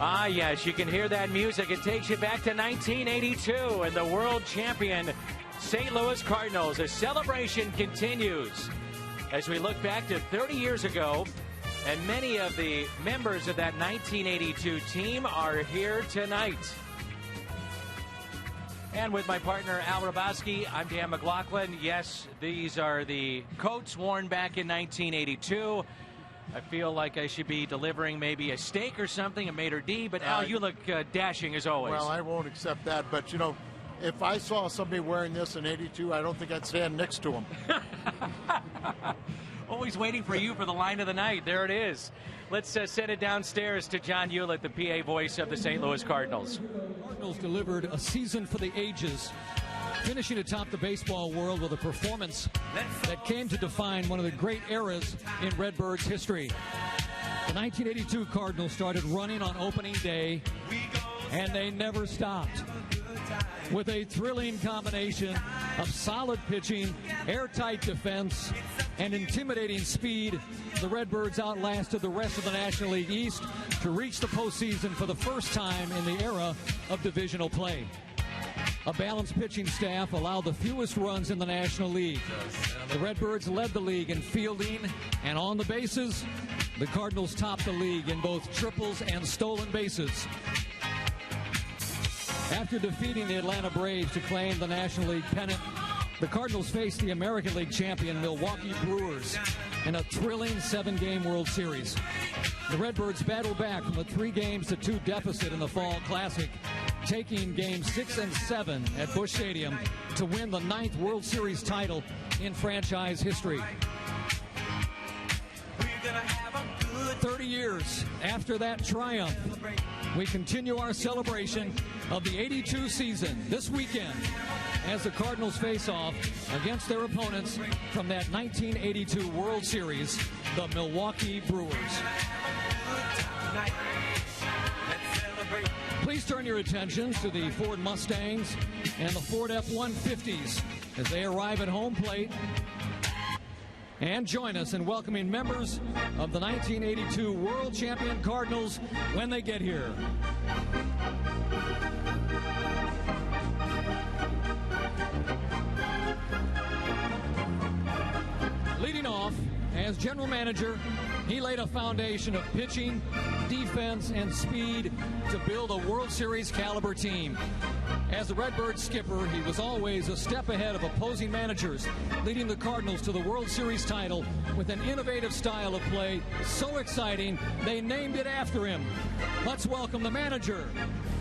Ah, yes, you can hear that music. It takes you back to 1982 and the world champion St. Louis Cardinals. The celebration continues as we look back to 30 years ago, and many of the members of that 1982 team are here tonight. And with my partner, Al Raboski, I'm Dan McLaughlin. Yes, these are the coats worn back in 1982. I feel like I should be delivering maybe a steak or something, a maitre d', but Al, you look dashing as always. Well, I won't accept that, but, you know, if I saw somebody wearing this in 82, I don't think I'd stand next to him. Always waiting for you for the line of the night. There it is. Let's send it downstairs to John Hewlett, the PA voice of the St. Louis Cardinals. Cardinals delivered a season for the ages, finishing atop the baseball world with a performance that came to define one of the great eras in Redbirds history. The 1982 Cardinals started running on opening day, and they never stopped. With a thrilling combination of solid pitching, airtight defense, and intimidating speed, the Redbirds outlasted the rest of the National League East to reach the postseason for the first time in the era of divisional play. A balanced pitching staff allowed the fewest runs in the National League. The Redbirds led the league in fielding, and on the bases, the Cardinals topped the league in both triples and stolen bases. After defeating the Atlanta Braves to claim the National League pennant, the Cardinals faced the American League champion Milwaukee Brewers in a thrilling 7-game World Series. The Redbirds battled back from a 3-2 deficit in the Fall Classic, taking games 6 and 7 at Busch Stadium to win the 9th World Series title in franchise history. 30 years after that triumph, we continue our celebration of the 82 season this weekend as the Cardinals face off against their opponents from that 1982 World Series, the Milwaukee Brewers. Please turn your attentions to the Ford Mustangs and the Ford F-150s as they arrive at home plate. And join us in welcoming members of the 1982 World Champion Cardinals when they get here. Leading off, as general manager, he laid a foundation of pitching, defense, and speed to build a World Series caliber team. As the Redbirds skipper, he was always a step ahead of opposing managers, leading the Cardinals to the World Series title with an innovative style of play so exciting they named it after him. Let's welcome the manager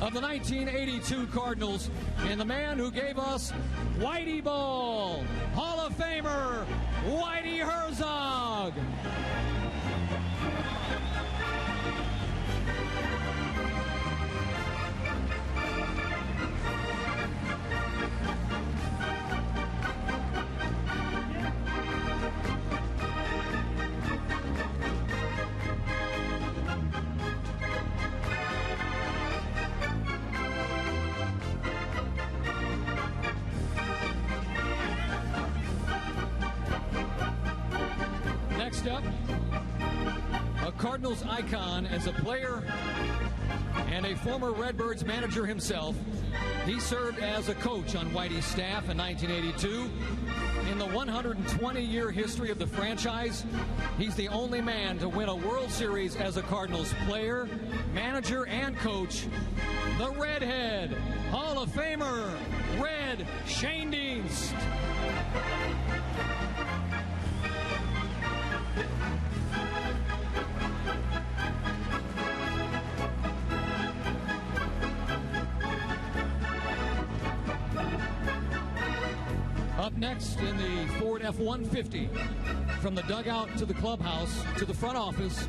of the 1982 Cardinals and the man who gave us Whitey Ball, Hall of Famer, Whitey Herzog. Next up, a Cardinals icon as a player and a former Redbirds manager himself. He served as a coach on Whitey's staff in 1982. In the 120-year history of the franchise, he's the only man to win a World Series as a Cardinals player, manager, and coach. The Redhead, Hall of Famer, Red Schoendienst. Up next in the Ford F-150, from the dugout to the clubhouse to the front office,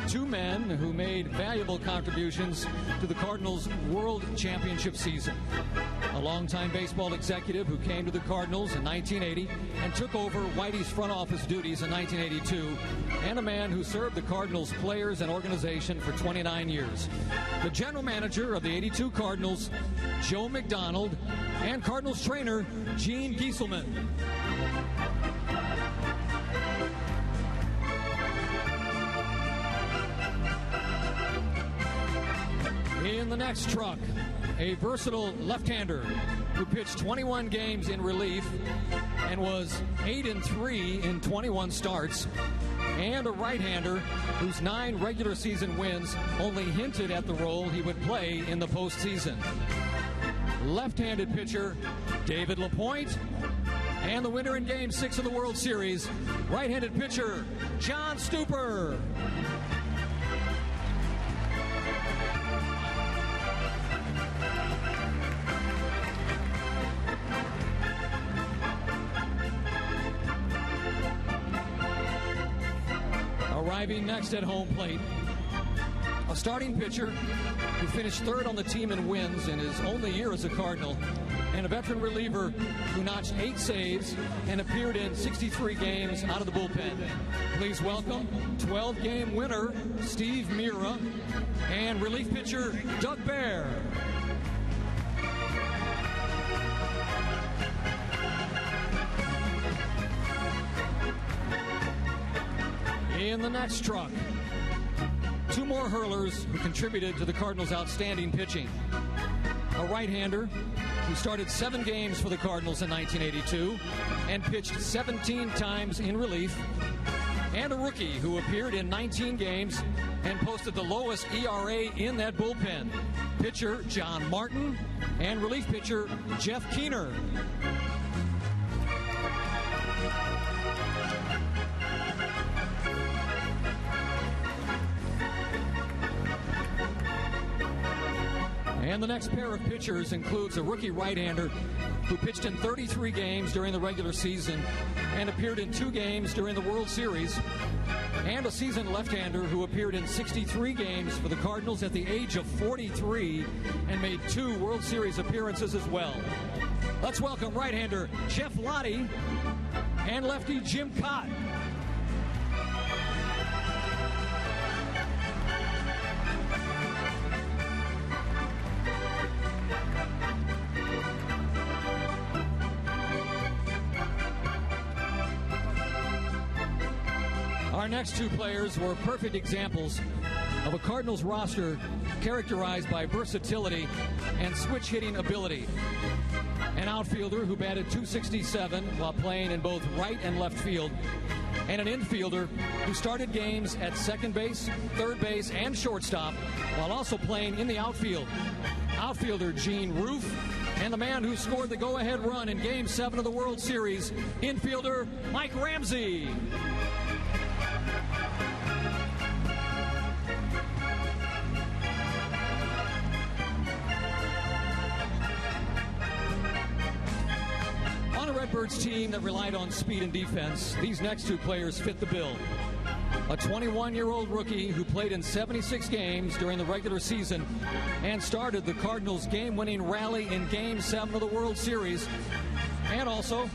two men who made valuable contributions to the Cardinals' World Championship season. A longtime baseball executive who came to the Cardinals in 1980 and took over Whitey's front office duties in 1982, and a man who served the Cardinals players and organization for 29 years. The general manager of the 82 Cardinals, Joe McDonald, and Cardinals trainer, Gene Gieselman. In the next truck, a versatile left-hander who pitched 21 games in relief and was 8-3 in 21 starts, and a right-hander whose 9 regular season wins only hinted at the role he would play in the postseason. Left-handed pitcher David LaPointe, and the winner in Game 6 of the World Series, right-handed pitcher John Stuper. Arriving next at home plate, a starting pitcher who finished third on the team in wins in his only year as a Cardinal, and a veteran reliever who notched 8 saves and appeared in 63 games out of the bullpen. Please welcome 12-game winner Steve Mira and relief pitcher Doug Bear. In the next truck, 2 more hurlers who contributed to the Cardinals' outstanding pitching. A right-hander who started 7 games for the Cardinals in 1982 and pitched 17 times in relief, and a rookie who appeared in 19 games and posted the lowest ERA in that bullpen, pitcher John Martin and relief pitcher Jeff Keener. And the next pair of pitchers includes a rookie right-hander who pitched in 33 games during the regular season and appeared in 2 games during the World Series, and a seasoned left-hander who appeared in 63 games for the Cardinals at the age of 43 and made 2 World Series appearances as well. Let's welcome right-hander Jeff Lottie and lefty Jim Cott. Our next 2 players were perfect examples of a Cardinals roster characterized by versatility and switch-hitting ability. An outfielder who batted .267 while playing in both right and left field, and an infielder who started games at second base, third base, and shortstop while also playing in the outfield. Outfielder Gene Roof, and the man who scored the go-ahead run in Game 7 of the World Series, infielder Mike Ramsey. Redbirds team that relied on speed and defense, these next 2 players fit the bill. A 21-year-old rookie who played in 76 games during the regular season and started the Cardinals' game-winning rally in Game 7 of the World Series. And also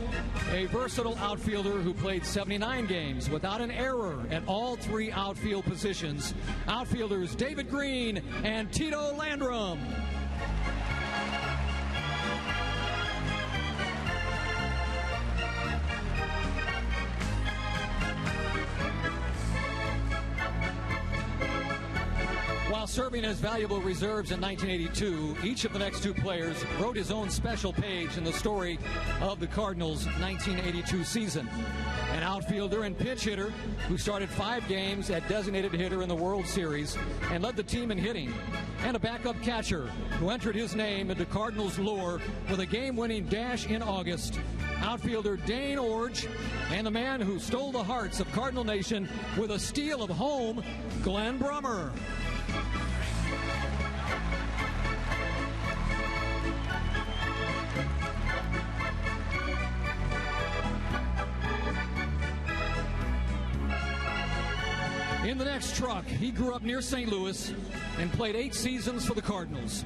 a versatile outfielder who played 79 games without an error at all 3 outfield positions. Outfielders David Green and Tito Landrum. While serving as valuable reserves in 1982, each of the next 2 players wrote his own special page in the story of the Cardinals' 1982 season. An outfielder and pinch hitter who started 5 games at designated hitter in the World Series and led the team in hitting. And a backup catcher who entered his name into Cardinals lore with a game-winning dash in August. Outfielder Dane Orge, and the man who stole the hearts of Cardinal Nation with a steal of home, Glenn Brummer. In the next truck, he grew up near St. Louis and played 8 seasons for the Cardinals.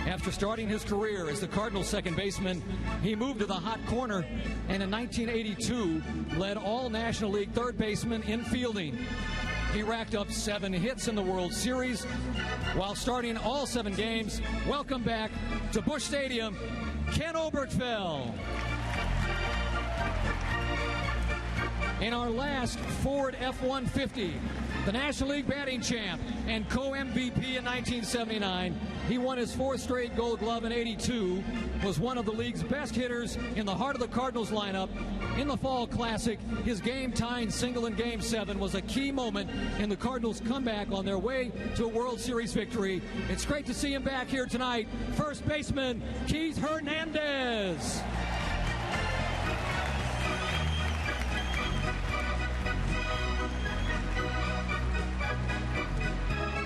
After starting his career as the Cardinals' second baseman, he moved to the hot corner and in 1982 led all National League third basemen in fielding. He racked up 7 hits in the World Series while starting all 7 games. Welcome back to Busch Stadium, Ken Oberkfell. In our last Ford F-150, The National League batting champ and co-MVP in 1979. He won his 4th straight Gold Glove in '82, was one of the league's best hitters in the heart of the Cardinals lineup. In the Fall Classic, his game-tying single in Game 7 was a key moment in the Cardinals' comeback on their way to a World Series victory. It's great to see him back here tonight. First baseman, Keith Hernandez.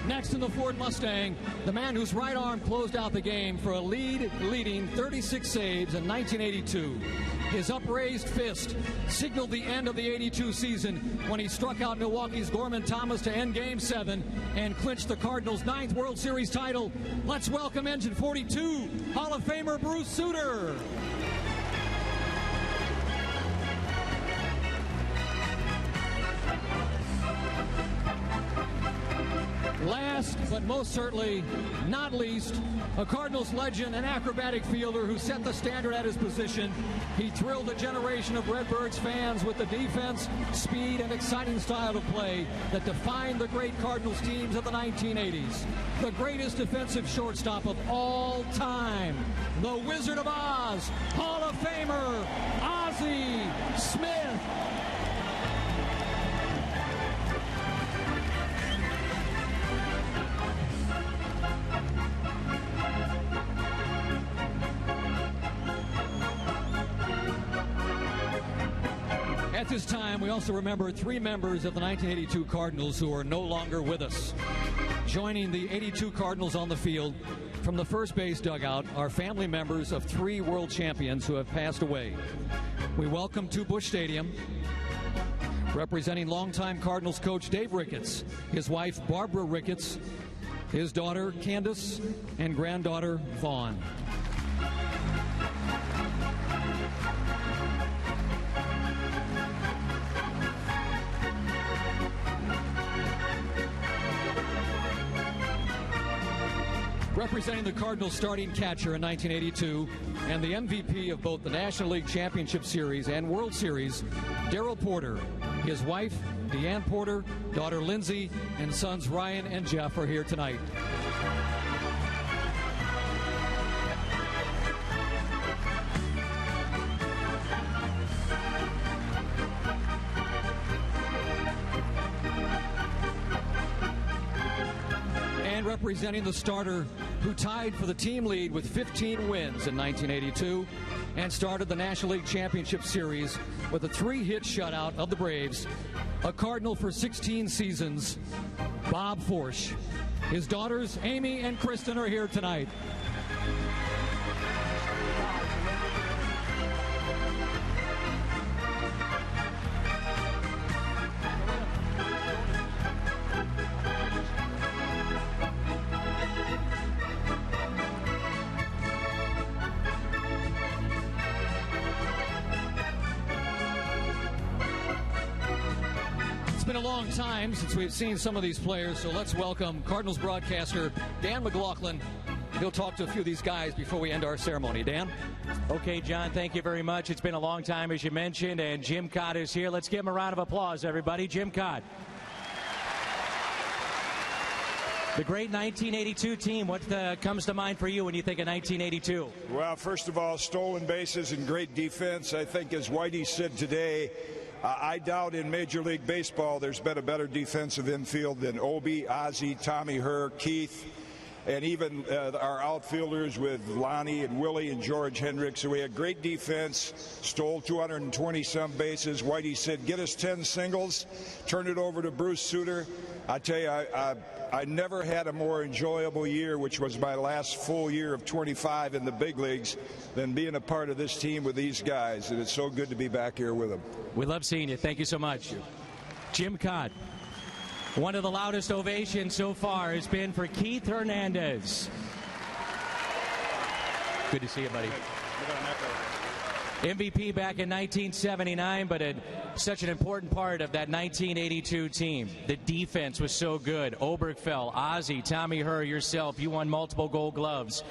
Next in the Ford Mustang, the man whose right arm closed out the game for a leading 36 saves in 1982. His upraised fist signaled the end of the '82 season when he struck out Milwaukee's Gorman Thomas to end Game 7 and clinched the Cardinals' 9th World Series title. Let's welcome Engine 42, Hall of Famer Bruce Sutter. Last, but most certainly not least, a Cardinals legend and acrobatic fielder who set the standard at his position. He thrilled a generation of Redbirds fans with the defense, speed, and exciting style of play that defined the great Cardinals teams of the 1980s. The greatest defensive shortstop of all time, the Wizard of Oz, Hall of Famer, Ozzie Smith. At this time, we also remember 3 members of the 1982 Cardinals who are no longer with us. Joining the '82 Cardinals on the field from the first base dugout are family members of 3 world champions who have passed away. We welcome to Busch Stadium, representing longtime Cardinals coach Dave Ricketts, his wife Barbara Ricketts, his daughter Candace, and granddaughter Vaughn. Representing the Cardinals starting catcher in 1982 and the MVP of both the National League Championship Series and World Series, Darryl Porter. His wife, Deanne Porter, daughter Lindsay, and sons Ryan and Jeff are here tonight. And representing the starter who tied for the team lead with 15 wins in 1982 and started the National League Championship Series with a 3-hit shutout of the Braves, a Cardinal for 16 seasons, Bob Forsch. His daughters, Amy and Kristen, are here tonight. It's been a long time since we've seen some of these players, so let's welcome Cardinals broadcaster Dan McLaughlin. He'll talk to a few of these guys before we end our ceremony. Dan? Okay, John, thank you very much. It's been a long time, as you mentioned, and Jim Cott is here. Let's give him a round of applause, everybody. Jim Cott. The great 1982 team, what comes to mind for you when you think of 1982? Well, first of all, stolen bases and great defense. I think, as Whitey said today, I doubt in Major League Baseball there's been a better defensive infield than Obie, Ozzie, Tommy Herr, Keith, and even our outfielders with Lonnie and Willie and George Hendricks. So we had great defense, stole 220-some bases. Whitey said, get us 10 singles, turn it over to Bruce Sutter. I tell you, I never had a more enjoyable year, which was my last full year of 25 in the big leagues, than being a part of this team with these guys. And it's so good to be back here with them. We love seeing you. Thank you so much. Jim Cott. One of the loudest ovations so far has been for Keith Hernandez. Good to see you, buddy. MVP back in 1979, but such an important part of that 1982 team. The defense was so good. Obergfell, Ozzie, Tommy Herr, yourself, you won multiple Gold Gloves.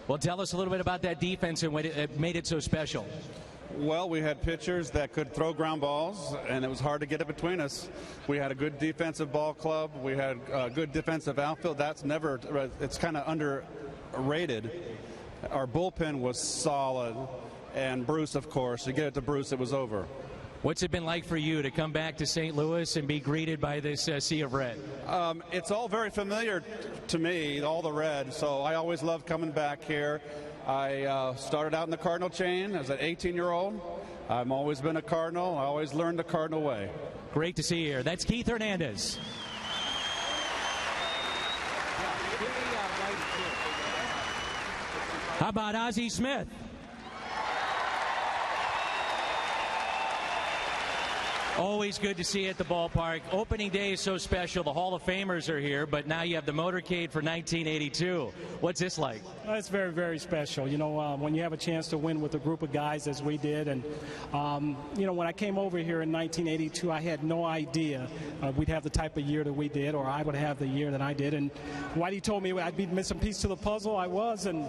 Well, tell us a little bit about that defense and what made it so special. Well, we had pitchers that could throw ground balls, and it was hard to get it between us. We had a good defensive ball club. We had a good defensive outfield. It's kind of underrated. Our bullpen was solid, and Bruce, of course. To get it to Bruce, it was over. What's it been like for you to come back to St. Louis and be greeted by this sea of red? It's all very familiar to me, all the red, so I always love coming back here. I started out in the Cardinal chain as an 18-year-old. I've always been a Cardinal. I always learned the Cardinal way. Great to see you here. That's Keith Hernandez. How about Ozzie Smith? Always good to see you at the ballpark. Opening day is so special. The Hall of Famers are here, but now you have the motorcade for 1982. What's this like? It's very, very special. You know, when you have a chance to win with a group of guys as we did. And, you know, when I came over here in 1982, I had no idea we'd have the type of year that we did, or I would have the year that I did. And Whitey told me I'd be missing a piece to the puzzle. I was, and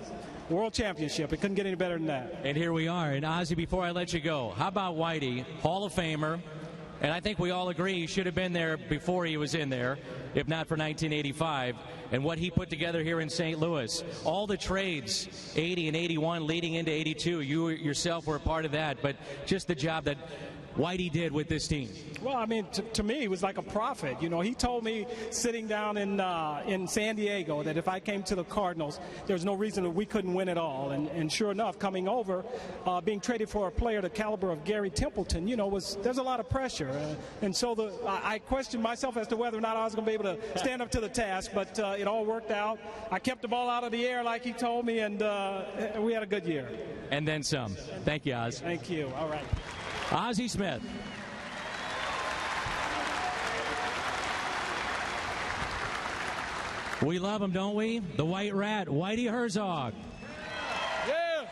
World Championship. It couldn't get any better than that. And here we are. And, Ozzie, before I let you go, how about Whitey, Hall of Famer? And I think we all agree he should have been there before he was in there, if not for 1985. And what he put together here in St. Louis, all the trades, 80 and 81 leading into 82, you yourself were a part of that. But just the job that Whitey did with this team. Well, I mean, to me, he was like a prophet. You know, he told me sitting down in San Diego that if I came to the Cardinals, there's no reason that we couldn't win it all. And sure enough, coming over, being traded for a player the caliber of Gary Templeton, you know, there's a lot of pressure. And so I questioned myself as to whether or not I was going to be able to stand up to the task, but it all worked out. I kept the ball out of the air like he told me, and we had a good year. And then some. Thank you, Oz. Thank you. All right. Ozzie Smith. We love him, don't we? The White Rat, Whitey Herzog. Yeah.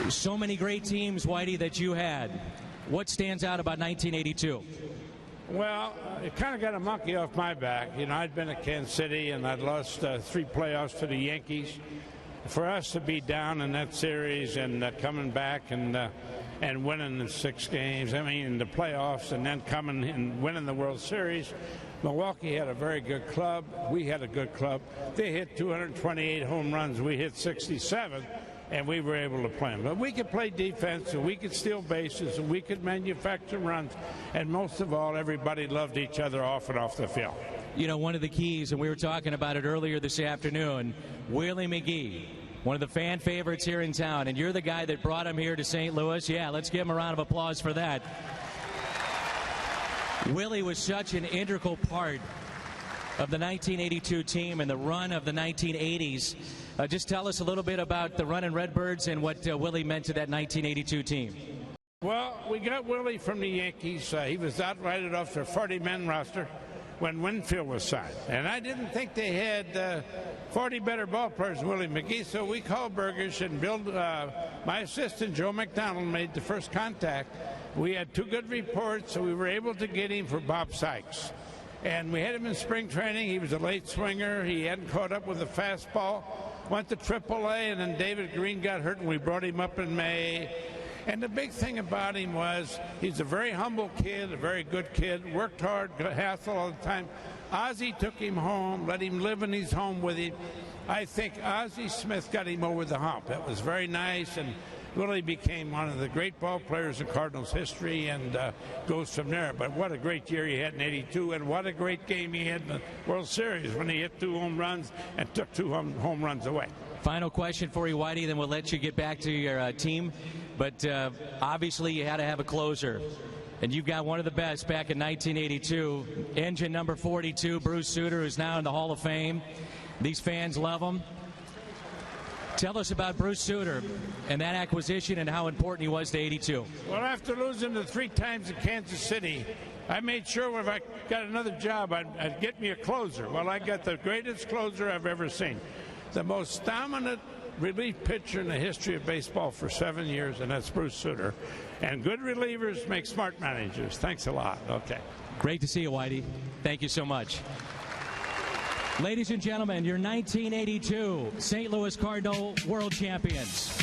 So many great teams, Whitey, that you had. What stands out about 1982? Well, it kind of got a monkey off my back. You know, I'd been at Kansas City, and I'd lost 3 playoffs to the Yankees. For us to be down in that series and coming back and winning the 6 games, I mean, the playoffs, and then coming and winning the World Series, Milwaukee had a very good club. We had a good club. They hit 228 home runs. We hit 67, and we were able to play them. But we could play defense, and we could steal bases, and we could manufacture runs, and most of all, everybody loved each other off and off the field. You know, one of the keys, and we were talking about it earlier this afternoon, Willie McGee, one of the fan favorites here in town, and you're the guy that brought him here to St. Louis. Yeah, let's give him a round of applause for that. Willie was such an integral part of the 1982 team and the run of the 1980s. Just tell us a little bit about the run in Redbirds and what Willie meant to that 1982 team. Well, we got Willie from the Yankees. He was outrighted off their 40-man roster when Winfield was signed. And I didn't think they had 40 better ball players than Willie McGee, so we called Burgess and my assistant, Joe McDonald, made the first contact. We had 2 good reports, so we were able to get him for Bob Sykes. And we had him in spring training. He was a late swinger. He hadn't caught up with the fastball. Went to AAA, and then David Green got hurt, and we brought him up in May. And the big thing about him was he's a very humble kid, a very good kid, worked hard, got hassle all the time. Ozzie took him home, let him live in his home with him. I think Ozzie Smith got him over the hump. That was very nice, and Willie became one of the great ball players in Cardinals history and goes from there. But what a great year he had in 82, and what a great game he had in the World Series when he hit 2 home runs and took 2 home runs away. Final question for you, Whitey, then we'll let you get back to your team. But obviously you had to have a closer. And you've got one of the best back in 1982. Engine number 42, Bruce Sutter, who's now in the Hall of Fame. These fans love him. Tell us about Bruce Sutter and that acquisition and how important he was to 82. Well, after losing the 3 times in Kansas City, I made sure if I got another job, I'd get me a closer. Well, I got the greatest closer I've ever seen. The most dominant relief pitcher in the history of baseball for 7 years, and that's Bruce Sutter. And good relievers make smart managers. Thanks a lot. Okay. Great to see you, Whitey. Thank you so much. Ladies and gentlemen, your 1982 St. Louis Cardinal World Champions.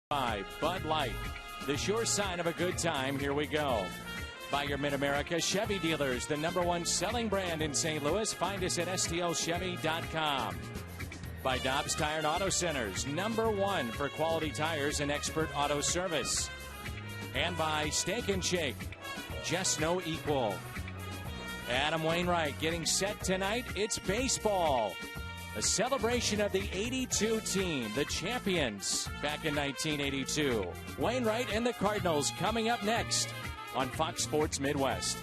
By Bud Light, the sure sign of a good time. Here we go. By your Mid-America Chevy dealers, the #1 selling brand in St. Louis. Find us at stlchevy.com. By Dobbs Tire and Auto Centers, #1 for quality tires and expert auto service. And by Steak and Shake, just no equal. Adam Wainwright getting set tonight. It's baseball. A celebration of the 82 team, the champions back in 1982. Wainwright and the Cardinals coming up next on Fox Sports Midwest.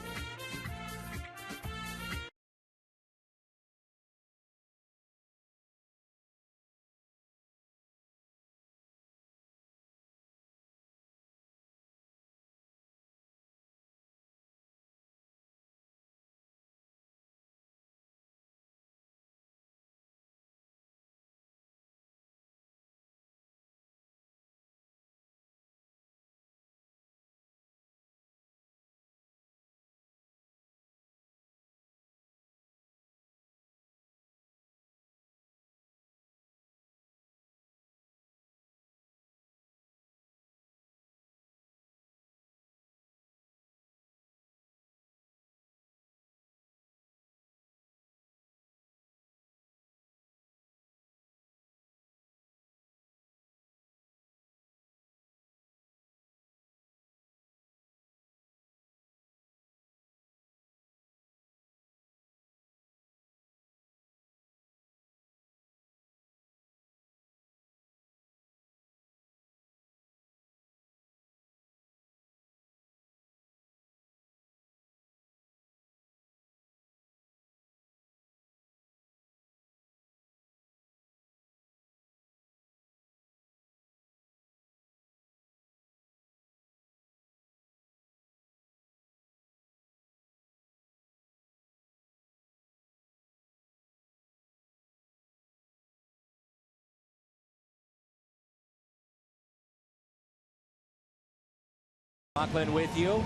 Lachlan with you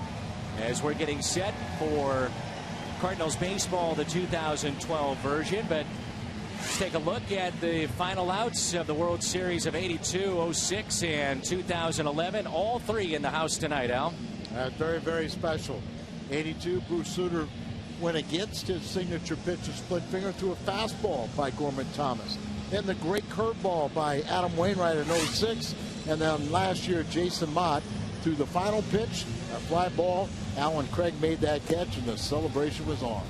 as we're getting set for Cardinals baseball, the 2012 version. But let's take a look at the final outs of the World Series of 82, 06, and 2011. All three in the house tonight, Al. Very, very special. 82, Bruce Sutter went against his signature pitch, a split finger, through a fastball by Gorman Thomas. Then the great curveball by Adam Wainwright in 06. And then last year, Jason Mott threw the final pitch, a fly ball. Alan Craig made that catch, and the celebration was on.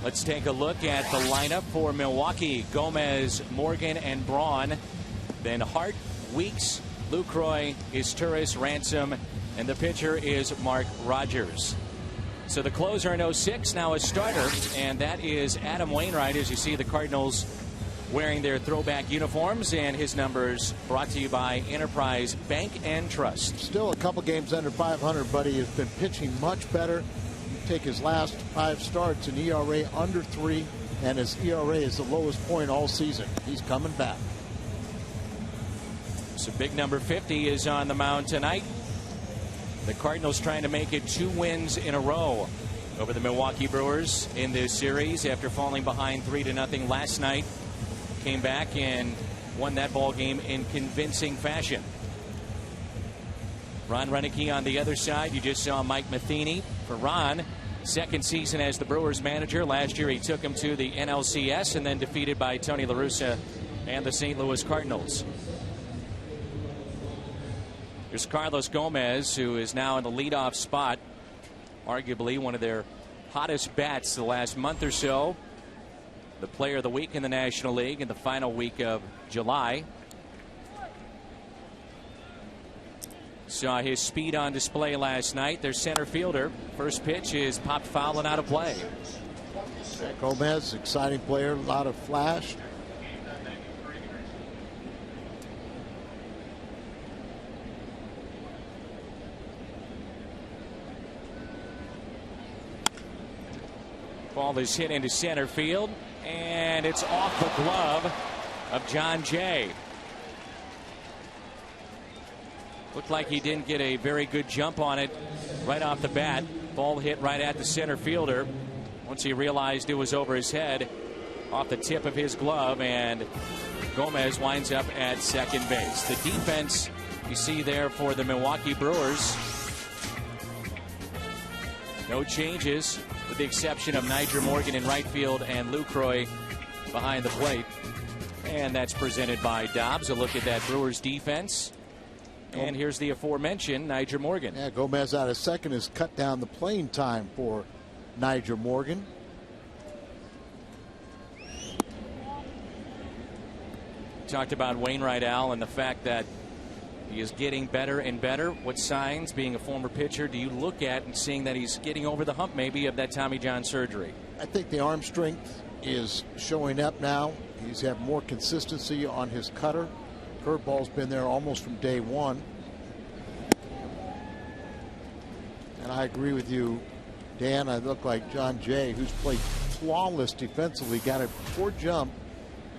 Let's take a look at the lineup for Milwaukee. Gomez, Morgan, and Braun. Then Hart, Weeks, Lucroy, Izturis, Ransom, and the pitcher is Mark Rogers. So the closer in 06, now a starter, and that is Adam Wainwright. As you see, the Cardinals wearing their throwback uniforms, and his numbers brought to you by Enterprise Bank and Trust. Still a couple games under 500, but he has been pitching much better. You take his last 5 starts, an ERA under 3, and his ERA is the lowest point all season. He's coming back. So big number 50 is on the mound tonight. The Cardinals trying to make it 2 wins in a row over the Milwaukee Brewers in this series after falling behind 3-0 last night. Came back and won that ball game in convincing fashion. Ron Renneke on the other side. You just saw Mike Matheny. For Ron, second season as the Brewers manager. Last year he took them to the NLCS and then defeated by Tony La Russa and the St. Louis Cardinals. Here's Carlos Gomez, who is now in the leadoff spot. Arguably one of their hottest bats the last month or so. The player of the week in the National League in the final week of July. Saw his speed on display last night. Their center fielder. First pitch is popped foul and out of play. Gomez, exciting player, a lot of flash. Ball is hit into center field, and it's off the glove of John Jay. Looked like he didn't get a very good jump on it right off the bat. Ball hit right at the center fielder. Once he realized it was over his head, off the tip of his glove, and Gomez winds up at second base. The defense you see there for the Milwaukee Brewers, no changes with the exception of Nyjer Morgan in right field and Lucroy behind the plate. And that's presented by Dobbs. A look at that Brewers defense. And here's the aforementioned Nyjer Morgan. Yeah, Gomez out of second has cut down the playing time for Nyjer Morgan. Talked about Wainwright, Al, and the fact that he is getting better and better. What signs, being a former pitcher, do you look at and seeing that he's getting over the hump maybe of that Tommy John surgery? I think the arm strength is showing up now. He's had more consistency on his cutter. Curveball's been there almost from day one. And I agree with you, Dan. I look like John Jay, who's played flawless defensively, got a poor jump,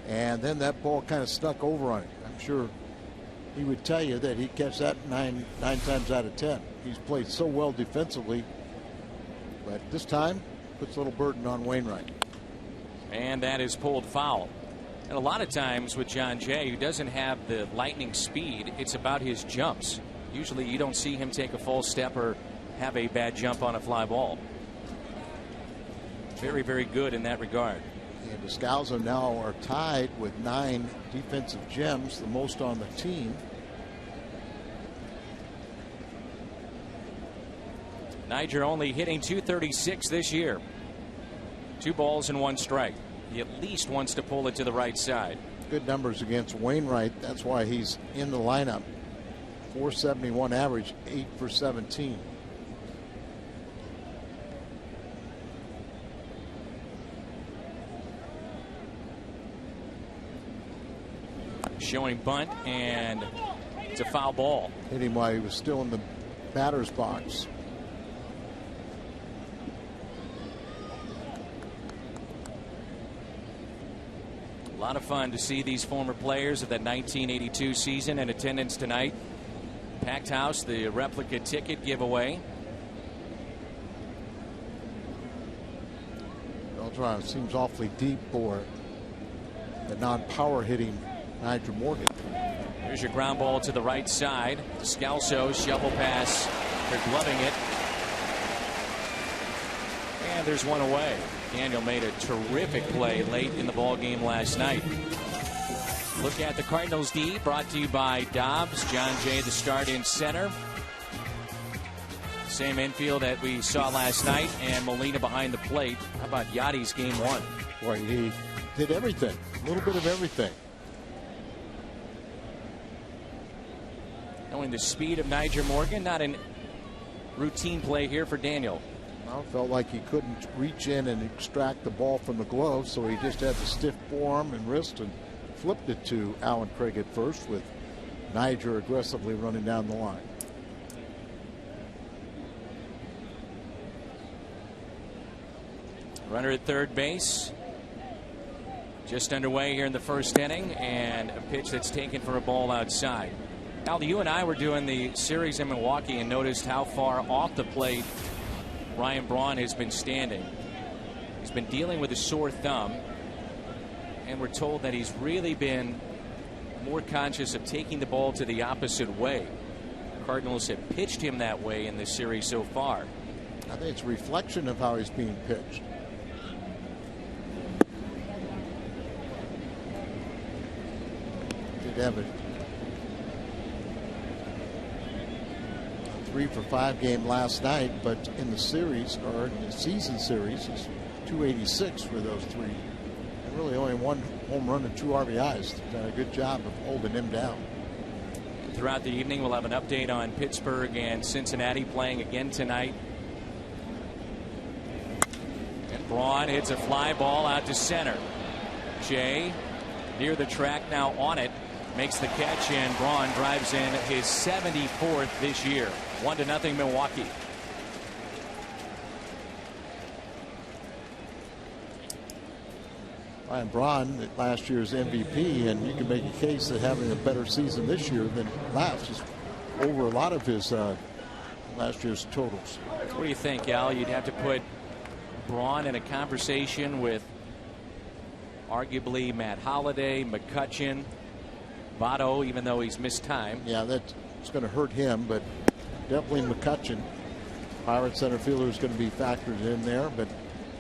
and then that ball kind of snuck over on him. I'm sure he would tell you that he'd catch that nine times out of 10. He's played so well defensively, but this time puts a little burden on Wainwright. And that is pulled foul. And a lot of times with John Jay, who doesn't have the lightning speed, it's about his jumps. Usually you don't see him take a false step or have a bad jump on a fly ball. Very, very good in that regard. And Descalzo now are tied with 9 defensive gems, the most on the team. Nyjer only hitting .236 this year. 2 balls and 1 strike. He at least wants to pull it to the right side. Good numbers against Wainwright. That's why he's in the lineup. .471 average, 8 for 17. Showing bunt, and it's a foul ball. Hit him while he was still in the batter's box. A lot of fun to see these former players of that 1982 season in attendance tonight. Packed house, the replica ticket giveaway. Beltran seems awfully deep for the non-power hitting Nyjer Morgan. Here's your ground ball to the right side. Descalzo, shovel pass. They're gloving it. And there's one away. Daniel made a terrific play late in the ball game last night. Look at the Cardinals D, brought to you by Dobbs. John Jay, the start in center. Same infield that we saw last night, and Molina behind the plate. How about Yadi's game 1? Boy, he did everything. A little bit of everything. Knowing the speed of Nyjer Morgan, not a routine play here for Daniel. Well, felt like he couldn't reach in and extract the ball from the glove, so he just had the stiff forearm and wrist and flipped it to Alan Craig at first, with Nyjer aggressively running down the line. Runner at third base. Just underway here in the first inning, and a pitch that's taken for a ball outside. Al, you and I were doing the series in Milwaukee and noticed how far off the plate Ryan Braun has been standing. He's been dealing with a sore thumb, and we're told that he's really been more conscious of taking the ball to the opposite way. The Cardinals have pitched him that way in this series so far. I think it's a reflection of how he's being pitched. Did have a 3-for-5 game last night, but in the series, or in the season series, it's .286 for those 3. And really only 1 home run and 2 RBIs. Done a good job of holding him down. Throughout the evening, we'll have an update on Pittsburgh and Cincinnati playing again tonight. And Braun hits a fly ball out to center. Jay near the track now on it. Makes the catch, and Braun drives in his 74th this year. 1-0 Milwaukee. Ryan Braun, last year's MVP, and you can make a case that having a better season this year than last, just over a lot of his last year's totals. What do you think, Al? You'd have to put Braun in a conversation with arguably Matt Holliday, McCutcheon, Votto, even though he's missed time. Yeah, that's going to hurt him, but definitely McCutcheon, Pirate center fielder, is going to be factored in there. But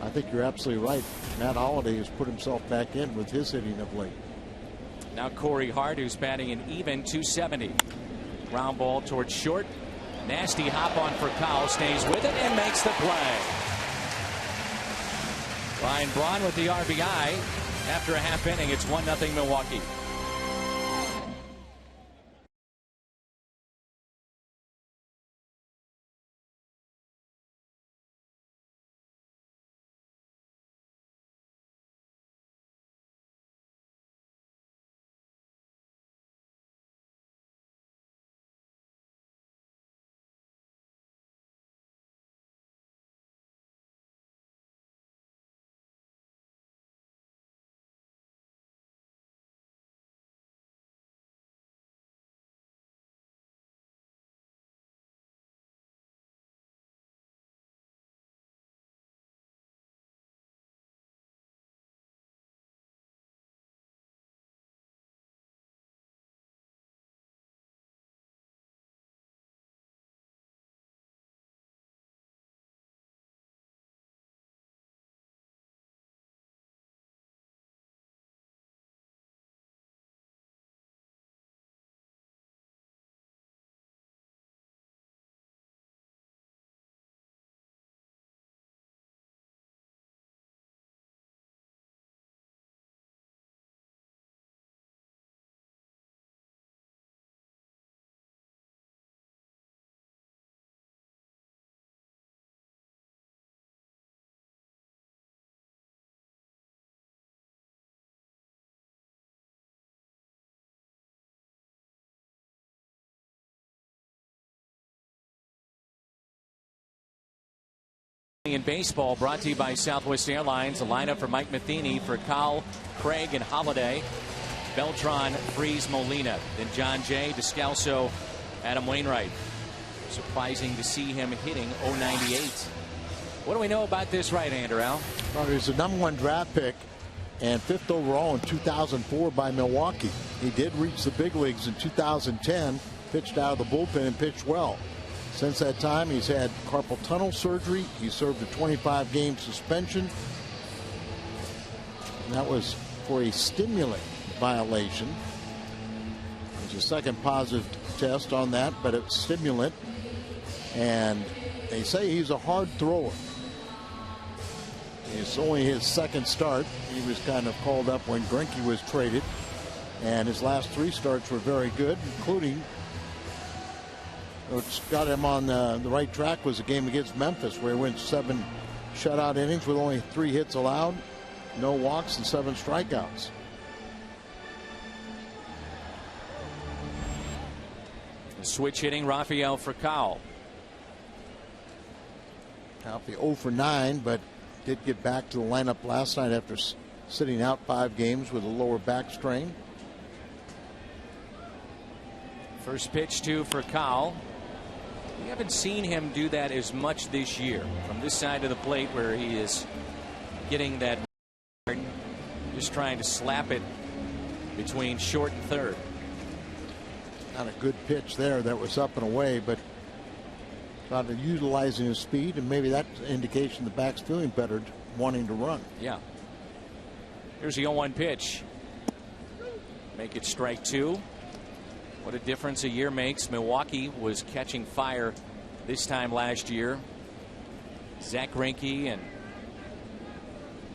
I think you're absolutely right. Matt Holliday has put himself back in with his hitting of late. Now Corey Hart, who's batting an even 270. Ground ball towards short. Nasty hop on for Kyle, stays with it and makes the play. Ryan Braun with the RBI. After a half inning, it's 1-0 Milwaukee. In baseball, brought to you by Southwest Airlines. A lineup for Mike Matheny, for Kyle, Craig, and Holliday. Beltran, Freeze, Molina. Then John Jay, Descalso, Adam Wainwright. Surprising to see him hitting .098. What do we know about this right-hander, Al? Well, he was the #1 draft pick and 5th overall in 2004 by Milwaukee. He did reach the big leagues in 2010, pitched out of the bullpen and pitched well. Since that time, he's had carpal tunnel surgery. He served a 25-game suspension. And that was for a stimulant violation. There's a second positive test on that, but it's stimulant. And they say he's a hard thrower. It's only his second start. He was kind of called up when Greinke was traded. And his last 3 starts were very good, including what's got him on the right track was a game against Memphis where he went 7 shutout innings with only 3 hits allowed, no walks, and 7 strikeouts. Switch hitting Rafael Furcal. Alfie 0 for 9, but did get back to the lineup last night after sitting out 5 games with a lower back strain. First pitch to Furcal. We haven't seen him do that as much this year from this side of the plate where he is getting that, just trying to slap it between short and third. Not a good pitch there that was up and away, but not utilizing his speed, and maybe that's an indication the back's feeling better, wanting to run. Yeah. Here's the 0-1 pitch. Make it strike 2. What a difference a year makes. Milwaukee was catching fire this time last year. Zach Greinke and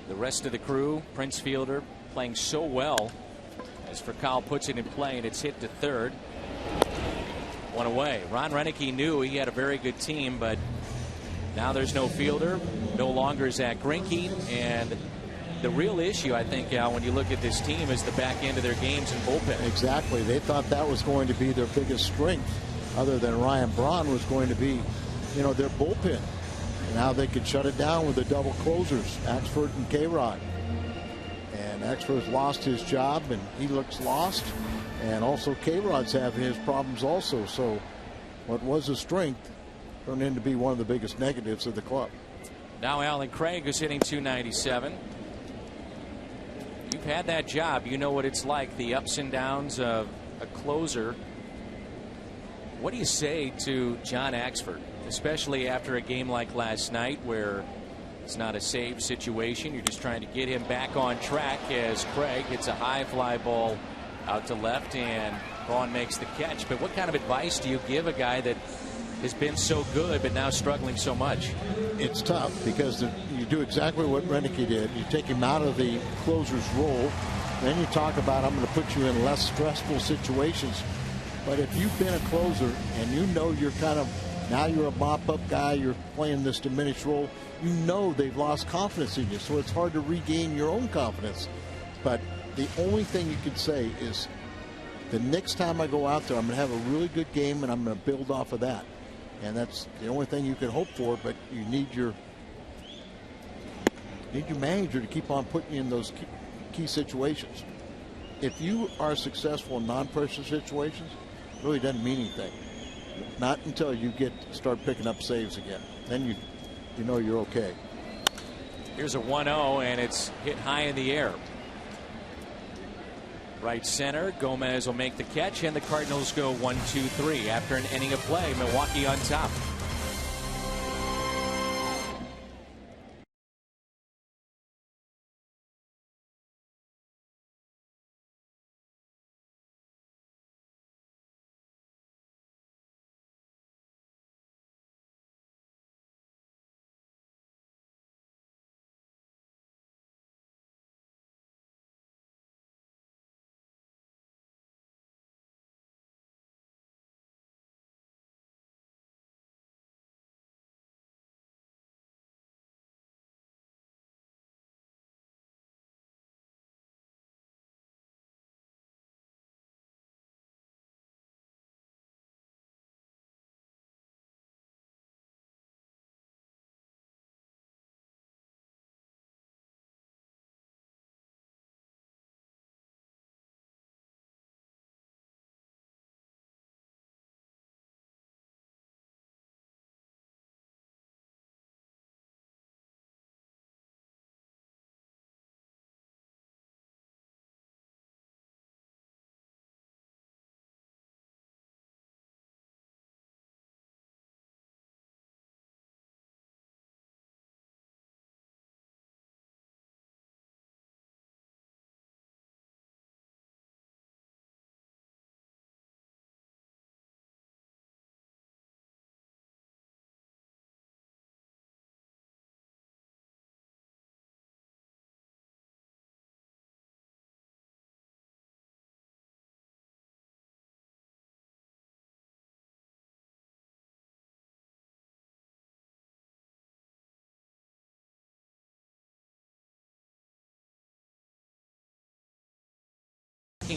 the rest of the crew, Prince Fielder, playing so well as Furcal puts it in play, and it's hit to third. 1 away. Ron Renicky knew he had a very good team, but now there's no fielder, no longer Zach Greinke, and the real issue, I think, Al, when you look at this team, is the back end of their games and bullpen. Exactly. They thought that was going to be their biggest strength, other than Ryan Braun, was going to be, their bullpen, and how they could shut it down with the double closers, Axford and K-Rod. And Axford's lost his job, and he looks lost. And also K-Rod's having his problems also. So what was a strength turned into be one of the biggest negatives of the club. Now Alan Craig is hitting .297. You had that job. You know what it's like, the ups and downs of a closer. What do you say to John Axford, especially after a game like last night where it's not a save situation? You're just trying to get him back on track as Craig hits a high fly ball out to left and Braun makes the catch. But what kind of advice do you give a guy that has been so good but now struggling so much? It's tough because you do exactly what Renicky did. You take him out of the closer's role. Then you talk about, I'm going to put you in less stressful situations. But if you've been a closer and you know you're kind of, now you're a mop-up guy, you're playing this diminished role, you know they've lost confidence in you. So it's hard to regain your own confidence. But the only thing you could say is the next time I go out there, I'm going to have a really good game and I'm going to build off of that. And that's the only thing you can hope for, but you need your manager to keep on putting you in those key situations. If you are successful in non-pressure situations, it really doesn't mean anything. Not until you start picking up saves again. Then you know you're okay. Here's a 1-0, and it's hit high in the air. Right center, Gomez will make the catch, and the Cardinals go 1-2-3 after an inning of play. Milwaukee on top.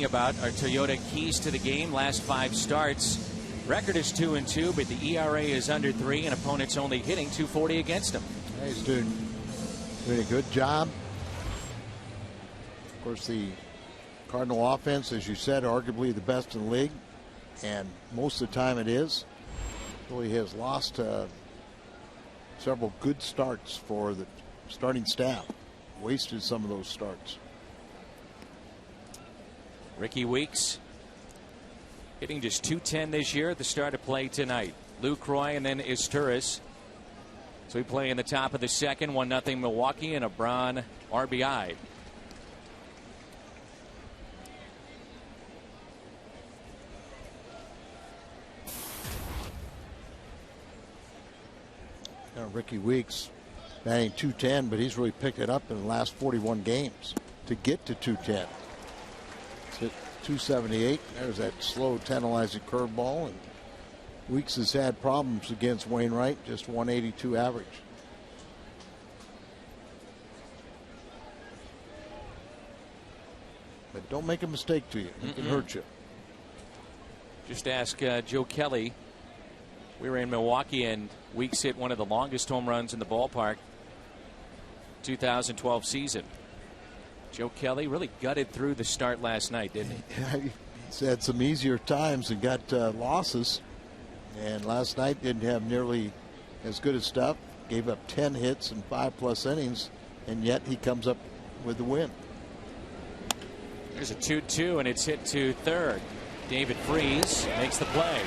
About our Toyota keys to the game. Last 5 starts, record is 2-2, but the ERA is under 3, and opponents only hitting .240 against him. He's doing a good job. Of course, the Cardinal offense, as you said, arguably the best in the league, and most of the time it is. Really has lost several good starts for the starting staff. Wasted some of those starts. Ricky Weeks hitting just .210 this year at the start of play tonight. Luke Roy and then Isturis. So we play in the top of the second, 1-0 Milwaukee, and a Braun RBI. Ricky Weeks batting .210, but he's really picked it up in the last 41 games to get to .210. Hit .278. There's that slow, tantalizing curveball, and Weeks has had problems against Wainwright, just 182 average. But don't make a mistake to you. It can hurt you. Just ask Joe Kelly. We were in Milwaukee, and Weeks hit one of the longest home runs in the ballpark 2012 season. Joe Kelly really gutted through the start last night, didn't he? Yeah, he's had some easier times and got losses. And last night didn't have nearly as good a stuff. Gave up 10 hits and 5+ innings, and yet he comes up with the win. There's a 2-2, and it's hit to third. David Freese makes the play.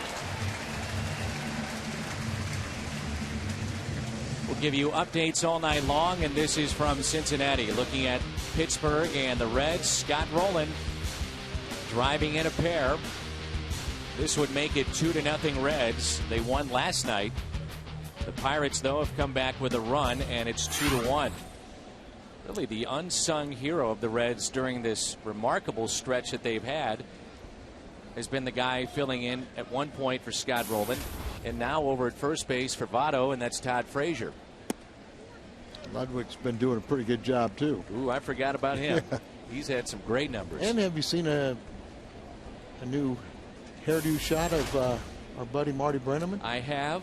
We'll give you updates all night long, and this is from Cincinnati. Looking at Pittsburgh and the Reds. Scott Rowland driving in a pair. This would make it 2-0 Reds. They won last night. The Pirates, though, have come back with a run, and it's 2-1. Really the unsung hero of the Reds during this remarkable stretch that they've had has been the guy filling in at one point for Scott Rowland, and now over at first base for Votto, and that's Todd Frazier. Ludwig's been doing a pretty good job, too. Ooh, I forgot about him. He's had some great numbers. And have you seen a new hairdo shot of our buddy Marty Brennaman? I have.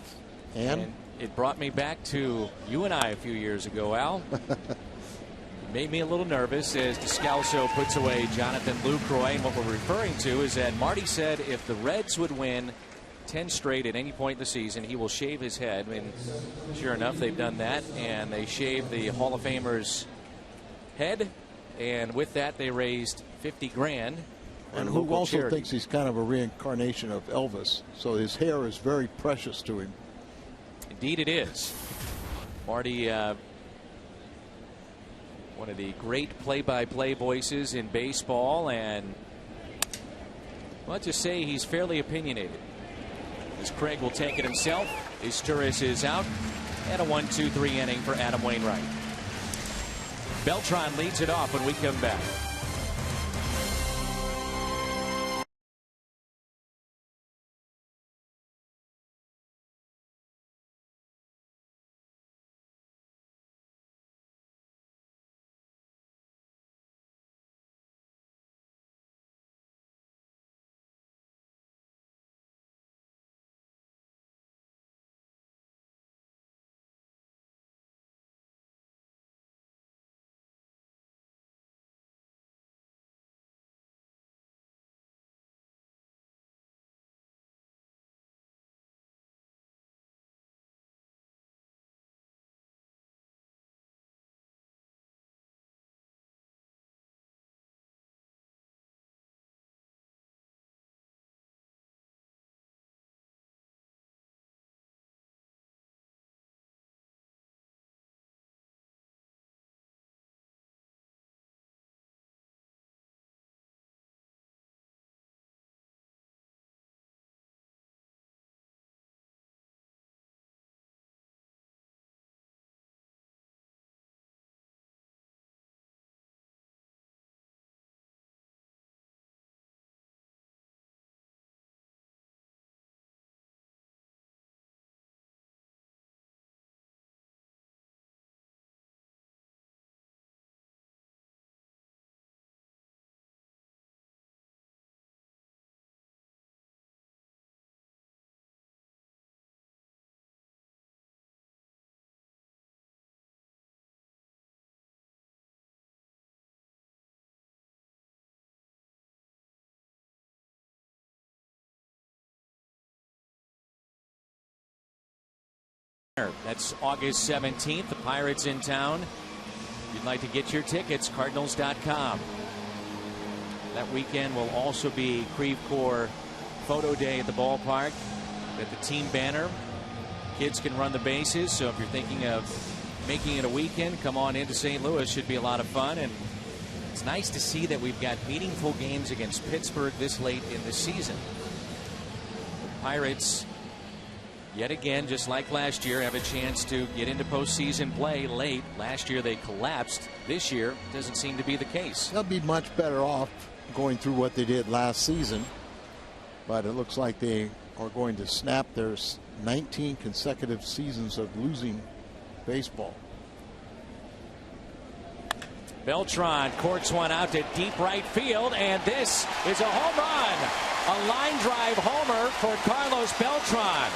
And it brought me back to you and I a few years ago, Al. Made me a little nervous as Descalso puts away Jonathan Lucroy. And what we're referring to is that Marty said if the Reds would win 10 straight at any point in the season, he will shave his head. And sure enough, they've done that, and they shaved the Hall of Famer's head, and with that they raised $50,000. And who also thinks he's kind of a reincarnation of Elvis, so his hair is very precious to him. Indeed it is. Marty, one of the great play-by-play voices in baseball, and let's just say he's fairly opinionated. As Craig will take it himself, Izturis is out, and a 1-2-3 inning for Adam Wainwright. Beltran leads it off when we come back. That's August 17th. The Pirates in town. If you'd like to get your tickets, Cardinals.com. That weekend will also be Creve Coeur Photo Day at the ballpark. At the team banner, kids can run the bases. So if you're thinking of making it a weekend, come on into St. Louis. Should be a lot of fun. And it's nice to see that we've got meaningful games against Pittsburgh this late in the season. The Pirates, yet again, just like last year, have a chance to get into postseason play late. Last year they collapsed. This year doesn't seem to be the case. They'll be much better off going through what they did last season, but it looks like they are going to snap their 19 consecutive seasons of losing baseball. Beltran courts one out to deep right field, and this is a home run. A line drive homer for Carlos Beltran.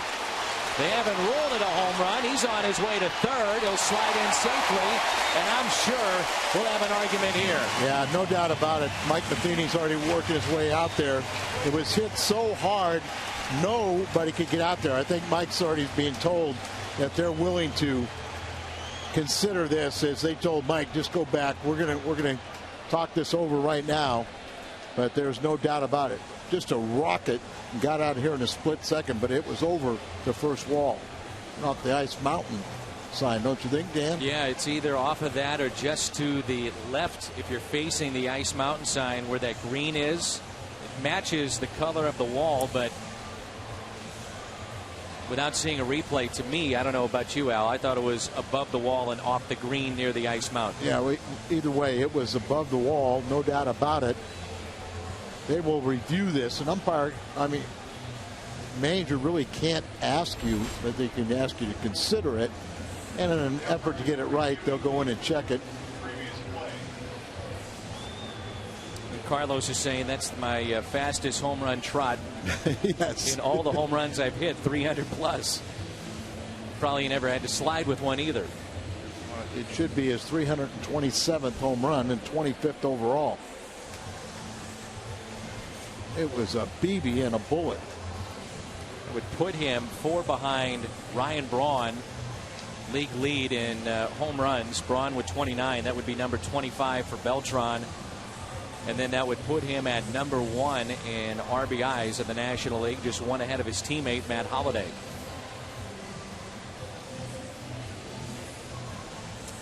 They haven't ruled it a home run. He's on his way to third. He'll slide in safely, and I'm sure we'll have an argument here. Yeah, no doubt about it. Mike Matheny's already working his way out there. It was hit so hard, nobody could get out there. I think Mike's already being told that they're willing to consider this, as they told Mike, just go back. We're gonna talk this over right now. But there's no doubt about it. Just a rocket, got out here in a split second, but it was over the first wall. Off the Ice Mountain sign, don't you think, Dan? Yeah, it's either off of that or just to the left if you're facing the Ice Mountain sign where that green is. It matches the color of the wall, but without seeing a replay, to me, I don't know about you, Al, I thought it was above the wall and off the green near the Ice Mountain. Yeah, either way, it was above the wall, no doubt about it. They will review this, and umpire, manager really can't ask you, but they can ask you to consider it. And in an effort to get it right, they'll go in and check it. And Carlos is saying that's my fastest home run trot. Yes. In all the home runs I've hit, 300 plus. Probably never had to slide with one either. It should be his 327th home run and 25th overall. It was a BB and a bullet. It would put him 4 behind Ryan Braun, league lead in home runs. Braun with 29. That would be number 25 for Beltran. And then that would put him at number 1 in RBIs of the National League, just 1 ahead of his teammate Matt Holliday.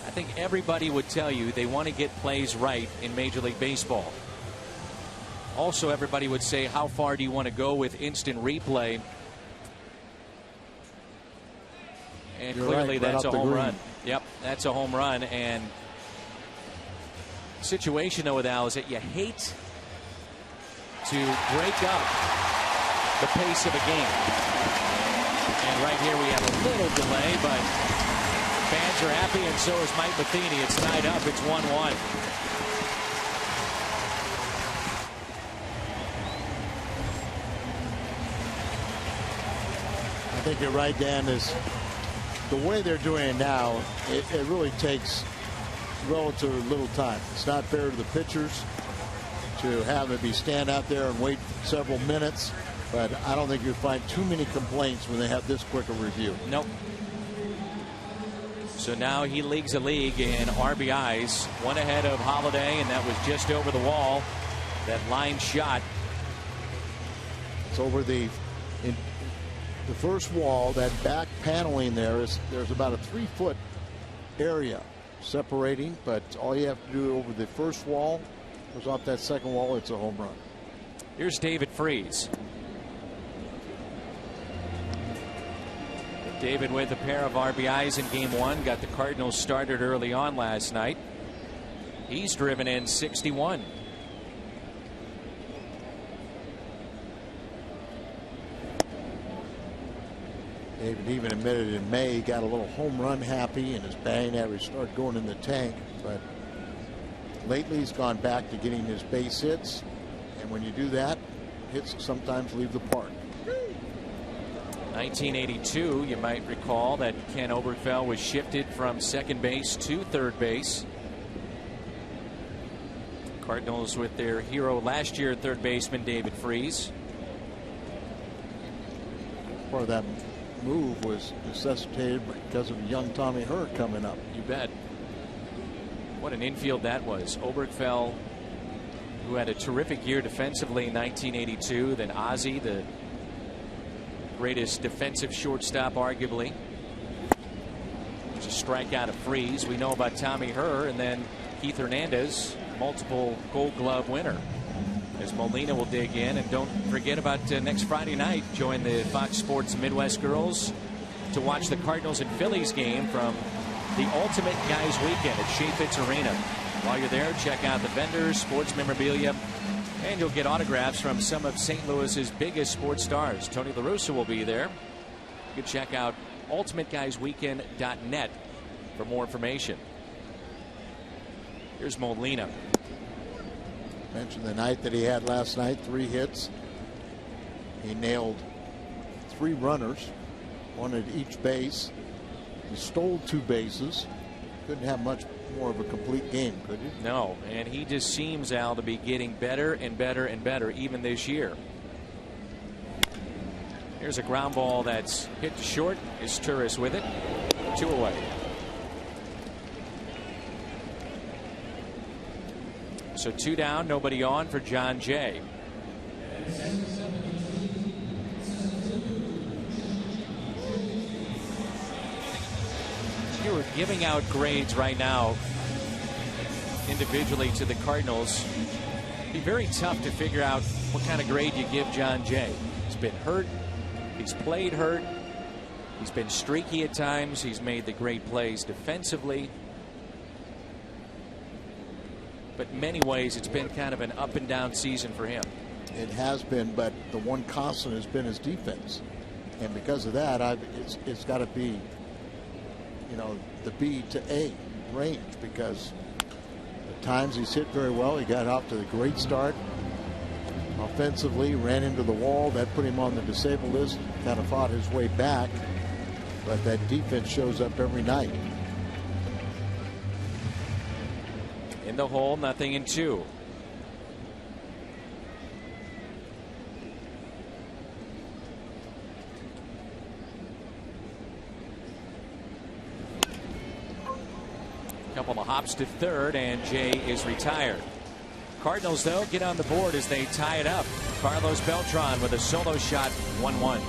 I think everybody would tell you they want to get plays right in Major League Baseball. Also, everybody would say, how far do you want to go with instant replay? And You're clearly right that's a off the home green. run. Yep, that's a home run. And the situation, though, with Al, is that you hate to break up the pace of a game. And right here we have a little delay, but fans are happy, and so is Mike Matheny. It's tied up. It's 1-1. I think you're right, Dan. Is the way they're doing it now, it really takes relatively little time. It's not fair to the pitchers to have it be stand out there and wait several minutes, but I don't think you'll find too many complaints when they have this quick a review. Nope. So now he leads the league in RBIs, 1 ahead of Holliday, and that was just over the wall. That line shot. It's over the first wall. That back paneling there's about a 3-foot area separating, but all you have to do over the first wall goes off that second wall. It's a home run. Here's David Freese. David with a pair of RBIs in game 1. Got the Cardinals started early on last night. He's driven in 61. David even admitted in May he got a little home run happy and his batting average started going in the tank, but lately he's gone back to getting his base hits, and when you do that, hits sometimes leave the park. 1982, you might recall that Ken Obergefell was shifted from second base to third base. Cardinals with their hero last year, third baseman David Freese. Part of that move was necessitated because of young Tommy Herr coming up. You bet. What an infield that was. Obergefell, who had a terrific year defensively in 1982. Then Ozzie, the greatest defensive shortstop, arguably. Just a strikeout of Freese. We know about Tommy Herr, and then Keith Hernandez, multiple Gold Glove winner. As Molina will dig in, and don't forget about next Friday night. Join the Fox Sports Midwest girls to watch the Cardinals and Phillies game from the Ultimate Guys Weekend at Shea Fitz Arena. While you're there, check out the vendors, sports memorabilia, and you'll get autographs from some of St. Louis's biggest sports stars. Tony La Russa will be there. You can check out ultimateguysweekend.net for more information. Here's Molina. Mentioned the night that he had last night, 3 hits. He nailed 3 runners, 1 at each base. He stole 2 bases. Couldn't have much more of a complete game, could you? No, and he just seems, Al, to be getting better and better and better even this year. Here's a ground ball that's hit to short. Is Turris with it? 2 away. So 2 down, nobody on for John Jay. You were giving out grades right now individually to the Cardinals. It'd be very tough to figure out what kind of grade you give John Jay. He's been hurt. He's played hurt. He's been streaky at times. He's made the great plays defensively. But in many ways, it's been kind of an up and down season for him. It has been, but the one constant has been his defense. And because of that, it's got to be, you know, the B to A range, because at times he's hit very well. He got off to the great start offensively, ran into the wall. That put him on the disabled list, kind of fought his way back. But that defense shows up every night. In the hole, 0-2. Couple of hops to third, and Jay is retired. Cardinals, though, get on the board as they tie it up. Carlos Beltran with a solo shot, 1-1.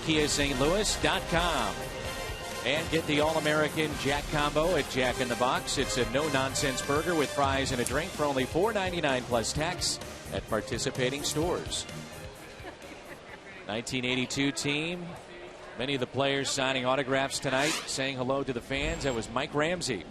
KiaSt.Louis.com. And get the All-American Jack Combo at Jack in the Box. It's a no-nonsense burger with fries and a drink for only $4.99 plus tax at participating stores. 1982 team. Many of the players signing autographs tonight, saying hello to the fans. That was Mike Ramsey.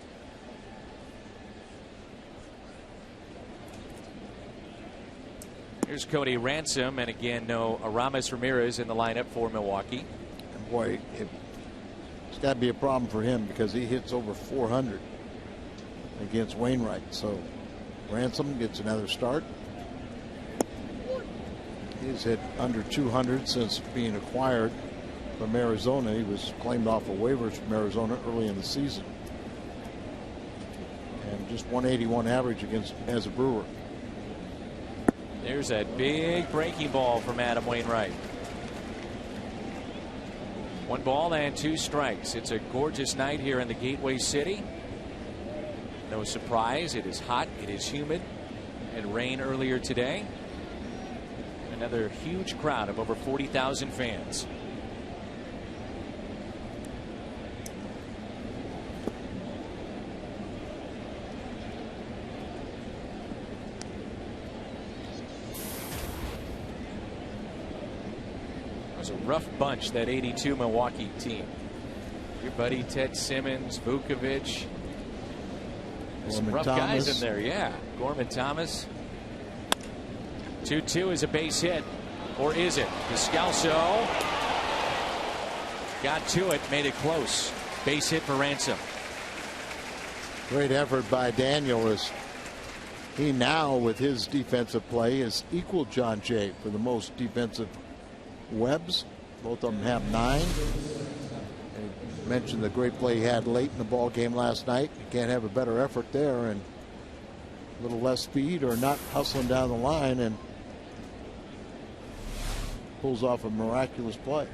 Here's Cody Ransom, and again, no Aramis Ramirez in the lineup for Milwaukee. And boy, it's got to be a problem for him because he hits over 400 against Wainwright. So Ransom gets another start. He's hit under 200 since being acquired from Arizona. He was claimed off of waivers from Arizona early in the season. And just 181 average as a Brewer. There's that big breaking ball from Adam Wainwright. 1 ball and 2 strikes. It's a gorgeous night here in the Gateway City. No surprise, it is hot, it is humid, and rain earlier today. Another huge crowd of over 40,000 fans. A rough bunch, that 82 Milwaukee team. Your buddy Ted Simmons, Vukovic. Some rough guys in there, yeah. Gorman Thomas. 2-2 is a base hit, or is it? Descalso got to it, made it close. Base hit for Ransom. Great effort by Daniel as he now, with his defensive play, is equal John Jay for the most defensive webs. Both of them have 9. I mentioned the great play he had late in the ball game last night. You can't have a better effort there, and a little less speed or not hustling down the line, and pulls off a miraculous play.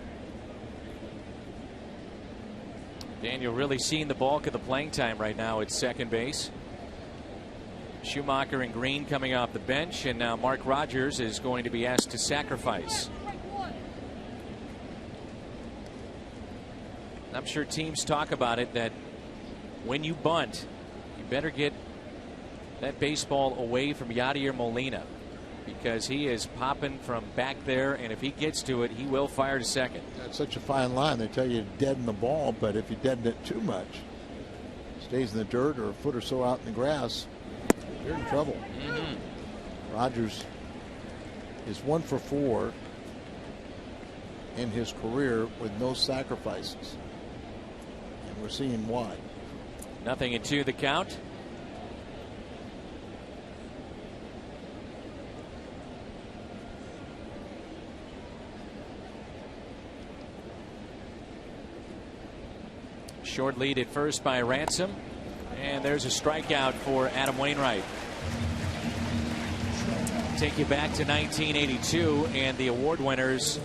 Daniel really seeing the bulk of the playing time right now at second base. Schumacher and Green coming off the bench, and now Mark Rogers is going to be asked to sacrifice. I'm sure teams talk about it, that when you bunt, you better get that baseball away from Yadier Molina, because he is popping from back there, and if he gets to it, he will fire to second. That's such a fine line. They tell you to deaden the ball, but if you deaden it too much, stays in the dirt or a foot or so out in the grass, you're in trouble. Rogers is 1 for 4 in his career with no sacrifices, and we're seeing why. 0-2 the count. Short lead at first by Ransom, and there's a strikeout for Adam Wainwright. Take you back to 1982 and the award winners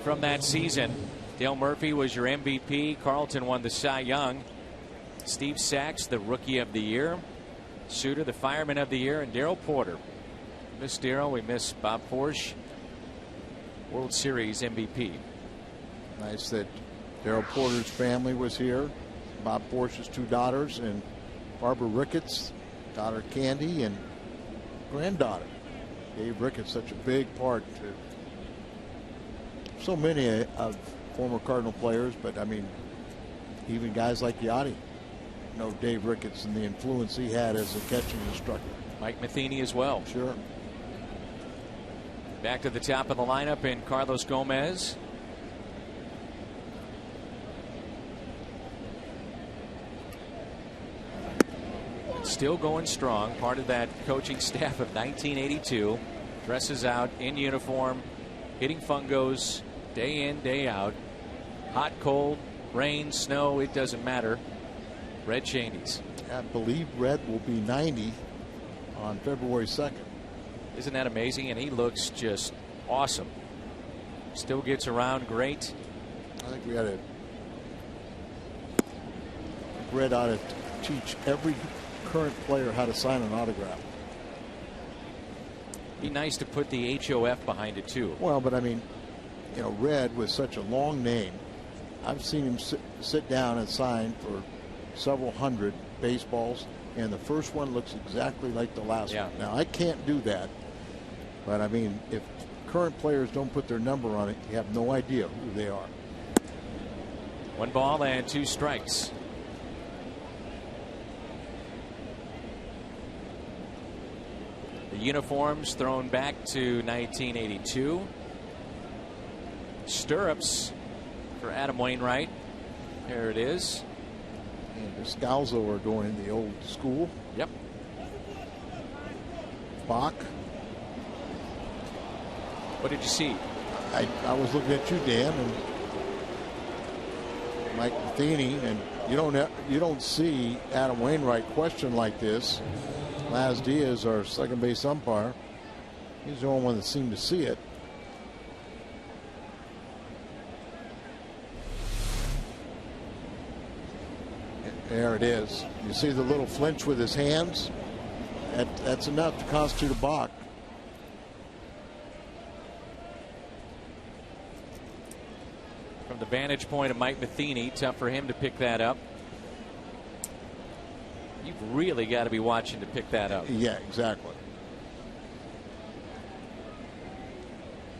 from that season. Dale Murphy was your MVP. Carlton won the Cy Young. Steve Sachs, the Rookie of the Year. Suter, the Fireman of the Year, and Darrell Porter. Miss Darrell, we miss Bob Forsch, World Series MVP. Nice that Darrell Porter's family was here. Bob Forsch's 2 daughters, and Barbara Ricketts, daughter Candy, and granddaughter. Dave Ricketts, such a big part to so many of former Cardinal players, but I mean, even guys like Yachty know Dave Ricketts and the influence he had as a catching instructor. Mike Matheny as well. Sure. Back to the top of the lineup in Carlos Gomez. Still going strong, part of that coaching staff of 1982. Dresses out in uniform, hitting fungos day in, day out. Hot, cold, rain, snow, it doesn't matter. Red Cheney's. I believe Red will be 90 on February 2nd. Isn't that amazing? And he looks just awesome. Still gets around great. I think we got to. Red ought to teach every current player how to sign an autograph. Be nice to put the HOF behind it too. Well, but I mean, you know, Red with such a long name, I've seen him sit down and sign for several hundred baseballs, and the first one looks exactly like the last one. Now, I can't do that, but I mean, if current players don't put their number on it, you have no idea who they are. 1 ball and 2 strikes. The uniforms thrown back to 1982. Stirrups for Adam Wainwright. There it is. And the Scalzo are going in the old school. Yep. Bach. What did you see? I was looking at you, Dan, and Mike Matheny, and you don't see Adam Wainwright question like this. Laz Diaz, our second base umpire, he's the only one that seemed to see it. There it is. You see the little flinch with his hands? That's enough to constitute a balk. From the vantage point of Mike Matheny, tough for him to pick that up. You've really got to be watching to pick that up. Yeah, exactly.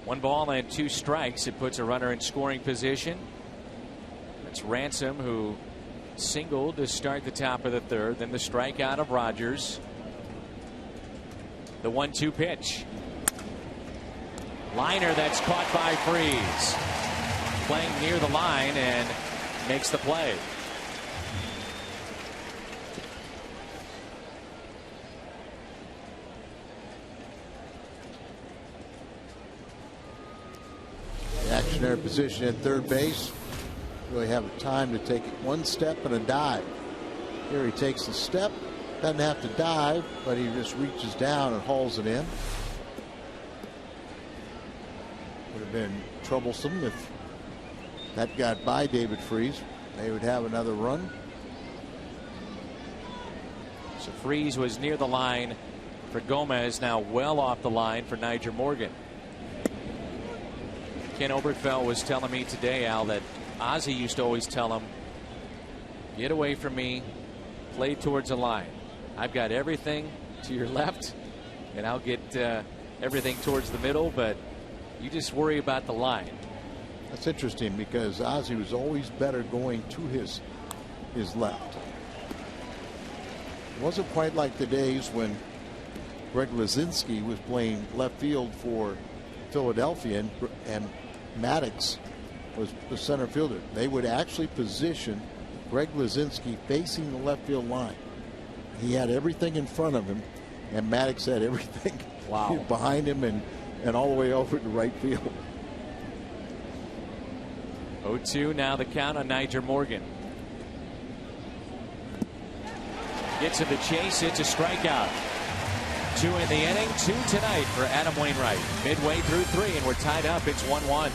1 ball and 2 strikes. It puts a runner in scoring position. It's Ransom who singled to start the top of the 3rd. Then the strikeout of Rogers. The 1-2 pitch. Liner that's caught by Freese. Playing near the line and makes the play. Reactionary position at third base. Really have time to take one step and a dive. Here he takes a step, doesn't have to dive, but he just reaches down and hauls it in. Would have been troublesome if that got by David Freese. They would have another run. So Freese was near the line for Gomez, now well off the line for Nyjer Morgan. Ken Oberkfell was telling me today, Al, that Ozzie used to always tell him, get away from me, play towards the line. I've got everything to your left, and I'll get everything towards the middle, but you just worry about the line. That's interesting because Ozzie was always better going to his left. It wasn't quite like the days when Greg Lazinski was playing left field for Philadelphia and Maddox was the center fielder. They would actually position Greg Lazinski facing the left field line. He had everything in front of him, and Maddox had everything behind him and all the way over to right field. 0-2 now the count on Nyjer Morgan. Gets in the chase. It's a strikeout. 2 in the inning, 2 tonight for Adam Wainwright. Midway through 3, and we're tied up. It's 1-1.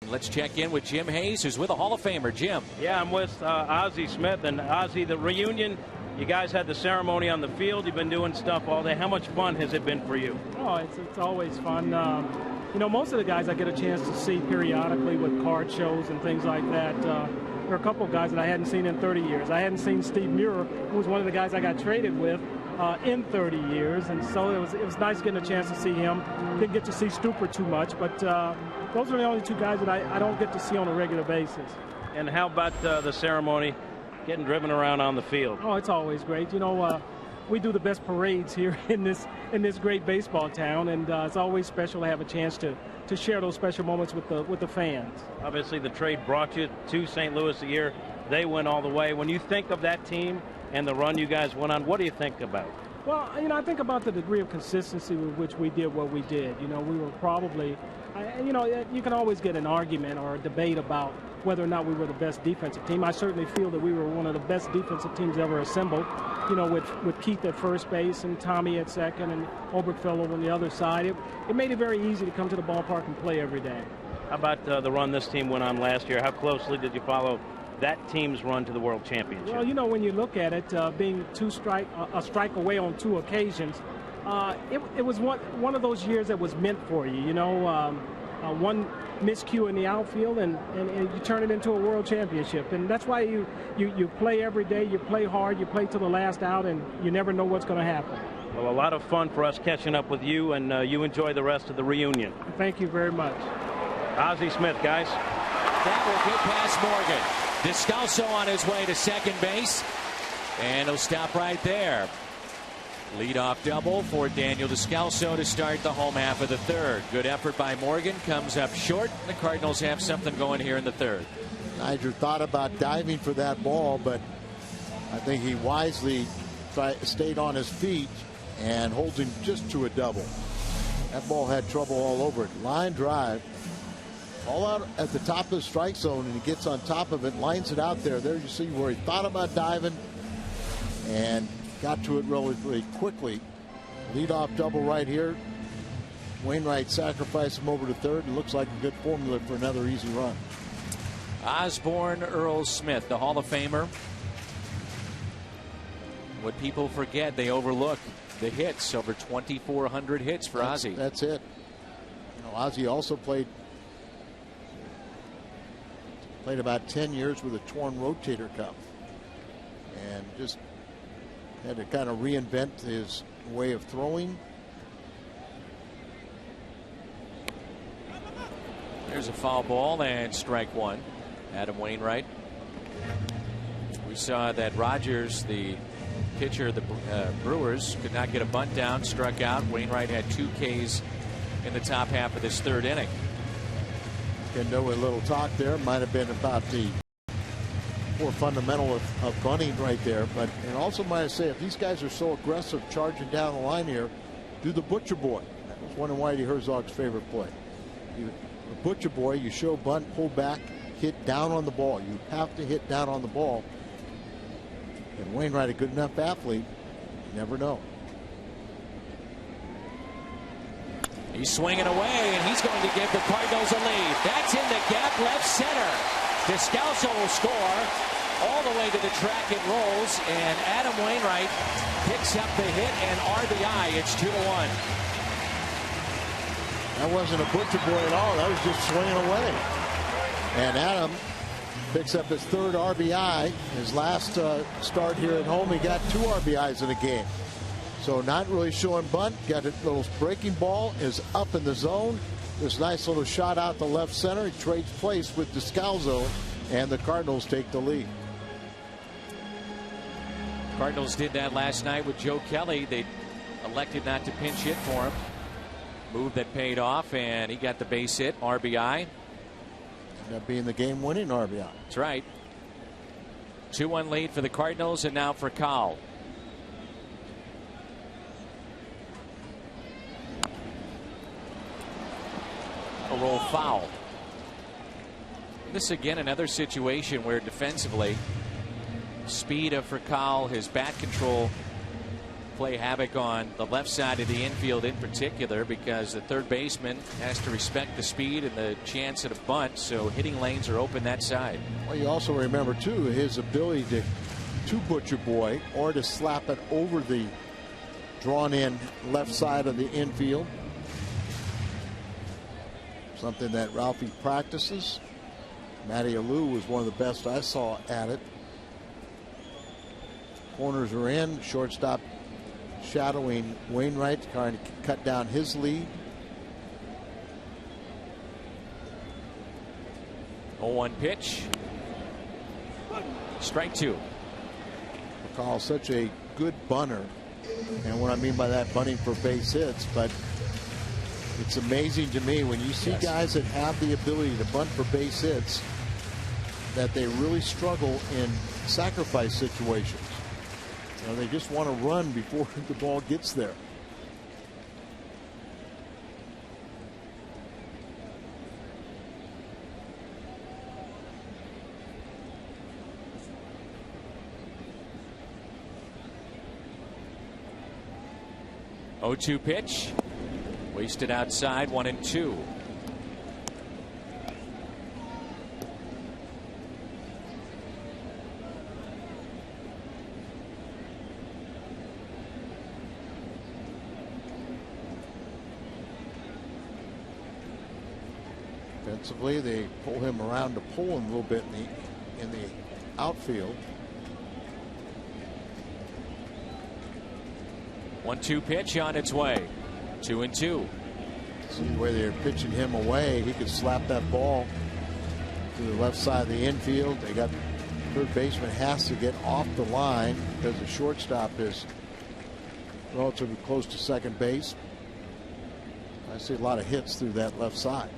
Let's check in with Jim Hayes, who's with a Hall of Famer. Jim. Yeah, I'm with Ozzie Smith. And Ozzie, the reunion, you guys had the ceremony on the field. You've been doing stuff all day. How much fun has it been for you? Oh, it's always fun. You know, most of the guys I get a chance to see periodically with card shows and things like that. There are a couple of guys that I hadn't seen in 30 years. I hadn't seen Steve Muir, who was one of the guys I got traded with, in 30 years. And so it was nice getting a chance to see him. Didn't get to see Stupor too much, but those are the only 2 guys that I don't get to see on a regular basis. And how about the ceremony, getting driven around on the field? Oh, it's always great. You know, we do the best parades here in this great baseball town, and it's always special to have a chance to share those special moments with the fans. Obviously, the trade brought you to St. Louis a year. They went all the way. When you think of that team and the run you guys went on, what do you think about? Well, you know, I think about the degree of consistency with which we did what we did. You know, we were probably, you know, you can always get an argument or a debate about whether or not we were the best defensive team. I certainly feel that we were one of the best defensive teams ever assembled, you know, with Keith at first base and Tommy at second and Oberkfell over on the other side. It made it very easy to come to the ballpark and play every day. How about the run this team went on last year? How closely did you follow that team's run to the World Championship? Well, you know, when you look at it, being a strike away on 2 occasions, it was one of those years that was meant for you. You know, one miscue in the outfield and you turn it into a World Championship. And that's why you play every day, you play hard, you play to the last out, and you never know what's going to happen. Well, a lot of fun for us catching up with you, and you enjoy the rest of the reunion. Thank you very much. Ozzie Smith, guys. That will get past Morgan. Descalso on his way to second base, and he'll stop right there. Leadoff double for Daniel Descalso to start the home half of the third. Good effort by Morgan, comes up short. The Cardinals have something going here in the third. Niger thought about diving for that ball, but I think he wisely stayed on his feet and holds him just to a double. That ball had trouble all over it. Line drive. All out at the top of the strike zone, and he gets on top of it, lines it out there. There you see where he thought about diving and got to it relatively quickly. Leadoff double right here. Wainwright sacrificed him over to third. It looks like a good formula for another easy run. Osborne Earl Smith, the Hall of Famer. What people forget, they overlook the hits. Over 2,400 hits for Ozzie. That's it. You know, Ozzie also played about 10 years with a torn rotator cuff, and just had to kind of reinvent his way of throwing. There's a foul ball and strike one. Adam Wainwright. We saw that Rogers, the pitcher of the Brewers, could not get a bunt down, struck out. Wainwright had 2 Ks in the top half of this third inning. Can know a little talk there might have been about the poor fundamental of bunting right there, but and also might say if these guys are so aggressive charging down the line here, do the butcher boy. That was one of Whitey Herzog's favorite play. The butcher boy, you show bunt, pull back, hit down on the ball. You have to hit down on the ball. And Wainwright, a good enough athlete, you never know. He's swinging away, and he's going to give the Cardinals a lead. That's in the gap left center. Descalso will score all the way to the track. It rolls, and Adam Wainwright picks up the hit and RBI. It's 2-1. That wasn't a butcher boy at all. That was just swinging away. And Adam picks up his third RBI. His last start here at home, he got 2 RBIs in a game. So not really showing bunt. Got a little breaking ball, is up in the zone. This nice little shot out the left center. He trades place with Descalso, and the Cardinals take the lead. Cardinals did that last night with Joe Kelly. They elected not to pinch hit for him. Move that paid off, and he got the base hit, RBI. That being the game-winning RBI. That's right. 2-1 lead for the Cardinals, and now for Cowell. A roll foul. This again another situation where defensively speed of Furcal, his bat control play havoc on the left side of the infield in particular, because the third baseman has to respect the speed and the chance at a bunt, so hitting lanes are open that side. Well, you also remember too his ability to butcher boy or to slap it over the drawn in left side of the infield. Something that Ralphie practices. Matty Alou was one of the best I saw at it. Corners are in. Shortstop shadowing Wainwright, trying to cut down his lead. 0-1 pitch. Strike 2. McCall, such a good bunter. And what I mean by that, bunting for base hits, but it's amazing to me when you see guys that have the ability to bunt for base hits that they really struggle in sacrifice situations. You know, they just want to run before the ball gets there. Oh, 2 pitch. Wasted outside, 1-2. Defensively, they pull him around to pull him a little bit in the outfield. 1-2 pitch on its way. 2-2. See the way they're pitching him away. He could slap that ball to the left side of the infield. They got third baseman has to get off the line because the shortstop is relatively close to second base. I see a lot of hits through that left side.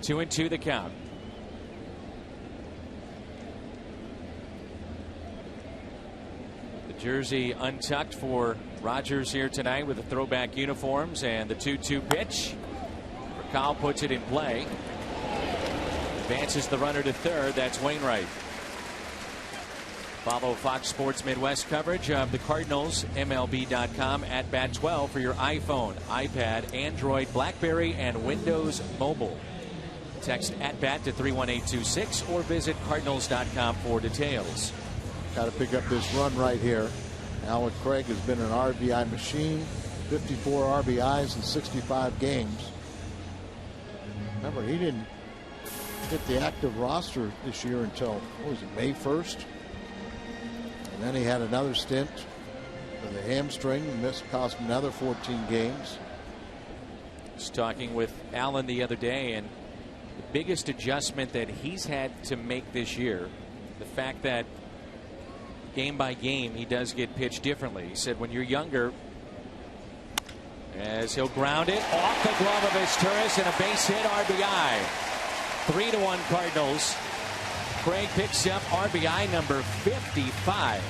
Two and two the count. The jersey untucked for Rogers here tonight with the throwback uniforms, and the 2-2 pitch. Kyle puts it in play. Advances the runner to third. That's Wainwright. Follow Fox Sports Midwest coverage of the Cardinals. MLB.com at Bat 12 for your iPhone, iPad, Android, BlackBerry, and Windows Mobile. Text at Bat to 31826 or visit Cardinals.com for details. Got to pick up this run right here. Alan Craig has been an RBI machine. 54 RBIs in 65 games. Remember, he didn't hit the active roster this year until, what was it, May 1st? And then he had another stint with a hamstring. Cost him another 14 games. I was talking with Alan the other day, and the biggest adjustment that he's had to make this year, the fact that game by game he does get pitched differently. He said when you're younger, as he'll ground it off the glove of his Turris and a base hit, RBI. 3-1 Cardinals. Craig picks up RBI number 55.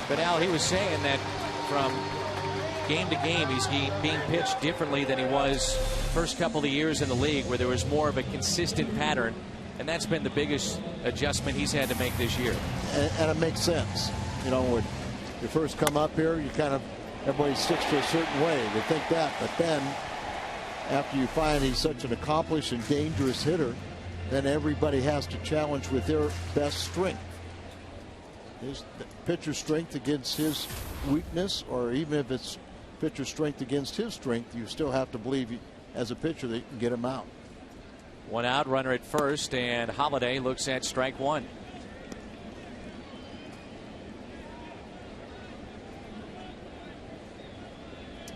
But Al, he was saying that from game to game he's being pitched differently than he was first couple of years in the league, where there was more of a consistent pattern, and that's been the biggest adjustment he's had to make this year. And it makes sense. You know, when you first come up here, you kind of, everybody sticks to a certain way. They think that, but then after you find he's such an accomplished and dangerous hitter, then everybody has to challenge with their best strength. His pitcher's strength against his weakness, or even if it's pitcher's strength against his strength, you still have to believe as a pitcher that you can get him out. One out, runner at first, and Holiday looks at strike one.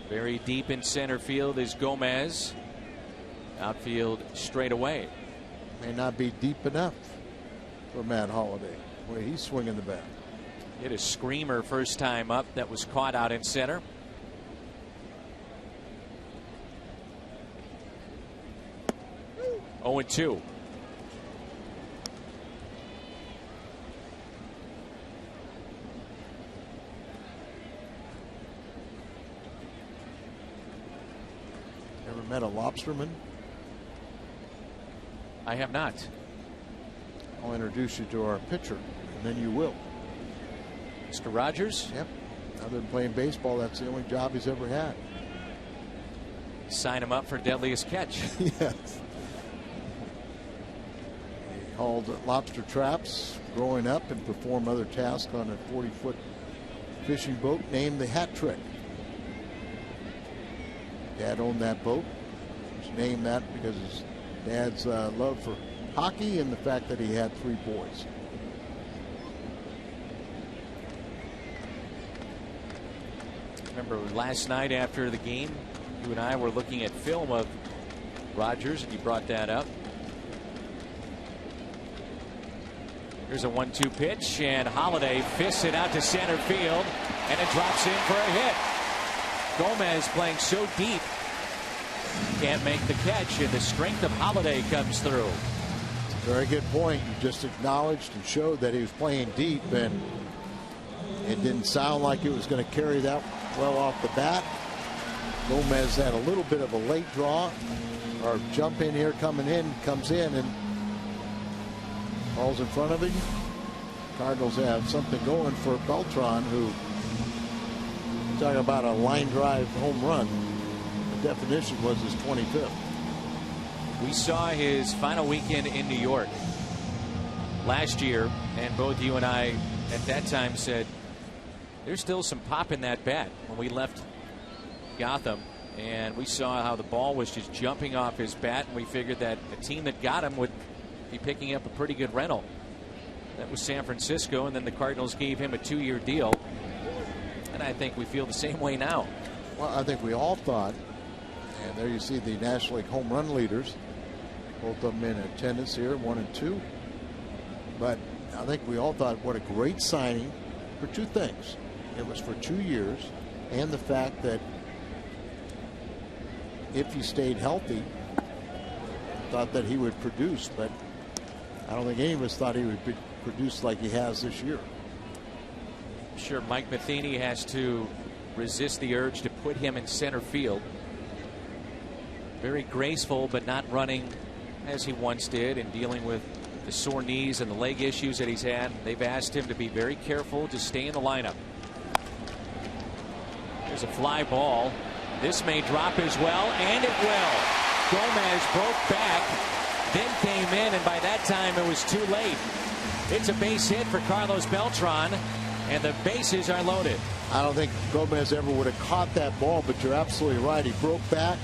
Very deep in center field is Gomez. Outfield straight away. May not be deep enough for Matt Holiday. Boy, he's swinging the bat. Hit a screamer first time up that was caught out in center. Oh, 0-2. Ever met a lobsterman? I have not. I'll introduce you to our pitcher, and then you will. Mr. Rogers? Yep. Other than playing baseball, that's the only job he's ever had. Sign him up for deadliest catch. Yes. He hauled lobster traps growing up and performed other tasks on a 40-foot fishing boat named the Hat Trick. Dad owned that boat. It was named that because his dad's love for hockey and the fact that he had 3 boys. Remember last night after the game, you and I were looking at film of Rogers, and you brought that up. Here's a 1-2 pitch, and Holiday fists it out to center field, and it drops in for a hit. Gomez playing so deep, can't make the catch, and the strength of Holiday comes through. Very good point. You just acknowledged and showed that he was playing deep, and it didn't sound like it was going to carry that well off the bat. Gomez had a little bit of a late draw or jump in here, comes in and falls in front of him. Cardinals have something going for Beltran, who, talking about a line drive home run, the definition was his 25th. We saw his final weekend in New York last year, and both you and I at that time said there's still some pop in that bat. When we left Gotham, and we saw how the ball was just jumping off his bat, and we figured that a team that got him would be picking up a pretty good rental. That was San Francisco, and then the Cardinals gave him a 2-year deal. And I think we feel the same way now. Well, I think we all thought, and there you see the National League home run leaders, both of them in attendance here, 1 and 2. But I think we all thought, what a great signing for two things. It was for 2 years, and the fact that if he stayed healthy, thought that he would produce, but I don't think any of us thought he would produce like he has this year. Sure, Mike Matheny has to resist the urge to put him in center field. Very graceful, but not running as he once did, and dealing with the sore knees and the leg issues that he's had. They've asked him to be very careful to stay in the lineup. There's a fly ball. This may drop as well, and it will. Gomez broke back, then came in, and by that time it was too late. It's a base hit for Carlos Beltran, and the bases are loaded. I don't think Gomez ever would have caught that ball, but you're absolutely right. He broke back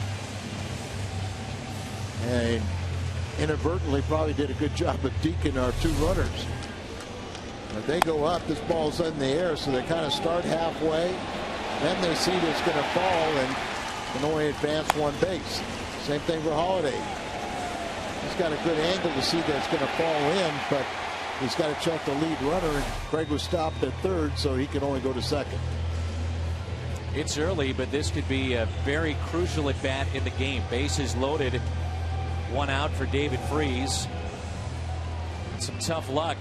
and inadvertently probably did a good job of deking our two runners. But they go up, this ball's in the air, so they kind of start halfway. Then they see that it's going to fall and can only advance one base. Same thing for Holiday. He's got a good angle to see that it's going to fall in, but he's got to check the lead runner, and Craig was stopped at third, so he can only go to second. It's early, but this could be a very crucial at bat in the game. Bases loaded, 1 out for David Freese. Some tough luck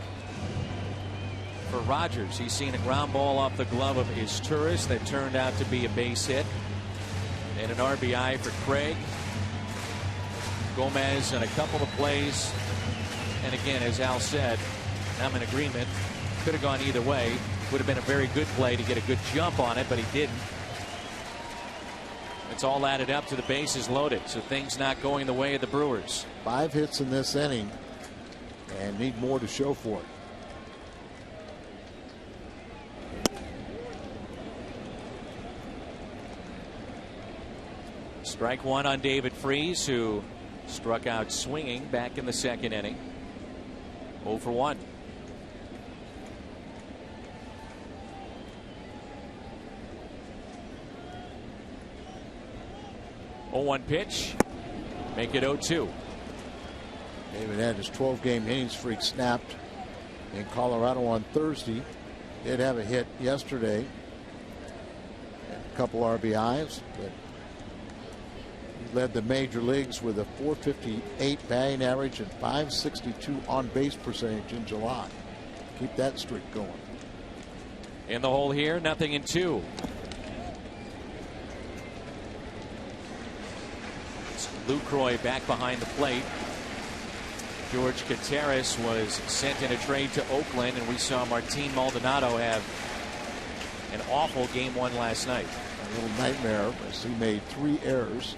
for Rogers. He's seen a ground ball off the glove of his tourist that turned out to be a base hit, and an RBI for Craig. Gomez on a couple of plays, and again, as Al said, I'm in agreement, could have gone either way. Would have been a very good play to get a good jump on it, but he didn't. It's all added up to the bases loaded, so things not going the way of the Brewers. 5 hits in this inning and need more to show for it. Strike 1 on David Freese, who struck out swinging back in the second inning. 0 for 1. Oh, 1 pitch. Make it 0-2. David had his 12-game hitting streak snapped in Colorado on Thursday. Did have a hit yesterday. And a couple RBIs, but he led the major leagues with a .458 batting average and .562 on-base percentage in July. Keep that streak going. In the hole here, 0-2. Lucroy back behind the plate. George Contreras was sent in a trade to Oakland, and we saw Martin Maldonado have an awful game 1 last night. A little nightmare as he made 3 errors.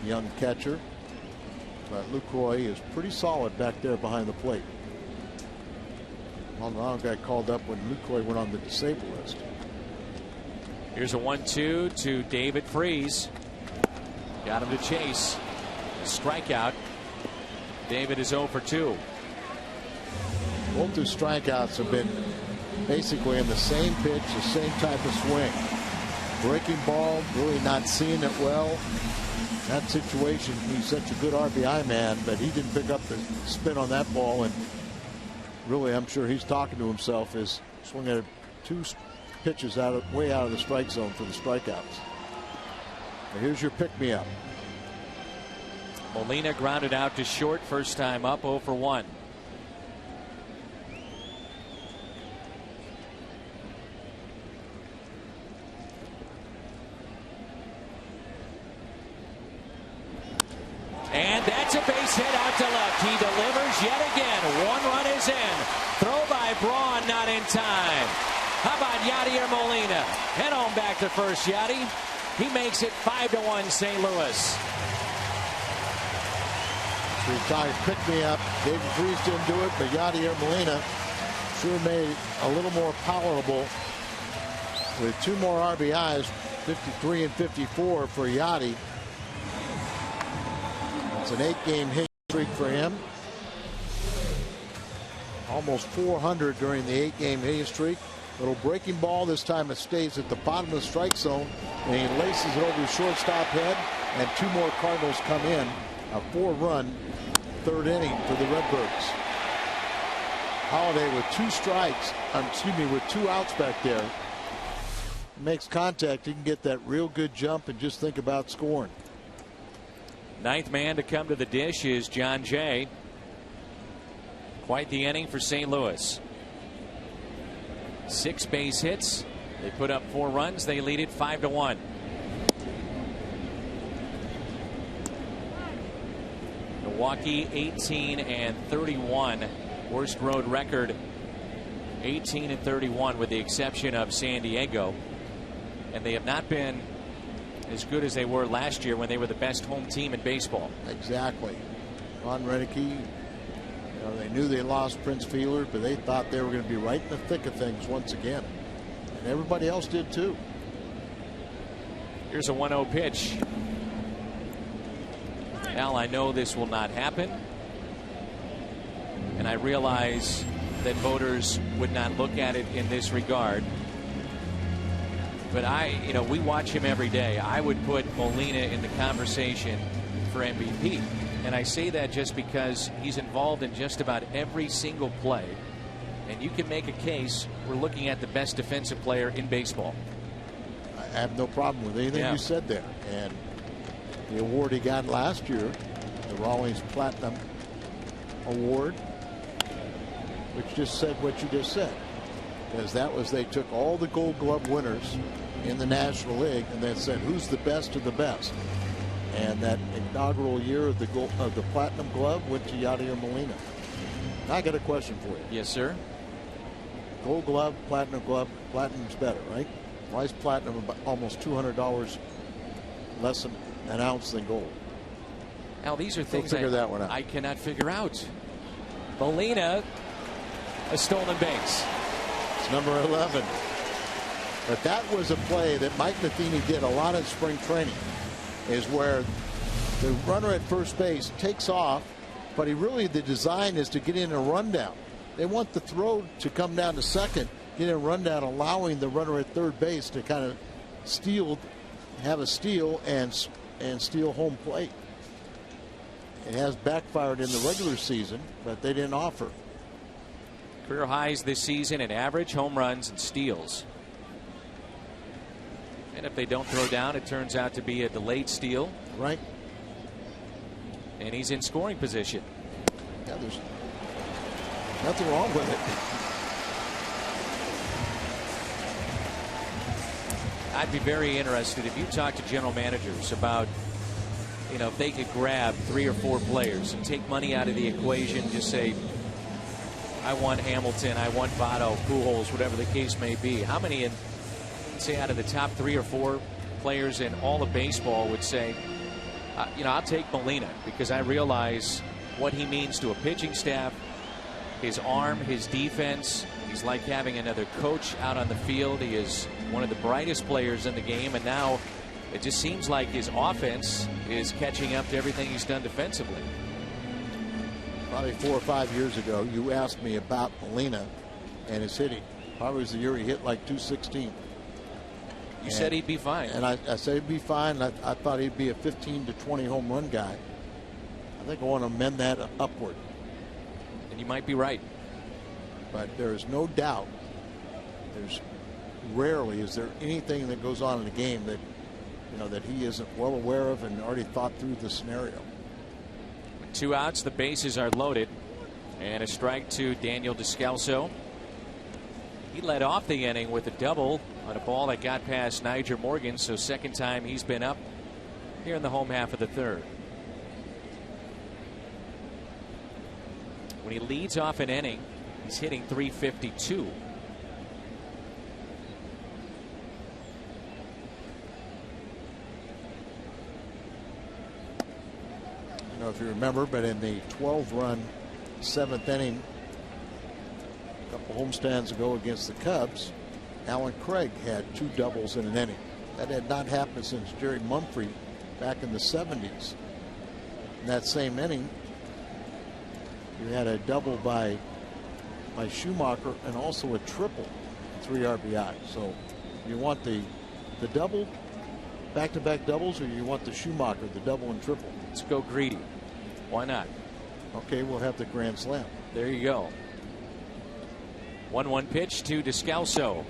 Young catcher, but Lucroy is pretty solid back there behind the plate. Maldonado got called up when Lucroy went on the disabled list. Here's a 1-2 to David Freese. Got him to chase. Strikeout. David is 0 for 2. Both his strikeouts have been basically in the same pitch, the same type of swing. Breaking ball, really not seeing it well. That situation, he's such a good RBI man, but he didn't pick up the spin on that ball, and really I'm sure he's talking to himself as swinging at 2 pitches way out of the strike zone for the strikeouts. Now here's your pick-me-up. Molina grounded out to short, first time up, 0 for 1. And that's a base hit out to left. He delivers yet again. 1 run is in. Throw by Braun, not in time. How about Yadier Molina? Head on back to first, Yadi. He makes it 5-1 St. Louis. So you're talking pick me up. David Freese didn't do it, but Yadier Molina sure made it a little more palatable with 2 more RBIs, 53 and 54 for Yadi. It's an 8-game hit streak for him. almost 400 during the 8-game hitting streak. Little breaking ball. This time it stays at the bottom of the strike zone, and he laces it over the shortstop head, and 2 more Cardinals come in. A 4-run 3rd inning for the Redbirds. Holiday with 2 strikes, with 2 outs back there. Makes contact, he can get that real good jump and just think about scoring. 9th man to come to the dish is John Jay. Quite the inning for St. Louis. 6 base hits. They put up 4 runs. They lead it 5-1. Milwaukee 18-31. Worst road record 18-31 with the exception of San Diego. And they have not been as good as they were last year when they were the best home team in baseball. Exactly. Ron Renicky, they knew they lost Prince Fielder, but they thought they were going to be right in the thick of things once again. And everybody else did too. Here's a 1-0 pitch. Al, I know this will not happen. And I realize that voters would not look at it in this regard. But we watch him every day. I would put Molina in the conversation for MVP. And I say that just because he's involved in just about every single play. And you can make a case we're looking at the best defensive player in baseball. I have no problem with anything you said there. And the award he got last year, the Rawlings Platinum Award, which just said what you just said. Because that was, they took all the Gold Glove winners in the National League and then said, who's the best of the best? And that inaugural year of the Platinum Glove went to Yadier Molina. Now I got a question for you. Yes, sir. Gold Glove, Platinum's better, right? Why is Platinum about almost $200 less an ounce than gold? Now these are things that one out. I cannot figure out. Molina, a stolen base. It's number 11. But that was a play that Mike Matheny did a lot in spring training, is where the runner at first base takes off, but the design is to get in a rundown. They want the throw to come down to second, get in a rundown, allowing the runner at third base to kind of have a steal and steal home plate. It has backfired in the regular season, but they didn't offer. Career highs this season in average, home runs, and steals. And if they don't throw down, it turns out to be a delayed steal. Right. And he's in scoring position. Yeah, there's nothing wrong with it. I'd be very interested if you talk to general managers about, if they could grab 3 or 4 players and take money out of the equation, just say, I want Hamilton, I want Votto, Pujols, whatever the case may be. How many, say, out of the top 3 or 4 players in all of baseball would say, I'll take Molina because I realize what he means to a pitching staff, his arm, his defense. He's like having another coach out on the field. He is one of the brightest players in the game, and now it just seems like his offense is catching up to everything he's done defensively. Probably 4 or 5 years ago, you asked me about Molina and his hitting. Probably was the year he hit like 216. You said he'd be fine. And I said he'd be fine. I thought he'd be a 15 to 20 home run guy. I think I want to amend that upward. And you might be right. But there is no doubt, rarely is there anything that goes on in the game that, that he isn't well aware of and already thought through the scenario. With 2 outs, the bases are loaded. And a strike to Daniel Descalso. He led off the inning with a double on a ball that got past Nyjer Morgan, so second time he's been up here in the home half of the third. When he leads off an inning, he's hitting .352. If you remember, but in the 12-run 7th inning a couple homestands ago against the Cubs, Alan Craig had 2 doubles in an inning. That had not happened since Jerry Mumphrey back in the 70s. In that same inning, you had a double by by Schumacher and also a triple, 3 RBI. So you want the double, back-to-back doubles, or you want the Schumacher, the double and triple? Let's go greedy. Why not? Okay, we'll have the grand slam. There you go. 1-1 pitch to Descalso.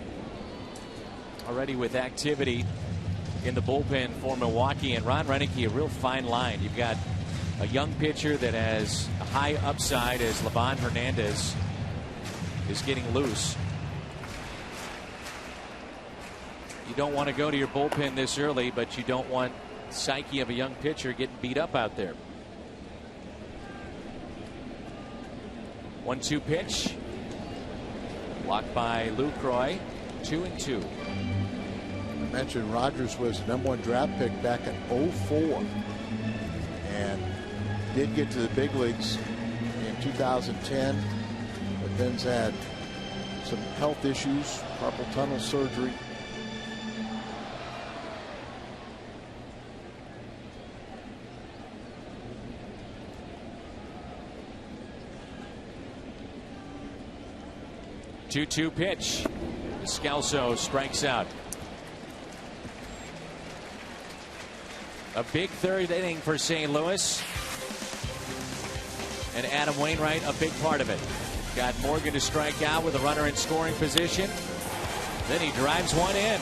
Already with activity in the bullpen for Milwaukee, and Ron Renneke, a real fine line. You've got a young pitcher that has a high upside as Livan Hernandez is getting loose. You don't want to go to your bullpen this early, but you don't want the psyche of a young pitcher getting beat up out there. 1-2 pitch. Blocked by Lucroy. 2-2. I mentioned Rogers was the #1 draft pick back in '04 and did get to the big leagues in 2010, but then's had some health issues, carpal tunnel surgery. Two pitch. Descalso strikes out. A big third inning for St. Louis. And Adam Wainwright, a big part of it. Got Morgan to strike out with a runner in scoring position. Then he drives one in.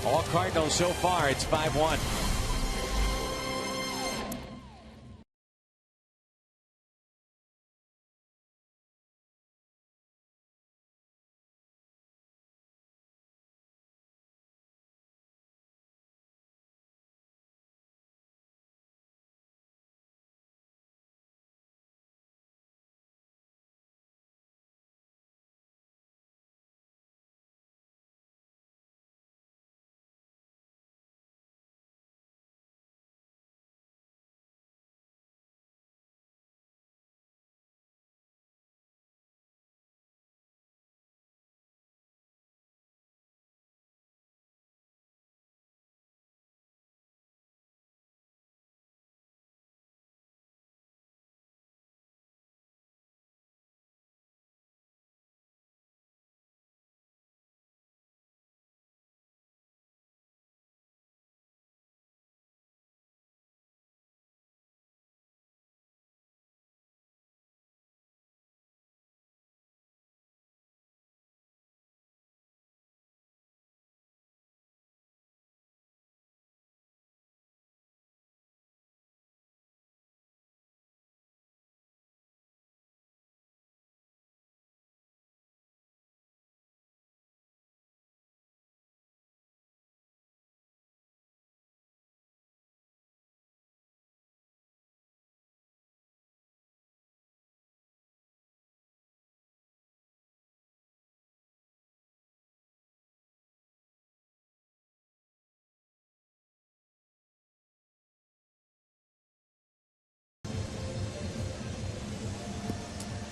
All Cardinals so far. It's 5-1.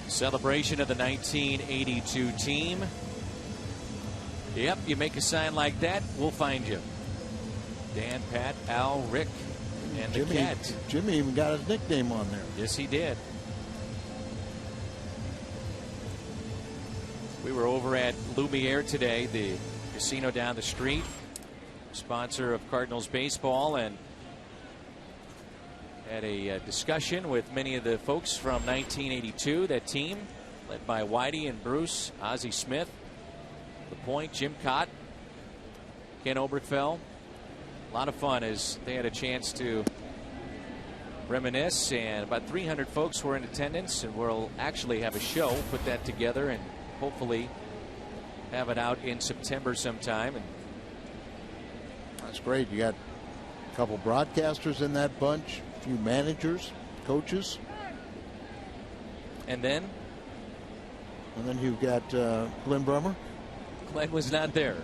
Celebration of the 1982 team. Yep, you make a sign like that, we'll find you. Dan, Pat, Al, Rick, and the Cat. Jimmy even got his nickname on there. Yes, he did. We were over at Lumiere today, the casino down the street, sponsor of Cardinals baseball, and had a discussion with many of the folks from 1982, that team led by Whitey and Bruce, Ozzie Smith, the Point, Jim Cott, Ken Oberkfell. A lot of fun as they had a chance to reminisce, and about 300 folks were in attendance, and we'll actually have a show, put that together, and hopefully have it out in September sometime. And that's great. You got a couple broadcasters in that bunch, a few managers, coaches, and then you've got Glenn Brummer. Glenn was not there.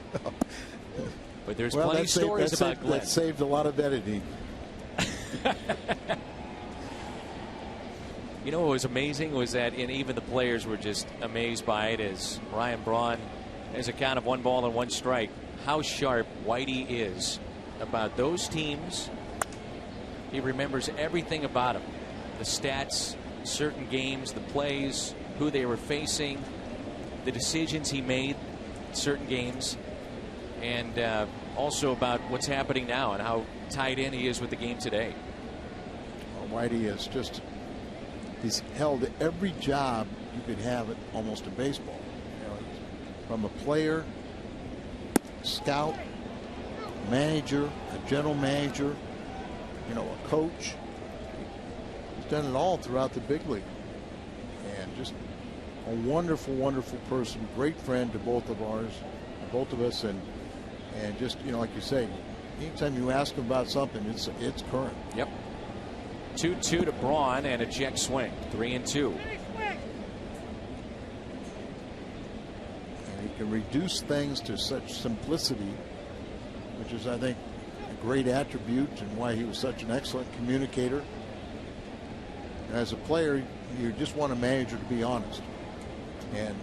But there's plenty of stories about Glenn. That saved a lot of editing. You know what was amazing was that, and even the players were just amazed by it, as Ryan Braun has a count of 1 ball and 1 strike. How sharp Whitey is about those teams. He remembers everything about them. The stats, certain games, the plays, who they were facing, the decisions he made in certain games, and also about what's happening now and how tied in he is with the game today. Well, Whitey is he's held every job you could have almost in baseball. You know, from a player, scout, manager, a general manager, you know, a coach. He's done it all throughout the big league. And just a wonderful, wonderful person, great friend to both of us, and just, you know, like you say, anytime you ask him about something, it's current. Yep. 2-2 to Braun and a check swing. 3-2. And he can reduce things to such simplicity, which is, I think, a great attribute and why he was such an excellent communicator. And as a player, you just want a manager to be honest. And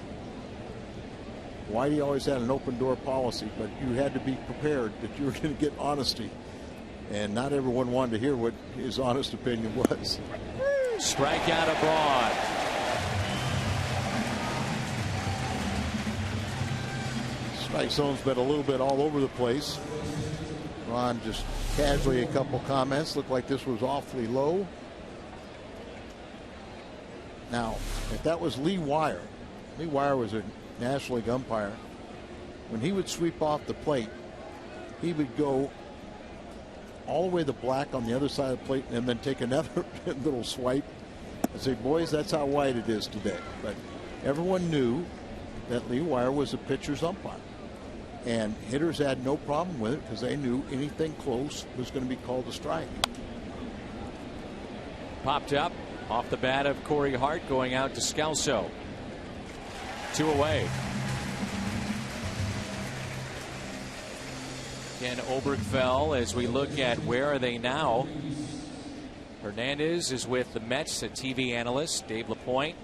Whitey always had an open door policy, but you had to be prepared that you were going to get honesty. And not everyone wanted to hear what his honest opinion was. Strikeout of Braun. Strike zone's been a little bit all over the place. Ron just casually a couple comments. Looked like this was awfully low. Now, if that was Lee Wire was a National League umpire. When he would sweep off the plate, he would go all the way to black on the other side of the plate and then take another little swipe and say, boys, that's how wide it is today. But everyone knew that Lee Wire was a pitcher's umpire. And hitters had no problem with it because they knew anything close was going to be called a strike. Popped up off the bat of Corey Hart, going out to Scalzo. 2 away. Ken Obergfell, as we look at where are they now. Hernandez is with the Mets, a TV analyst. Dave LaPointe,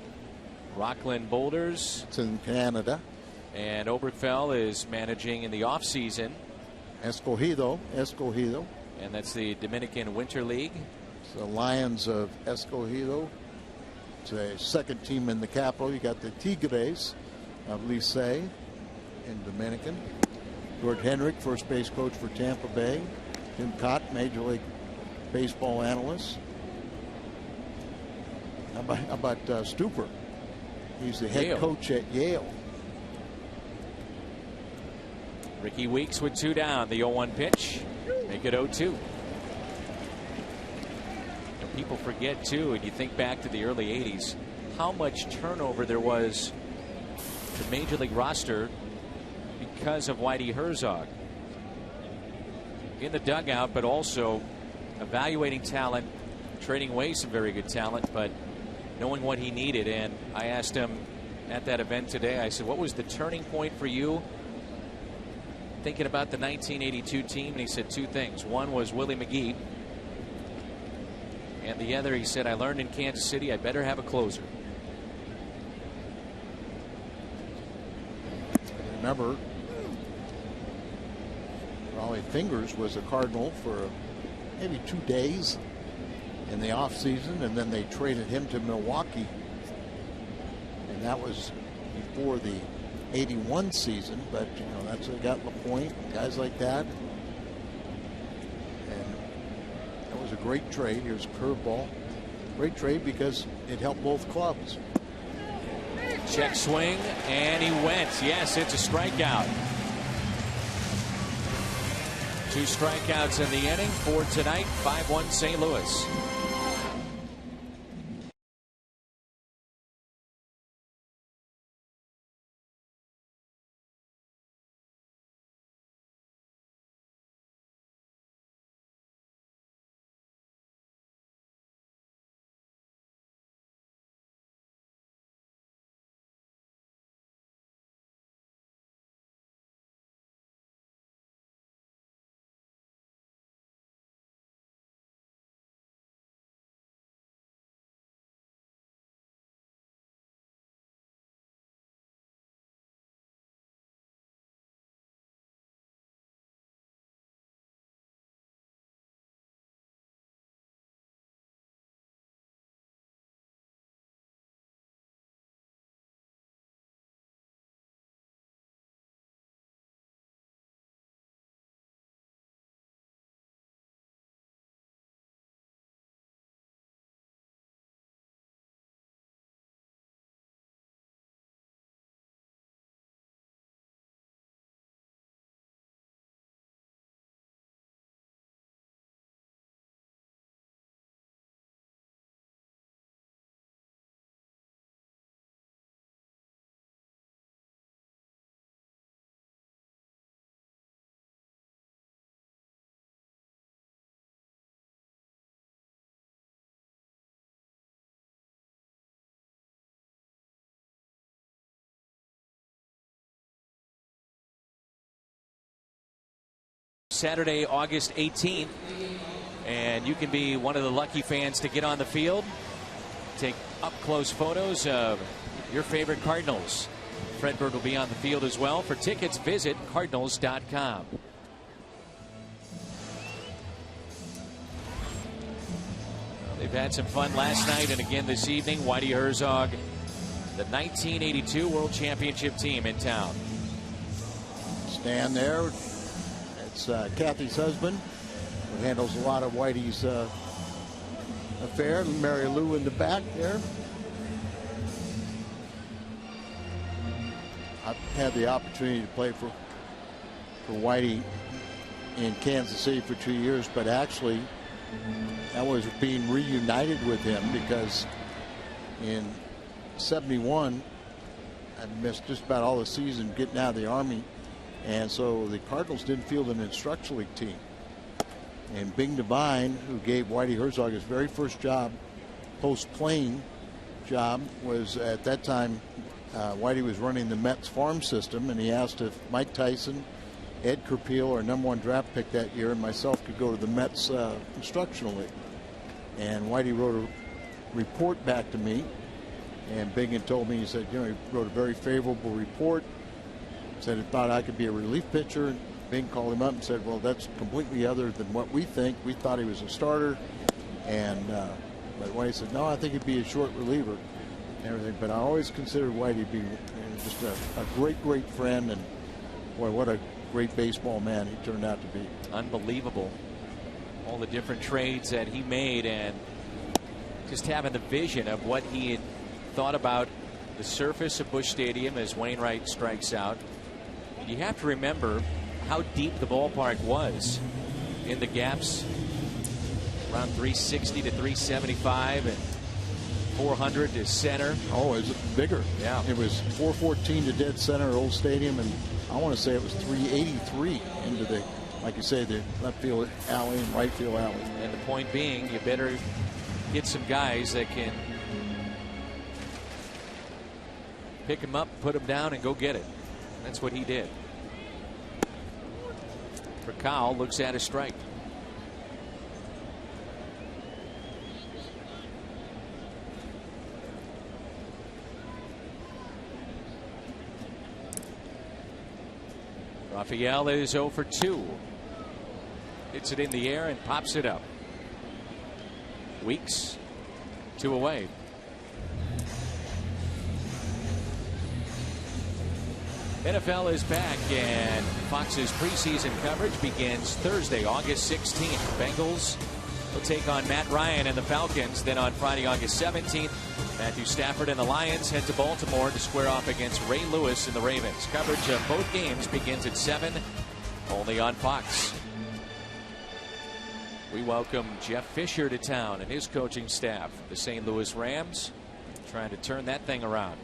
Rockland Boulders. It's in Canada. And Obergfell is managing in the offseason. Escogido. And that's the Dominican Winter League. It's the Lions of Escogido. It's a second team in the capital. You got the Tigres of Licey in Dominican. George Henrik, first base coach for Tampa Bay. Jim Cott, Major League Baseball analyst. How about Stuper? He's the head coach at Yale. Ricky Weeks with 2 down. The 0-1 pitch. Make it 0-2. People forget, too, and you think back to the early 80s, how much turnover there was to Major League roster because of Whitey Herzog. In the dugout, but also evaluating talent, trading away some very good talent, but knowing what he needed. And I asked him at that event today, I said, what was the turning point for you thinking about the 1982 team? And he said 2 things. One was Willie McGee. And the other, he said, I learned in Kansas City I better have a closer. Remember, Raleigh Fingers was a Cardinal for maybe 2 days in the offseason, and then they traded him to Milwaukee. And that was before the 81 season, but you know, that's what got LaPointe, guys like that. That was a great trade. Here's a curveball. Great trade because it helped both clubs. Check swing, and he went. Yes, it's a strikeout. 2 strikeouts in the inning for tonight. 5-1 St. Louis. Saturday, August 18th. And you can be one of the lucky fans to get on the field, take up-close photos of your favorite Cardinals. Fredbird will be on the field as well. For tickets, visit Cardinals.com. They've had some fun last night and again this evening. Whitey Herzog, the 1982 World Championship team in town. Stand there. It's Kathy's husband, who handles a lot of Whitey's affair. Mary Lou in the back there. I've had the opportunity to play for Whitey in Kansas City for 2 years, but actually I was being reunited with him because in '71 I missed just about all the season getting out of the Army, and so the Cardinals didn't field an instruction league team. And Bing Devine, who gave Whitey Herzog his very first job, post-playing job, was at that time Whitey was running the Mets farm system, and he asked if Mike Tyson, Ed Kerpeel, our #1 draft pick that year, and myself could go to the Mets instructional league. And Whitey wrote a report back to me, and Bing had told me, he said, you know, he wrote a very favorable report, said he thought I could be a relief pitcher. Bing called him up and said, well, that's completely other than what we think. We thought he was a starter. And but Whitey said, no, I think he'd be a short reliever and everything. But I always considered Whitey to be just a great friend. And boy, what a great baseball man he turned out to be. Unbelievable. All the different trades that he made, and just having the vision of what he had thought about the surface of Busch Stadium as Wainwright strikes out. And you have to remember how deep the ballpark was in the gaps, around 360 to 375 and 400 to center. Oh, it was bigger. Yeah. It was 414 to dead center at Old Stadium, and I want to say it was 383 into the, like you say, the left field alley and right field alley. And the point being, you better get some guys that can pick him up, put him down, and go get it. That's what he did. Rakal looks at a strike. Raphael is 0 for 2. Hits it in the air and pops it up. Weeks, 2 away. NFL is back, and Fox's preseason coverage begins Thursday, August 16th. Bengals will take on Matt Ryan and the Falcons. Then on Friday, August 17th, Matthew Stafford and the Lions head to Baltimore to square off against Ray Lewis and the Ravens. Coverage of both games begins at 7, only on Fox. We welcome Jeff Fisher to town and his coaching staff. The St. Louis Rams trying to turn that thing around.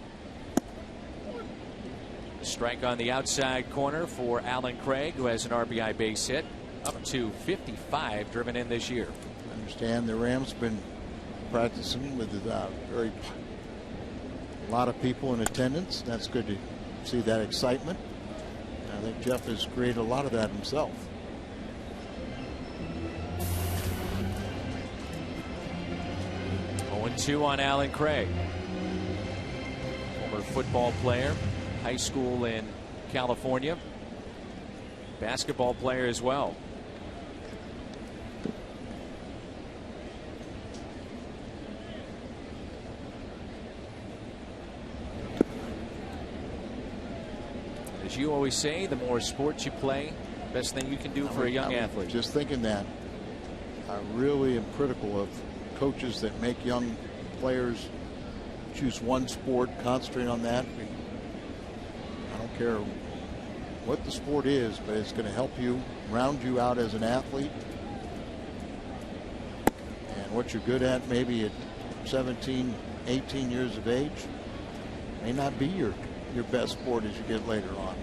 Strike on the outside corner for Alan Craig, who has an RBI base hit, up to 55 driven in this year. I understand the Rams been practicing with a lot of people in attendance. That's good to see that excitement. I think Jeff has created a lot of that himself. Two on Alan Craig, former football player, high school in California, basketball player as well. As you always say, the more sports you play, best thing you can do for a young athlete. Just thinking that, I really am critical of coaches that make young players choose one sport, concentrate on that. I don't care what the sport is, but it's going to help you, round you out as an athlete. And what you're good at maybe at 17, 18 years of age may not be your best sport as you get later on.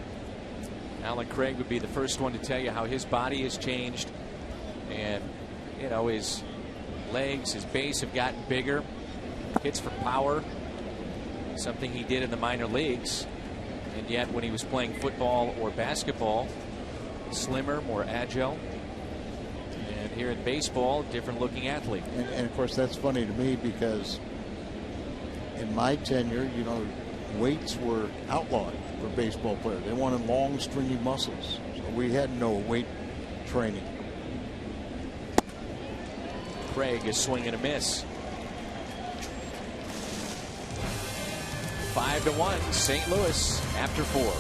Alan Craig would be the first one to tell you how his body has changed, and you know, his legs, his base have gotten bigger. Hits for power, something he did in the minor leagues, and yet when he was playing football or basketball, slimmer, more agile. And here in baseball, different looking athlete. And of course, that's funny to me because in my tenure, you know, weights were outlawed for baseball players. They wanted long, stringy muscles. So we had no weight training. Craig is swinging a miss. 5-1, St. Louis after 4.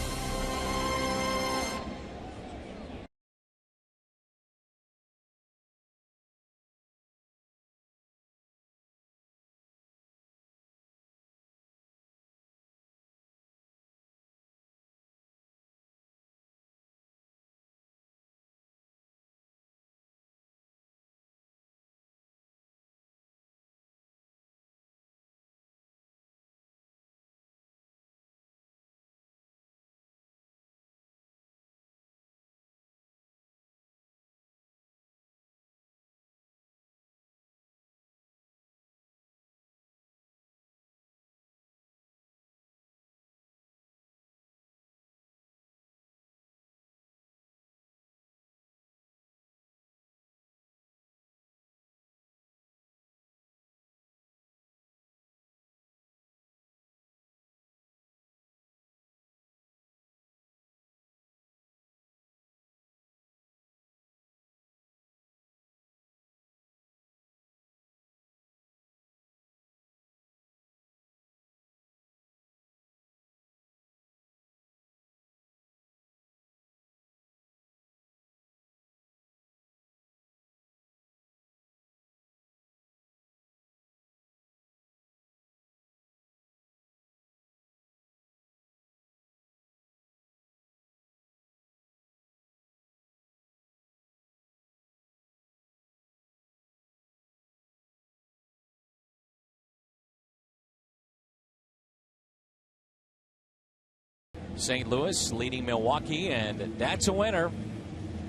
St. Louis leading Milwaukee, and that's a winner.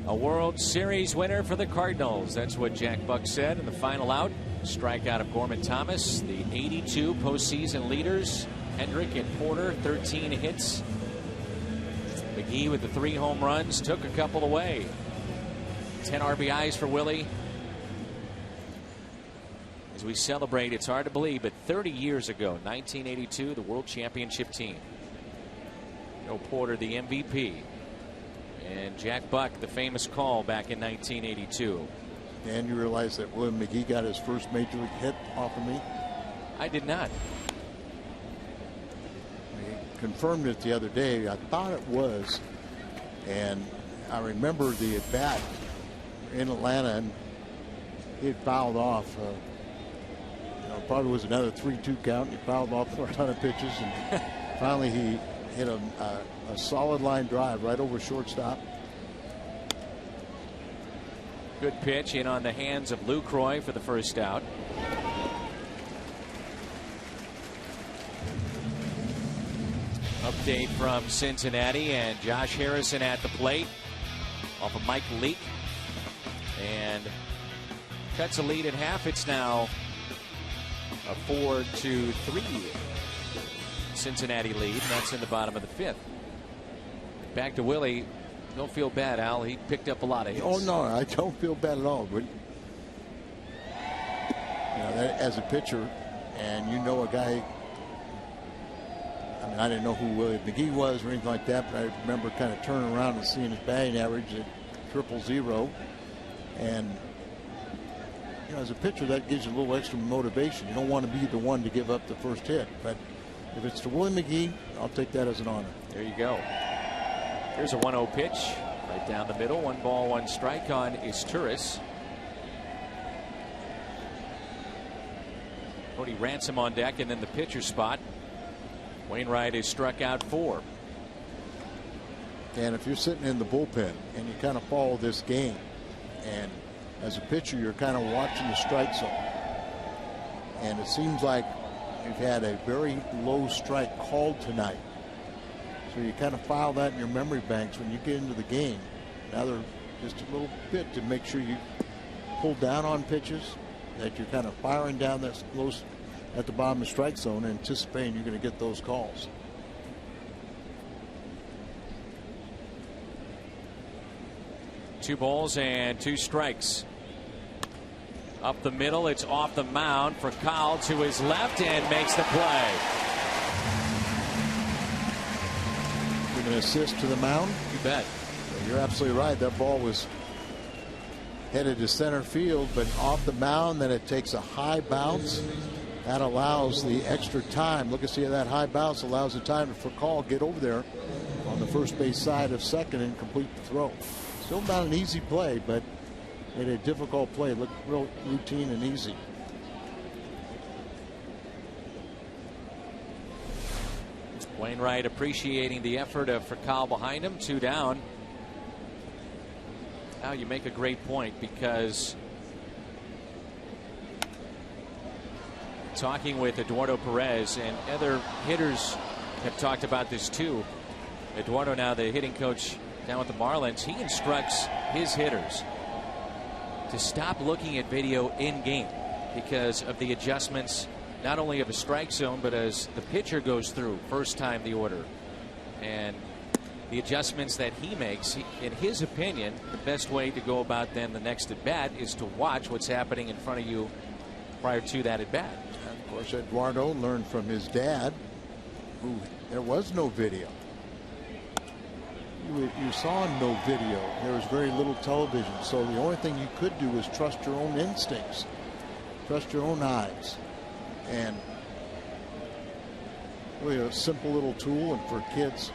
A World Series winner for the Cardinals. That's what Jack Buck said in the final out. Strikeout of Gorman Thomas. The 82 postseason leaders, Hendrick and Porter, 13 hits. McGee with the 3 home runs, took a couple away. 10 RBIs for Willie. As we celebrate, it's hard to believe, but 30 years ago, 1982, the World Championship team. Joe Porter, the MVP. And Jack Buck, the famous call back in 1982. And you realize that William McGee got his first major league hit off of me? I did not. I confirmed it the other day. I thought it was. And I remember the at bat in Atlanta, and he had fouled off. Probably was another 3-2 count. He fouled off for a ton of pitches, and finally he hit a solid line drive right over shortstop. Good pitch in on the hands of Lucroy for the first out. Update from Cincinnati, and Josh Harrison at the plate off of Mike Leake, and cuts a lead at half. It's now a 4-3 Cincinnati lead, and that's in the bottom of the 5th. Back to Willie. Don't feel bad, Al. He picked up a lot of hits. Oh, no, I don't feel bad at all. But as a pitcher, and a guy, I mean, I didn't know who Willie McGee was or anything like that, but I remember kind of turning around and seeing his batting average at 000. And as a pitcher, that gives you a little extra motivation. You don't want to be the one to give up the first hit, but if it's to Willie McGee, I'll take that as an honor. There you go. Here's a 1-0 pitch right down the middle. 1 ball, 1 strike on Isturis. Cody Ransom on deck, and then the pitcher spot. Wainwright is struck out 4. And if you're sitting in the bullpen and you kind of follow this game, and as a pitcher, you're kind of watching the strike zone, and it seems like you've had a very low strike called tonight. So you kind of file that in your memory banks when you get into the game. Now just a little bit to make sure you pull down on pitches, that you're kind of firing down that close at the bottom of the strike zone, anticipating you're going to get those calls. 2 balls and 2 strikes. Up the middle, it's off the mound for Kyle to his left and makes the play. Give an assist to the mound. You bet. You're absolutely right. That ball was headed to center field, but off the mound, then it takes a high bounce. That allows the extra time. Look and see how that high bounce allows the time for Call get over there on the first base side of second and complete the throw. Still not an easy play, but made a difficult play. Looked real routine and easy. Wainwright appreciating the effort for Kyle behind him. 2 down. Now you make a great point, because talking with Eduardo Perez and other hitters have talked about this too. Eduardo, now the hitting coach down with the Marlins, he instructs his hitters to stop looking at video in game because of the adjustments, not only of a strike zone, but as the pitcher goes through first time the order, and the adjustments that he makes. In his opinion, the best way to go about then the next at bat is to watch what's happening in front of you prior to that at bat. And of course, Eduardo learned from his dad, who there was no video. You saw no video. There was very little television. So the only thing you could do was trust your own instincts, trust your own eyes. And really a simple little tool, and for kids,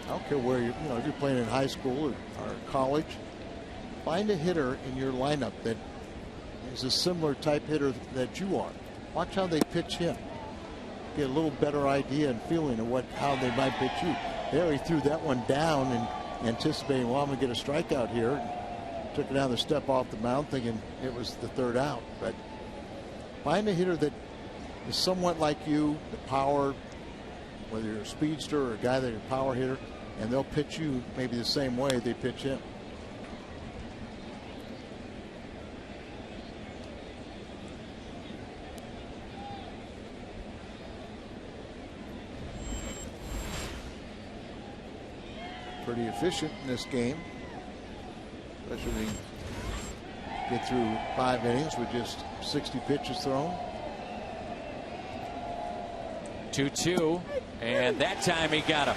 I don't care where you know, if you're playing in high school or college, find a hitter in your lineup that is a similar type hitter that you are. Watch how they pitch him. Get a little better idea and feeling of how they might pitch you. There he threw that one down and anticipating, well, I'm going to get a strikeout here. Took another step off the mound thinking it was the 3rd out. But find a hitter that is somewhat like you, the power, whether you're a speedster or a guy that's a power hitter, and they'll pitch you maybe the same way they pitch him. Pretty efficient in this game, especially when you get through 5 innings with just 60 pitches thrown. 2-2, and that time he got him.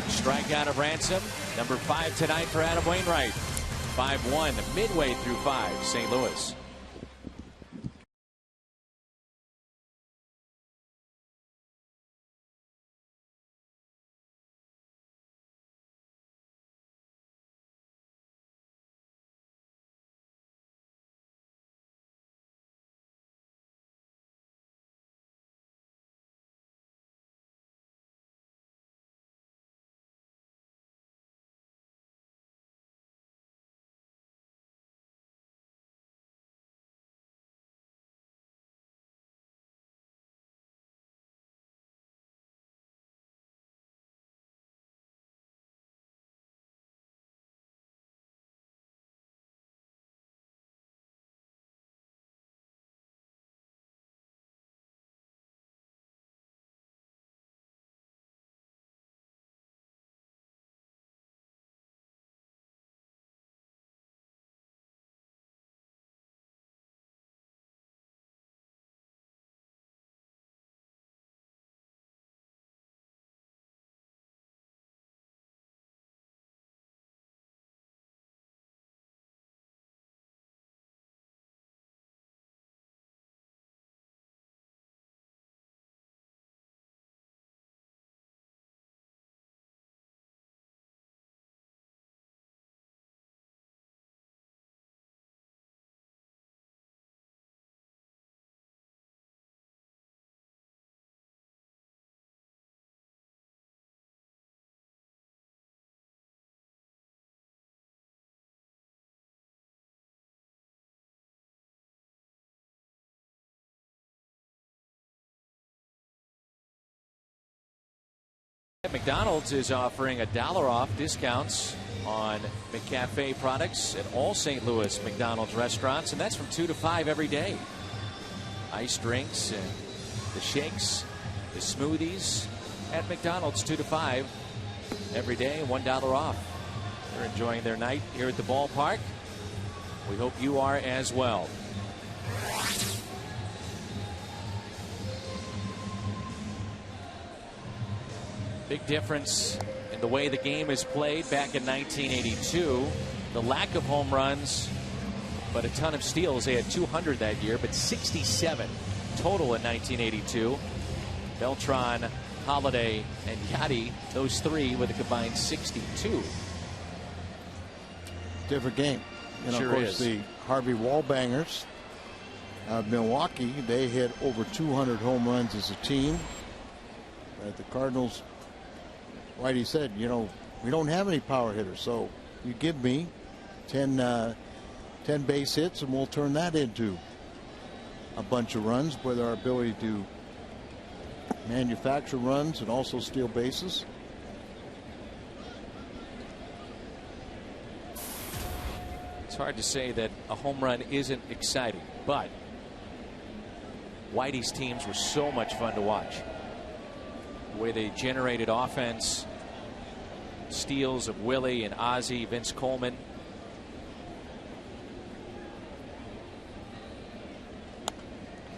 Strikeout of Ransom, number 5 tonight for Adam Wainwright. 5-1 midway through 5, St. Louis. McDonald's is offering $1 off discounts on McCafe products at all St. Louis McDonald's restaurants, and that's from 2 to 5 every day. Iced drinks and the shakes, the smoothies at McDonald's 2 to 5 every day, $1 off. They're enjoying their night here at the ballpark. We hope you are as well. Big difference in the way the game is played back in 1982. The lack of home runs, but a ton of steals. They had 200 that year, but 67 total in 1982. Beltran, Holiday, and Yachty, those three with a combined 62. Different game. You know, Sure of course, is. the Harvey Wallbangers of Milwaukee, they hit over 200 home runs as a team. But the Cardinals, Whitey said, you know, we don't have any power hitters, so you give me 10 base hits and we'll turn that into a bunch of runs with our ability to manufacture runs and also steal bases. It's hard to say that a home run isn't exciting, but Whitey's teams were so much fun to watch. The way they generated offense, steals of Willie and Ozzie, Vince Coleman.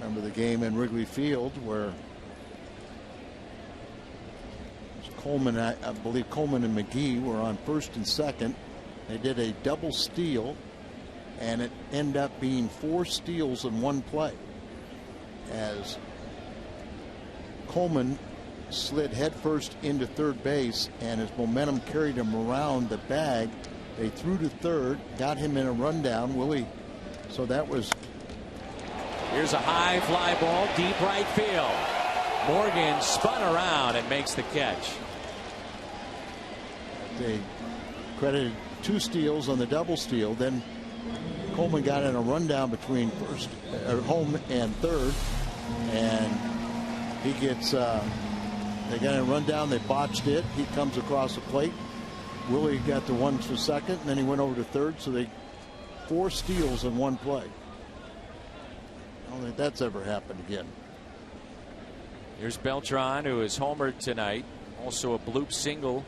Remember the game in Wrigley Field where Coleman, I believe Coleman and McGee were on first and second. They did a double steal, and it ended up being 4 steals in one play, as Coleman slid headfirst into third base, and his momentum carried him around the bag. They threw to third, got him in a rundown. Willie, so that was. Here's a high fly ball, deep right field. Morgan spun around and makes the catch. They credited 2 steals on the double steal. Then Coleman got in a rundown between home and third, and he gets. They got in a rundown. They botched it. He comes across the plate. Willie got the one for second, and then he went over to third. So they 4 steals in one play. I don't think that's ever happened again. Here's Beltran, who is homered tonight. Also a bloop single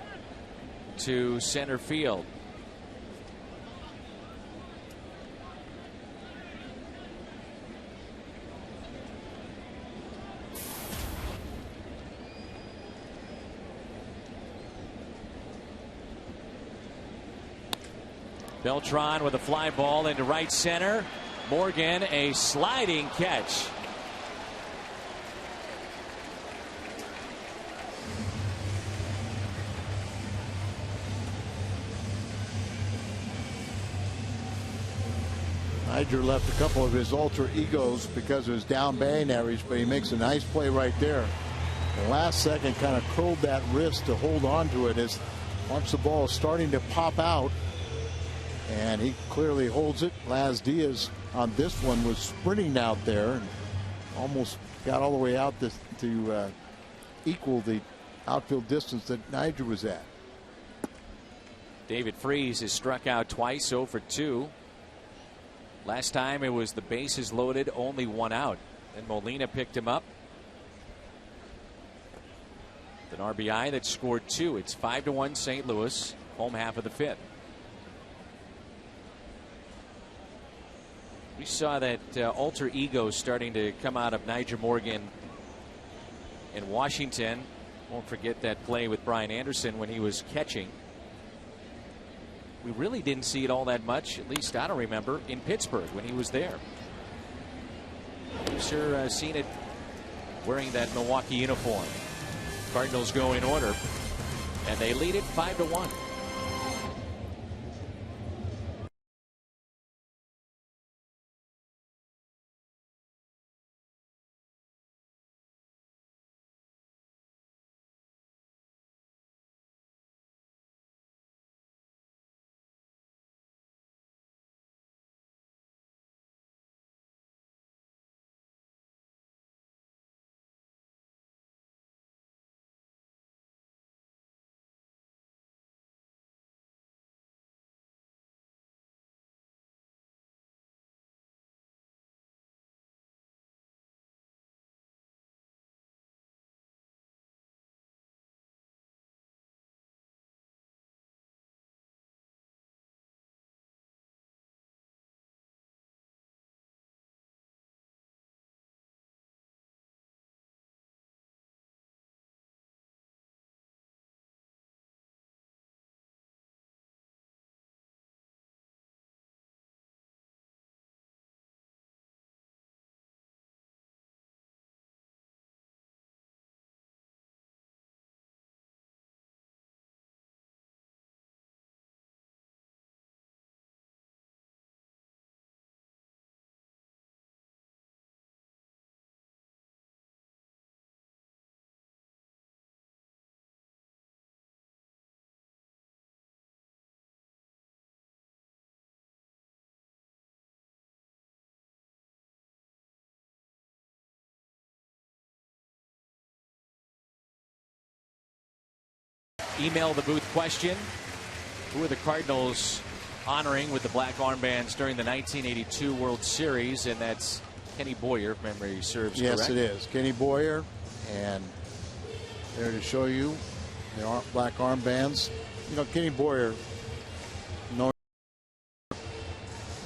to center field. Beltran with a fly ball into right center. Morgan, a sliding catch. Niger left a couple of his alter egos because of his down batting average, but he makes a nice play right there. The last second kind of curled that wrist to hold on to it as once the ball is starting to pop out, and he clearly holds it. Laz Diaz on this one was sprinting out there and almost got all the way out to equal the outfield distance that Niger was at. David Freese has struck out twice, 0 for 2. Last time it was the bases loaded, only 1 out. And Molina picked him up. An RBI that scored 2. It's 5-1 St. Louis, home half of the 5th. We saw that alter ego starting to come out of Nyjer Morgan in Washington. Won't forget that play with Brian Anderson when he was catching. We really didn't see it all that much, at least I don't remember, in Pittsburgh when he was there. We've sure seen it wearing that Milwaukee uniform. Cardinals go in order, and they lead it 5-1. email the booth question. Who are the Cardinals honoring with the black armbands during the 1982 World Series? And that's Kenny Boyer, if memory serves correct. Yes, it is. Kenny Boyer. And there to show you the black armbands. You know, Kenny Boyer,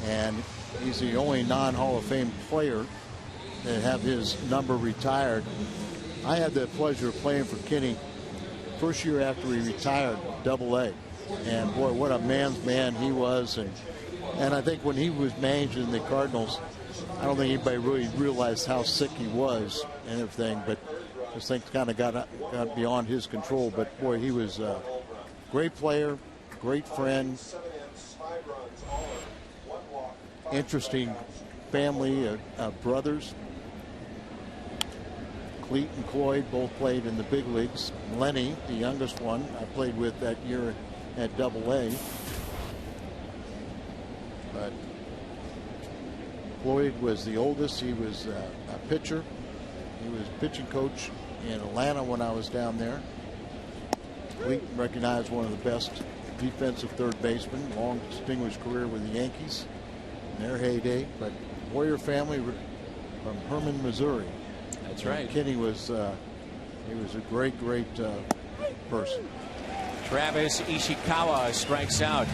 and he's the only non-Hall of Fame player that have his number retired. I had the pleasure of playing for Kenny first year after he retired, Double-A. And boy, what a man's man he was. And I think when he was managing the Cardinals, I don't think anybody really realized how sick he was and everything, but this thing kind of got beyond his control. But boy, he was a great player, great friend, interesting family of brothers. Cleet and Cloyd both played in the big leagues. Lenny, the youngest one, I played with that year at Double-A. But Cloyd was the oldest. He was a pitcher. He was pitching coach in Atlanta when I was down there. Cleet recognized one of the best defensive third basemen. Long distinguished career with the Yankees in their heyday. But Warrior family from Herman, Missouri. That's right. Kenny was he was a great person. Travis Ishikawa strikes out.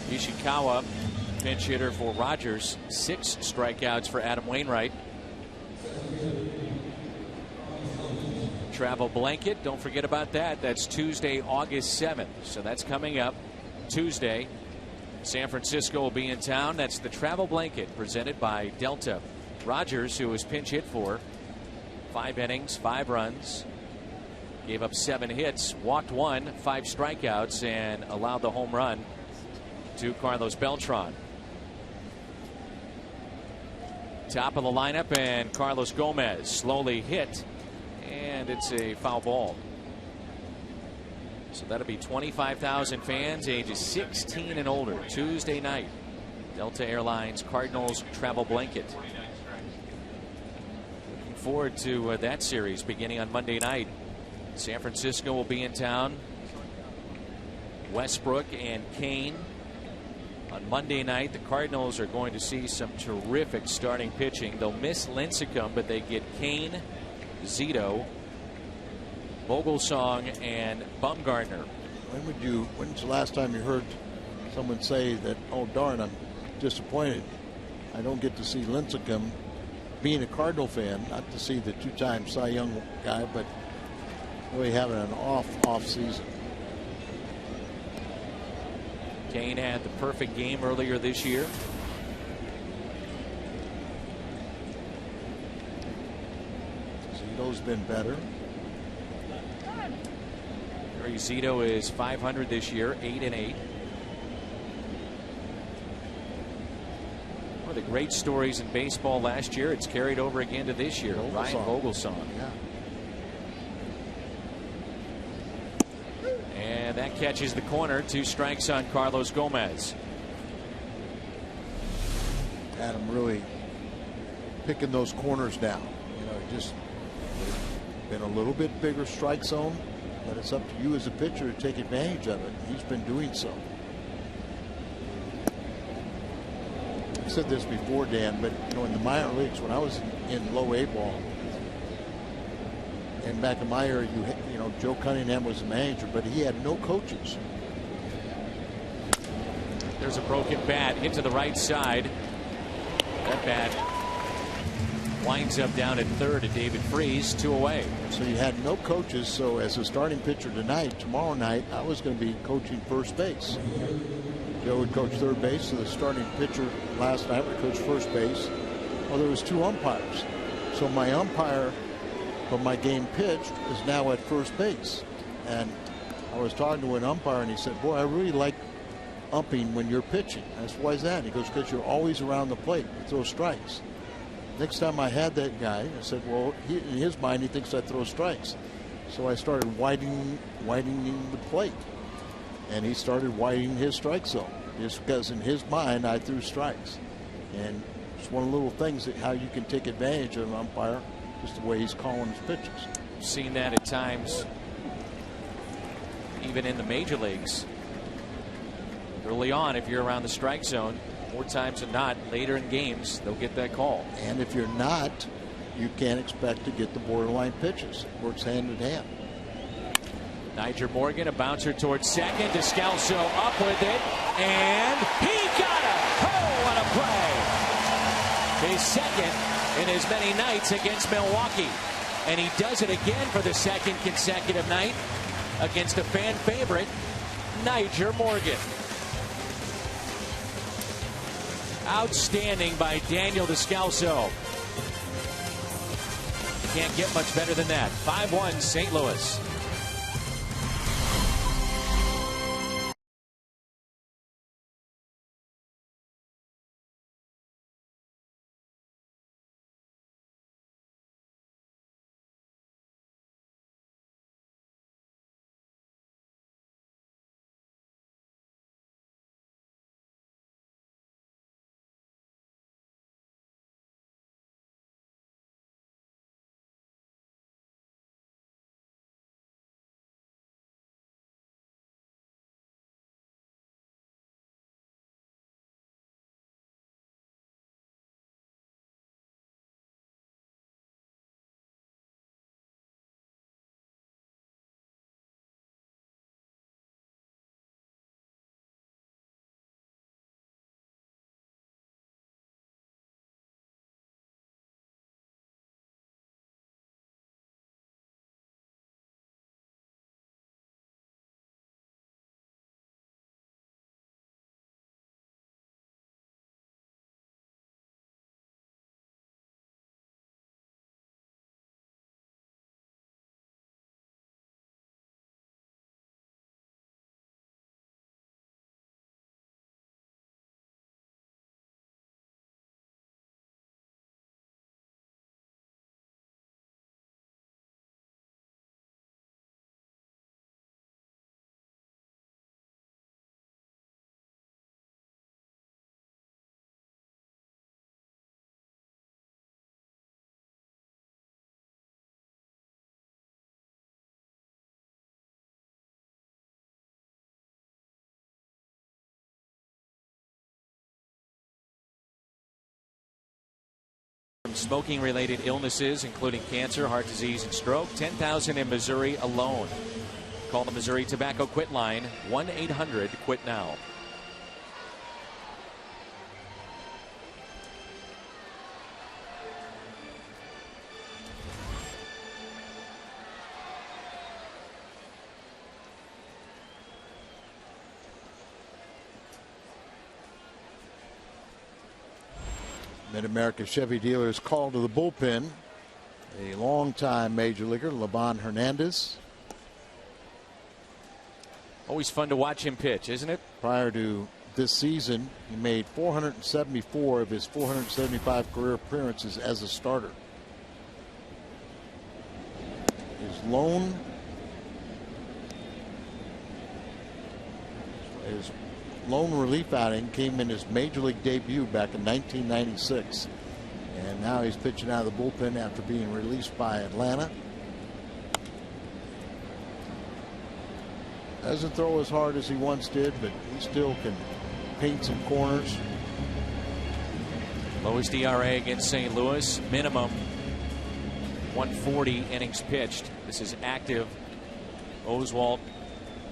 Ishikawa, pinch hitter for Rogers. 6 strikeouts for Adam Wainwright. Travel blanket, don't forget about that. That's Tuesday, August 7th. So that's coming up Tuesday. San Francisco will be in town. That's the travel blanket presented by Delta. Rogers, who was pinch hit for 5 innings, 5 runs, gave up 7 hits, walked 1, 5 strikeouts, and allowed the home run to Carlos Beltran. Top of the lineup, and Carlos Gomez slowly hit, and it's a foul ball. So that'll be 25,000 fans ages 16 and older Tuesday night. Delta Airlines Cardinals travel blanket. Looking forward to that series beginning on Monday night. San Francisco will be in town. Westbrook and Kane. On Monday night, the Cardinals are going to see some terrific starting pitching. They'll miss Lincecum, but they get Kane, Zito, Vogelsong, and Bumgarner. When's the last time you heard someone say that, oh darn, I'm disappointed I don't get to see Lincecum? Being a Cardinal fan, not to see the 2-time Cy Young guy, but really having an off season. Kane had the perfect game earlier this year. Zito's been better. Gary Zito is .500 this year, 8-8. One of the great stories in baseball last year. It's carried over again to this year. Ryan Vogelsong. Yeah. And that catches the corner. 2 strikes on Carlos Gomez. Adam really picking those corners down. You know, just been a little bit bigger strike zone, but it's up to you as a pitcher to take advantage of it. He's been doing so. I said this before, Dan, but you know, in the minor leagues, when I was in low A ball, and back in my era, you know, Joe Cunningham was the manager, but he had no coaches. There's a broken bat hit to the right side. That bat winds up down at third to David Freese, 2 away. So you had no coaches. So as a starting pitcher tonight, tomorrow night, I was going to be coaching first base. Joe would coach third base. So the starting pitcher last night would coach first base. Well, there was 2 umpires. So my umpire for my game pitched is now at first base. And I was talking to an umpire, and he said, boy, I really like umping when you're pitching. I said, why is that? He goes, because you're always around the plate. You throw strikes. Next time I had that guy, I said, well, in his mind, he thinks I throw strikes. So I started widening the plate. And he started widening his strike zone. Just because in his mind, I threw strikes. And it's one of the little things that how you can take advantage of an umpire, just the way he's calling his pitches. Seen that at times, even in the major leagues. Early on, if you're around the strike zone, more times than not, later in games, they'll get that call. And if you're not, you can't expect to get the borderline pitches. It works hand in hand. Niger Morgan, a bouncer towards second. Descalso up with it, and he got it. Oh, what a play! His second in as many nights against Milwaukee. And he does it again for the second consecutive night against a fan favorite, Niger Morgan. Outstanding by Daniel Descalso. Can't get much better than that. 5-1 St. Louis. Smoking-related illnesses, including cancer, heart disease, and stroke. 10,000 in Missouri alone. Call the Missouri Tobacco Quit line, 1-800-QUIT-NOW. Mid-America Chevy dealers called to the bullpen a longtime major leaguer, Livan Hernandez. Always fun to watch him pitch, isn't it? Prior to this season, he made 474 of his 475 career appearances as a starter. His lone relief outing came in his major league debut back in 1996. And now he's pitching out of the bullpen after being released by Atlanta. Doesn't throw as hard as he once did, but he still can paint some corners. Lowest ERA against St. Louis, minimum 140 innings pitched. This is active. Oswalt,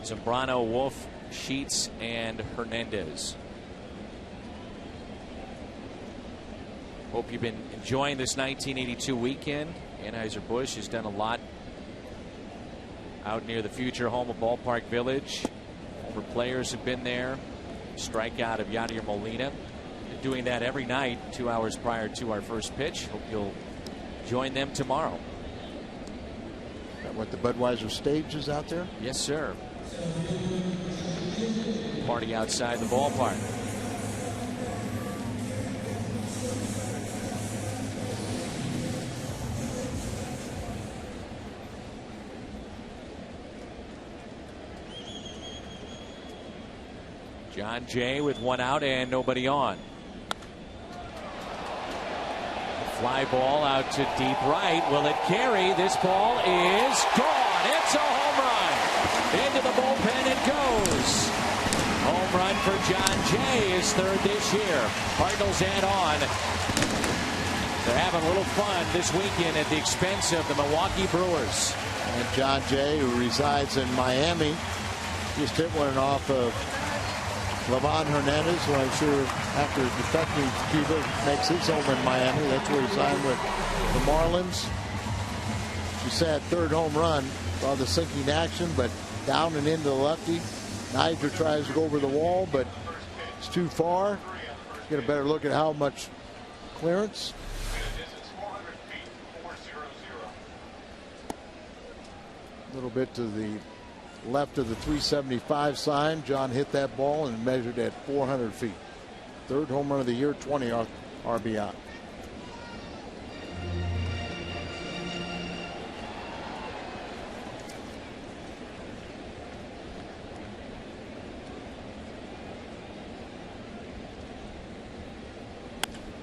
Zambrano, Wolf, Sheets, and Hernandez. Hope you've been enjoying this 1982 weekend. Anheuser-Busch has done a lot out near the future home of Ballpark Village. Former players have been there. Strikeout of Yadier Molina. They're doing that every night 2 hours prior to our first pitch. Hope you'll join them tomorrow. Is that what the Budweiser stage is out there? Yes, sir. Party outside the ballpark. John Jay with one out and nobody on. Fly ball out to deep right. Will it carry? This ball is gone. It's a home run. Into the bullpen it goes. Home run for John Jay, his third this year. Cardinals add on. They're having a little fun this weekend at the expense of the Milwaukee Brewers. And John Jay, who resides in Miami, just hit one off of Livan Hernandez, who I'm sure after defecting to Cuba makes his home in Miami. That's where he signed with the Marlins. She said third home run. Saw the sinking action, but down and into the lefty. Niger tries to go over the wall, but it's too far. Get a better look at how much clearance. A little bit to the left of the 375 sign. John hit that ball and measured at 400 feet. Third home run of the year, 20 RBI.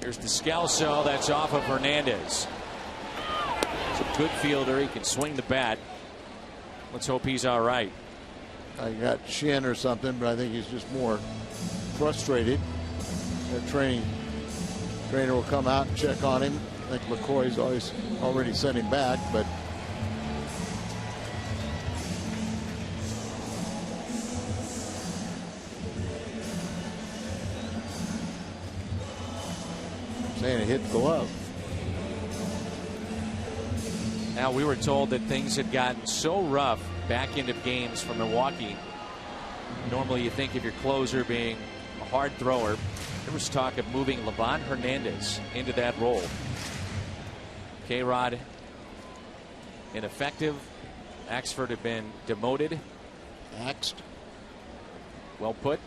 Here's Descalso. That's off of Hernandez. He's a good fielder. He can swing the bat. Let's hope he's all right. I got shin or something, but I think he's just more frustrated. The trainer will come out and check on him. I think McCoy's already sent him back, but saying it hit glove. Now, we were told that things had gotten so rough back into games for Milwaukee. Normally you think of your closer being a hard thrower. There was talk of moving Livan Hernandez into that role. K-Rod ineffective. Axford had been demoted. Axed. Well put.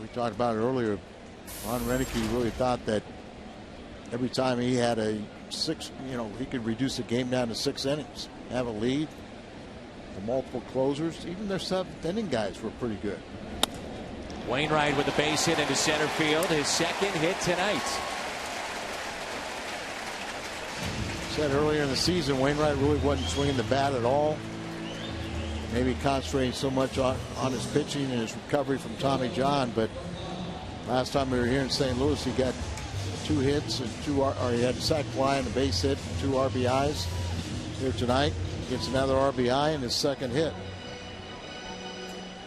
We talked about it earlier. Ron Renicky really thought that every time he had a he could reduce the game down to 6 innings, have a lead. The multiple closers, even their 7th inning guys were pretty good. Wainwright with a base hit into center field, his second hit tonight. Said earlier in the season, Wainwright really wasn't swinging the bat at all. Maybe concentrating so much on his pitching and his recovery from Tommy John, but last time we were here in St. Louis, he got 2 hits and he had a sac fly and a base hit, 2 RBIs. Here tonight, gets another RBI and his second hit.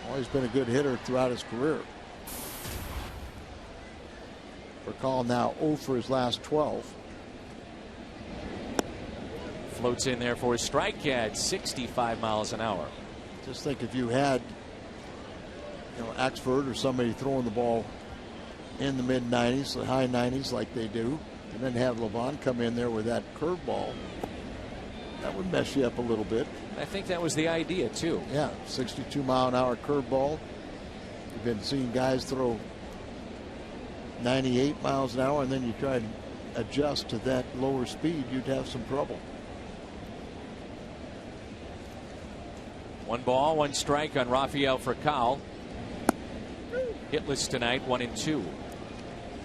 Always been a good hitter throughout his career. Recall now 0 for his last 12. Floats in there for a strike at 65 miles an hour. Just think if you had Axford or somebody throwing the ball in the mid 90s, the high 90s like they do, and then have Livan come in there with that curveball, that would mess you up a little bit. I think that was the idea too. Yeah, 62-mile-an-hour curveball. You've been seeing guys throw 98 miles an hour, and then you try to adjust to that lower speed, you'd have some trouble. 1 ball, 1 strike on Rafael Furcal. Hitless tonight, 1 and 2.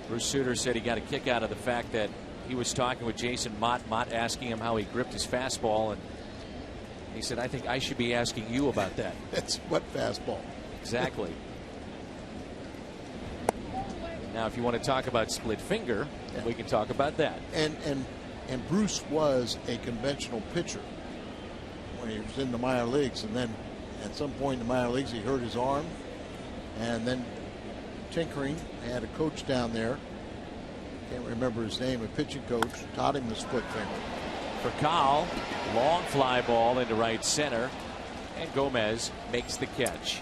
Bruce Sutter said he got a kick out of the fact that he was talking with Jason Mott. Mott asking him how he gripped his fastball, and he said, I think I should be asking you about that. That's what fastball? Exactly. Now, if you want to talk about split finger, we can talk about that. And Bruce was a conventional pitcher when he was in the minor leagues, and then at some point in the minor leagues he hurt his arm, and then tinkering. They had a coach down there, can't remember his name, a pitching coach, taught him the split finger. Furcal, long fly ball into right center, and Gomez makes the catch.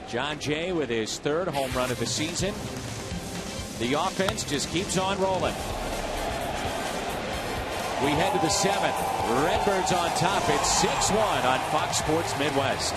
John Jay with his 3rd home run of the season. The offense just keeps on rolling. We head to the 7th. Redbirds on top. It's 6-1 on Fox Sports Midwest.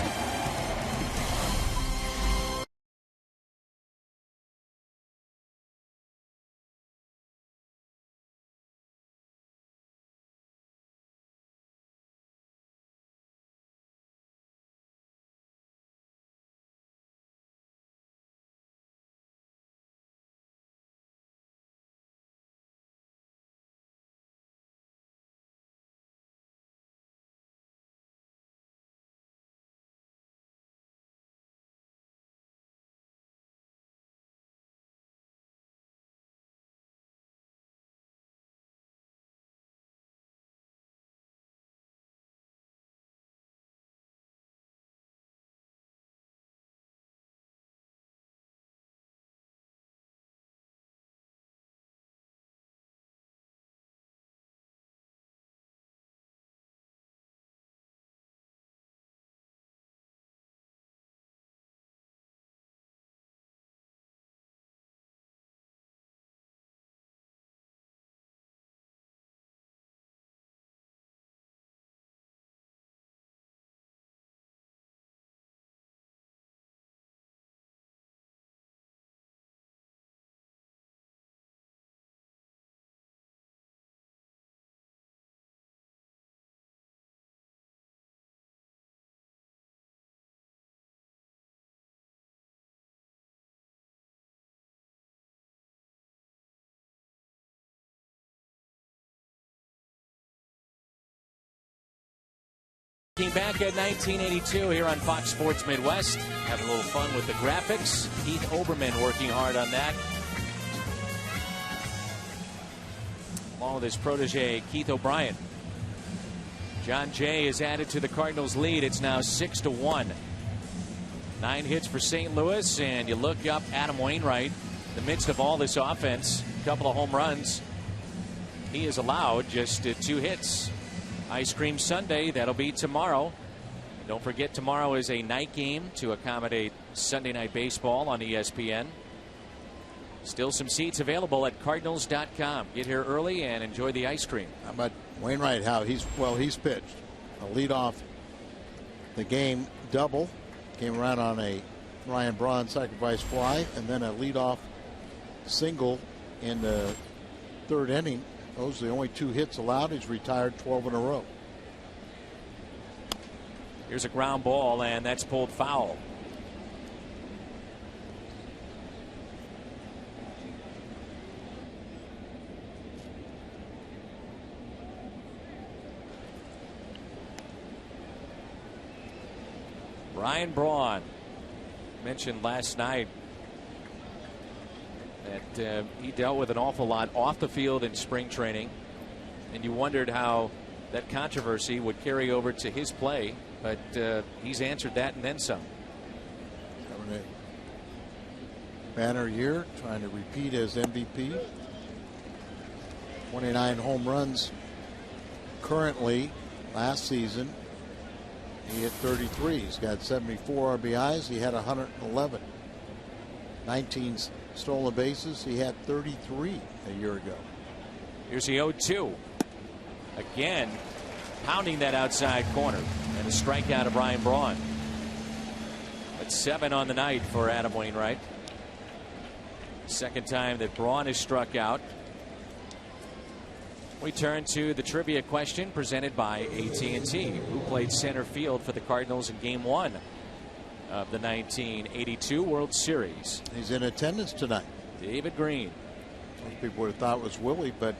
Looking back at 1982 here on Fox Sports Midwest. Having a little fun with the graphics. Keith Oberman working hard on that. Along with his protege, Keith O'Brien. John Jay is added to the Cardinals' lead. It's now 6-1. 9 hits for St. Louis, and you look up Adam Wainwright. In the midst of all this offense, a couple of home runs. He is allowed just 2 hits. Ice Cream Sunday, that'll be tomorrow. Don't forget, tomorrow is a night game to accommodate Sunday Night Baseball on ESPN. Still some seats available at Cardinals.com. Get here early and enjoy the ice cream. How about Wainwright? How he's pitched a leadoff the game double, came around on a Ryan Braun sacrifice fly, and then a leadoff single in the 3rd inning. Those are the only 2 hits allowed. He's retired 12 in a row. Here's a ground ball, and that's pulled foul. Ryan Braun mentioned last night that he dealt with an awful lot off the field in spring training, and you wondered how that controversy would carry over to his play, but he's answered that and then some. Having a banner year, trying to repeat as MVP. 29 home runs currently. Last season he hit 33. He's got 74 RBIs. He had 111. 19 stolen bases. He had 33 a year ago. Here's the 0-2. Again, pounding that outside corner, and a strikeout of Ryan Braun. That's 7 on the night for Adam Wainwright. Second time that Braun is struck out. We turn to the trivia question presented by AT&T. Who played center field for the Cardinals in Game 1 of the 1982 World Series? He's in attendance tonight. David Green. Most people would have thought it was Willie, but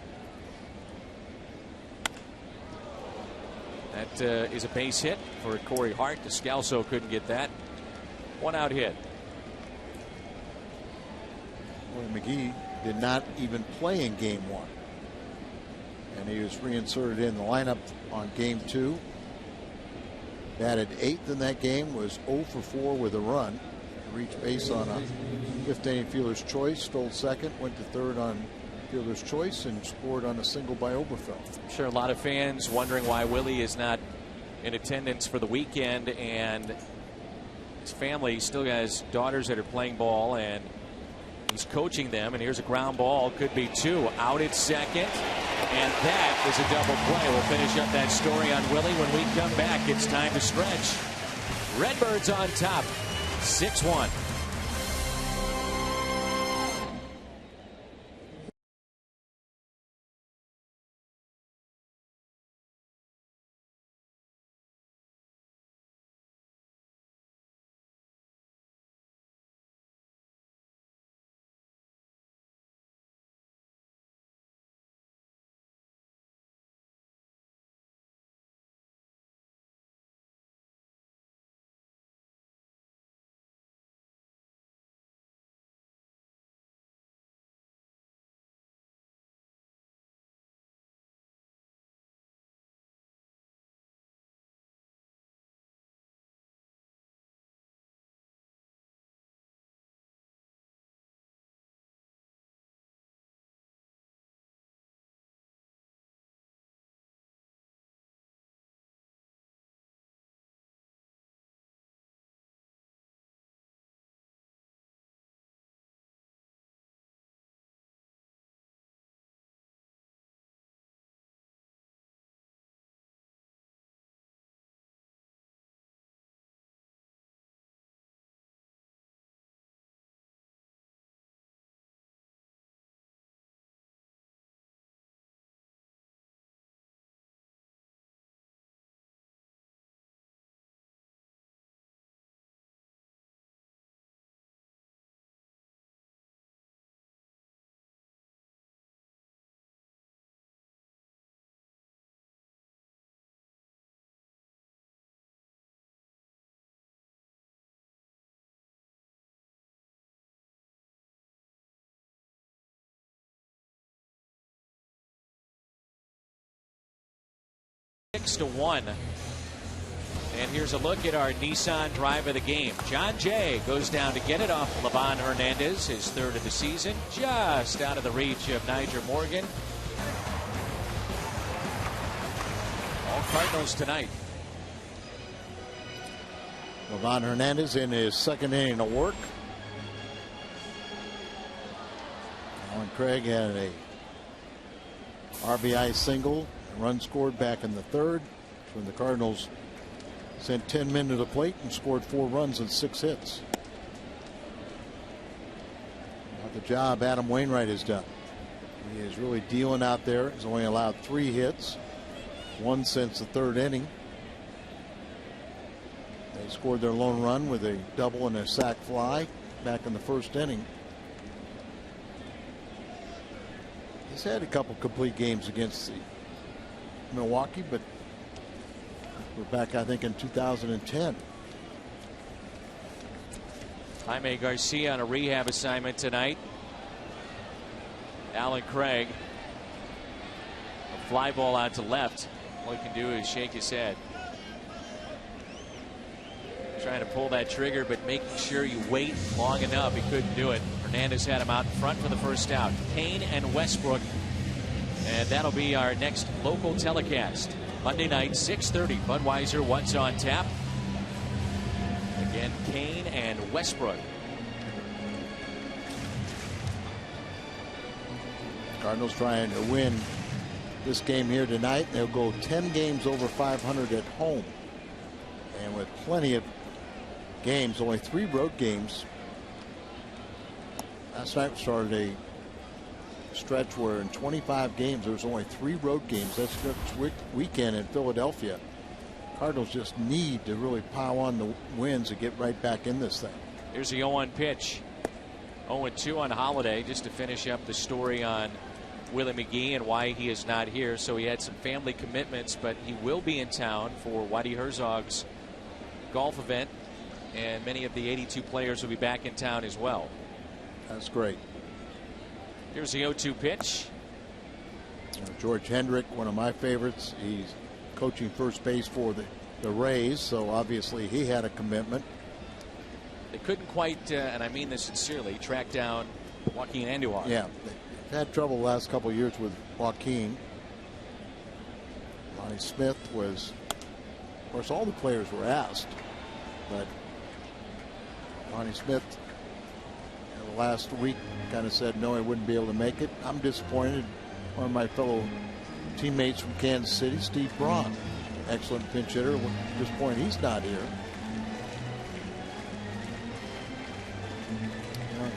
that is a base hit for Corey Hart. Descalso couldn't get that. 1-out hit. Willie McGee did not even play in Game 1. And he was reinserted in the lineup on Game 2. Batted 8th in that game, was 0 for 4 with a run. Reached base on a 5th inning fielder's choice, stole second, went to third on fielder's choice, and scored on a single by Oberfeld. I'm sure a lot of fans wondering why Willie is not in attendance for the weekend, and his family still has daughters that are playing ball, and he's coaching them. And here's a ground ball, could be 2, out at second, and that is a double play. We'll finish up that story on Willie when we come back. It's time to stretch. Redbirds on top, 6-1. 6-1. And here's a look at our Nissan drive of the game. John Jay goes down to get it off Livan Hernandez, his third of the season, just out of the reach of Niger Morgan. All Cardinals tonight. Livan Hernandez in his second inning of work. Alan Craig had a RBI single, run scored back in the third when the Cardinals sent 10 men to the plate and scored 4 runs and 6 hits. What the job Adam Wainwright has done. He is really dealing out there. He's only allowed 3 hits, 1 since the third inning. They scored their lone run with a double and a sac fly back in the first inning. He's had a couple complete games against the Milwaukee, but we're back, I think, in 2010. Jaime Garcia on a rehab assignment tonight. Alan Craig, a fly ball out to left. All he can do is shake his head. Trying to pull that trigger, but making sure you wait long enough. He couldn't do it. Hernandez had him out in front for the first out. Kane and Westbrook. And that'll be our next local telecast. Monday night, 6:30. Budweiser, What's on Tap. Again, Kane and Westbrook. Cardinals trying to win this game here tonight. They'll go 10 games over 500 at home. And with plenty of games, only 3 road games. Last night started a stretch where in 25 games there's only 3 road games. That's next weekend in Philadelphia. Cardinals just need to really pile on the wins to get right back in this thing. Here's the 0-1 pitch. 0-2 on Holiday, just to finish up the story on Willie McGee and why he is not here. So he had some family commitments, but he will be in town for Whitey Herzog's golf event, and many of the 82 players will be back in town as well. That's great. Here's the 0-2 pitch. George Hendrick, one of my favorites. He's coaching first base for the Rays, so obviously he had a commitment. They couldn't quite, and I mean this sincerely, track down Joaquin Andujar. Yeah, they've had trouble the last couple of years with Joaquin. Lonnie Smith was, of course, all the players were asked, but Lonnie Smith the last week kind of said no, he wouldn't be able to make it. I'm disappointed. One of my fellow teammates from Kansas City, Steve Braun, excellent pinch hitter. Disappointed he's not here.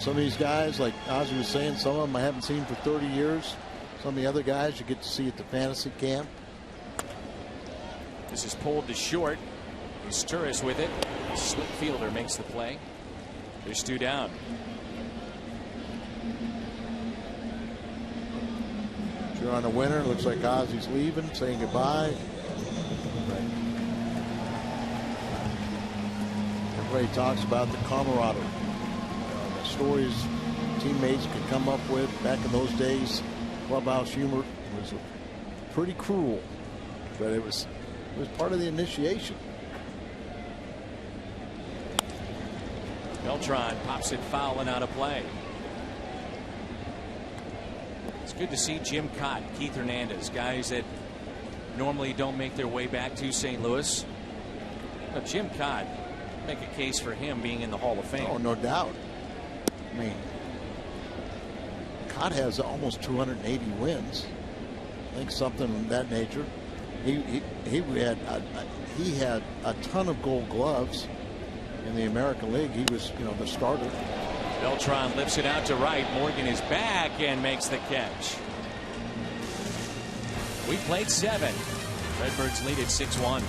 Some of these guys, like Ozzie was saying, some of them I haven't seen for 30 years. Some of the other guys you get to see at the fantasy camp. This is pulled to short. Turris with it. Slick fielder makes the play. There's 2 down. You're on a winner. Looks like Ozzie's leaving, saying goodbye. Everybody talks about the camaraderie. The stories teammates could come up with back in those days. Clubhouse humor was pretty cruel, but it was part of the initiation. Beltran pops it foul and out of play. It's good to see Jim Cott, Keith Hernandez, guys that normally don't make their way back to St. Louis. But Jim Cott, make a case for him being in the Hall of Fame. Oh, no doubt. I mean, Cott has almost 280 wins. I think something of that nature. He had a ton of Gold Gloves in the American League. He was, the starter. Beltran lifts it out to right. Morgan is back and makes the catch. We played 7. Redbirds lead at 6-1.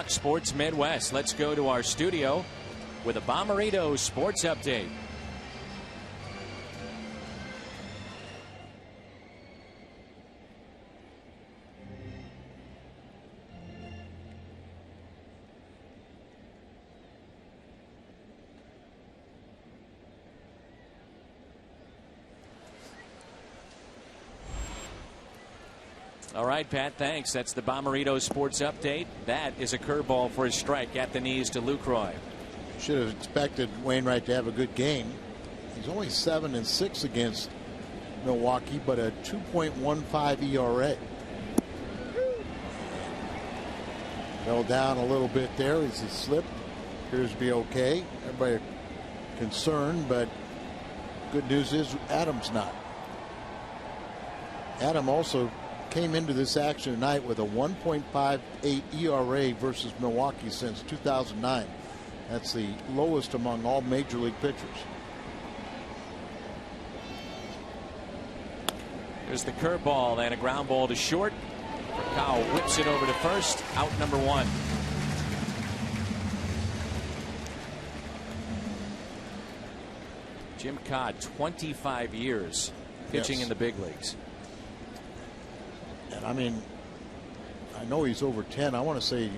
Sports Midwest. Let's go to our studio with a Bommarito Sports Update. All right, Pat, thanks. That's the Bommarito Sports Update. That is a curveball for a strike at the knees to Lucroy. Should have expected Wainwright to have a good game. He's only 7-6 against Milwaukee, but a 2.15 ERA. Fell down a little bit there as he slipped. Appears to be okay. Everybody concerned, but good news is Adam's not. Adam also came into this action tonight with a 1.58 ERA versus Milwaukee since 2009. That's the lowest among all major league pitchers. There's the curveball and a ground ball to short. Kyle whips it over to first. Out number 1. Jim Codd, 25 years pitching in the big leagues. And I mean, I know he's over 10. I want to say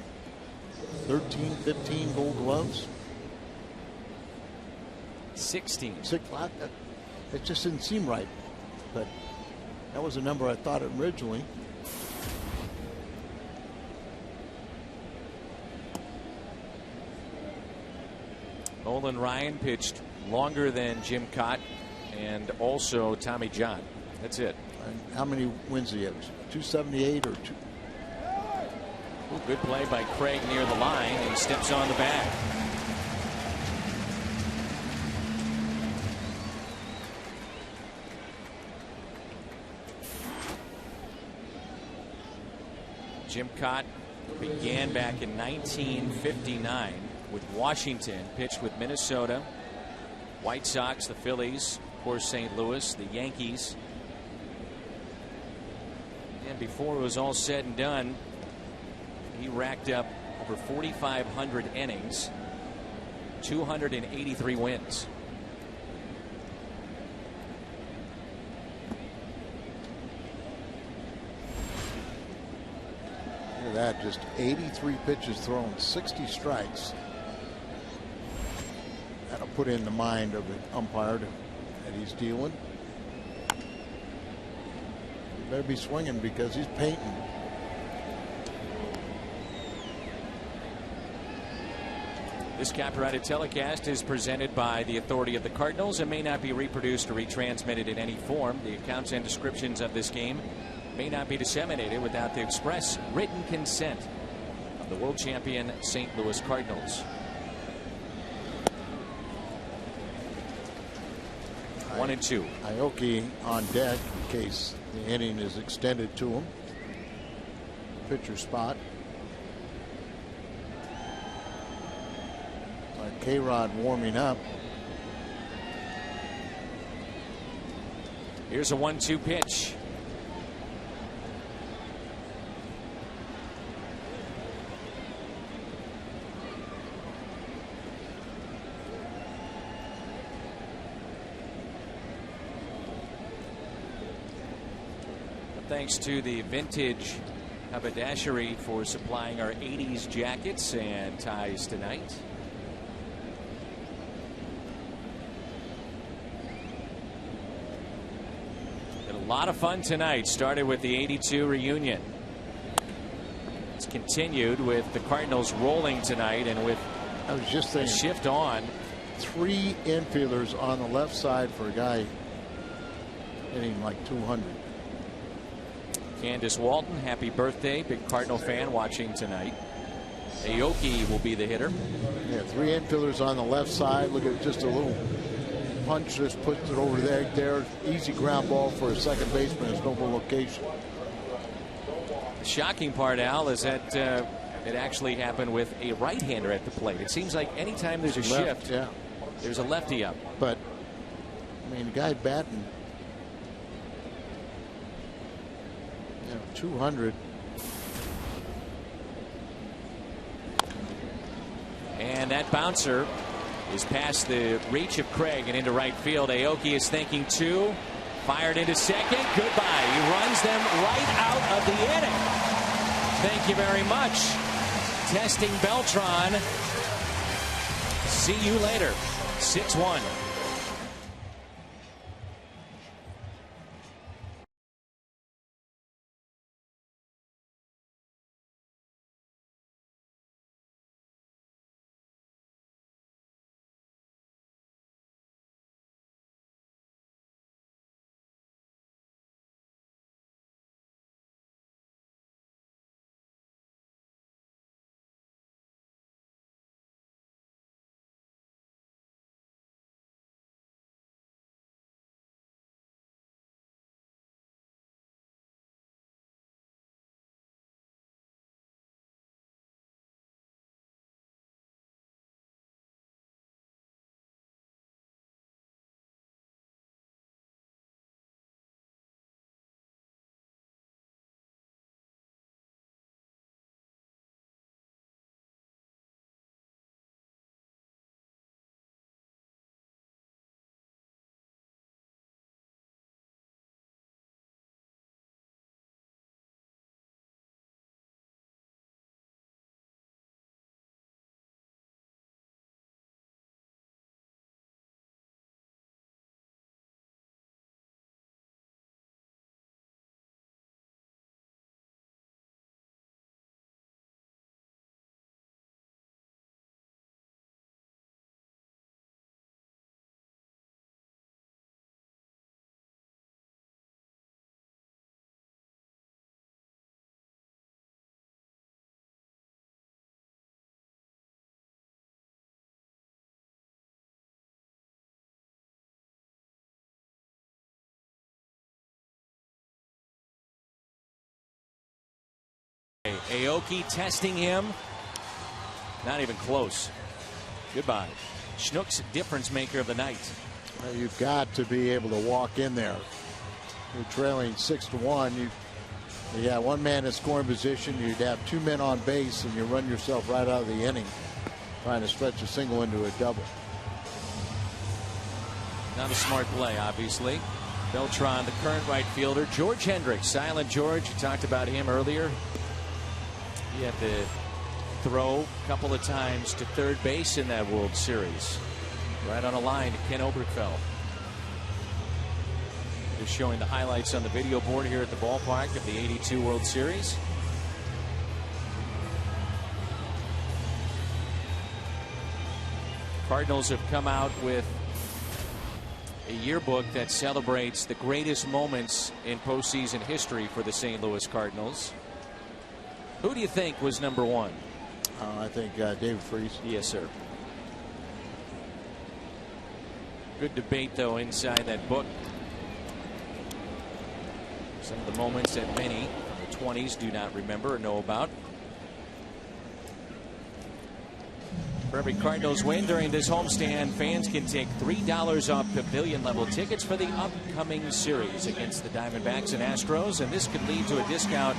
13, 15 gold gloves. 16. It just didn't seem right. But that was a number I thought originally. Nolan Ryan pitched longer than Jim Codd and also Tommy John. That's it. And how many wins did he have? 278 or 2? Ooh, good play by Craig near the line. He steps on the bag. Jim Codd began back in 1959 with Washington, pitched with Minnesota, White Sox, the Phillies, of course St. Louis, the Yankees. And before it was all said and done, he racked up over 4,500 innings, 283 wins. Look at that, just 83 pitches thrown, 60 strikes. That'll put in the mind of the umpire that he's dealing. He better be swinging because he's painting. This copyrighted telecast is presented by the authority of the Cardinals and may not be reproduced or retransmitted in any form. The accounts and descriptions of this game may not be disseminated without the express written consent of the world champion St. Louis Cardinals. 1-2. Aoki on deck in case the inning is extended to him. Pitcher spot. K-Rod warming up. Here's a 1-2 pitch. Thanks to the Vintage Haberdashery for supplying our 80s jackets and ties tonight. A lot of fun tonight. Started with the 82 reunion. It's continued with the Cardinals rolling tonight, and with I was just thinking, a shift on. 3 infielders on the left side for a guy hitting like 200. Candace Walton, happy birthday. Big Cardinal fan watching tonight. Aoki will be the hitter. Yeah, 3 infielders on the left side. Look at just a little punch, just puts it over there. Easy ground ball for a second baseman. It's noble location. The shocking part, Al, is that it actually happened with a right-hander at the plate. It seems like anytime there's a shift, yeah, there's a lefty up. But I mean, the guy batting 200. And that bouncer is past the reach of Craig and into right field. Aoki is thinking 2. Fired into second. Goodbye. He runs them right out of the inning. Thank you very much. Testing Beltran. See you later. 6-1. Aoki testing him. Not even close. Goodbye. Schnook's difference maker of the night. Well, you've got to be able to walk in there. You're trailing 6-1. You got one man in scoring position. You'd have 2 men on base, and you run yourself right out of the inning, trying to stretch a single into a double. Not a smart play, obviously. Beltran, the current right fielder. George Hendricks, Silent George. You talked about him earlier. He had to throw a couple of times to third base in that World Series. Right on a line to Ken Oberkfell. Just showing the highlights on the video board here at the ballpark of the '82 World Series. Cardinals have come out with a yearbook that celebrates the greatest moments in postseason history for the St. Louis Cardinals. Who do you think was #1? I think David Freese. Yes, sir. Good debate, though, inside that book. Some of the moments that many from the 20s do not remember or know about. For every Cardinals win during this homestand, fans can take $3 off pavilion level tickets for the upcoming series against the Diamondbacks and Astros, and this could lead to a discount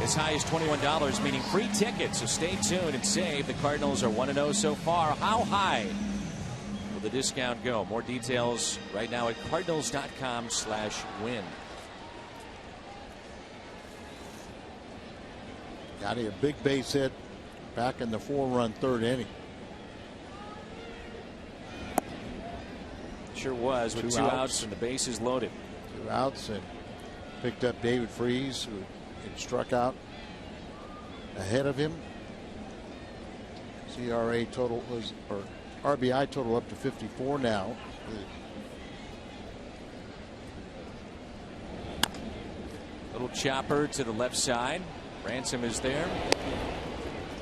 as high as $21, meaning free tickets. So stay tuned and save. The Cardinals are 1-0 so far. How high will the discount go? More details right now at cardinals.com/win. Got a big base hit back in the 4-run third inning. Sure was, with 2 outs and the bases loaded. 2 outs, and picked up David Freese, who had struck out ahead of him. CRA total was, or RBI total up to 54 now. Little chopper to the left side. Ransom is there.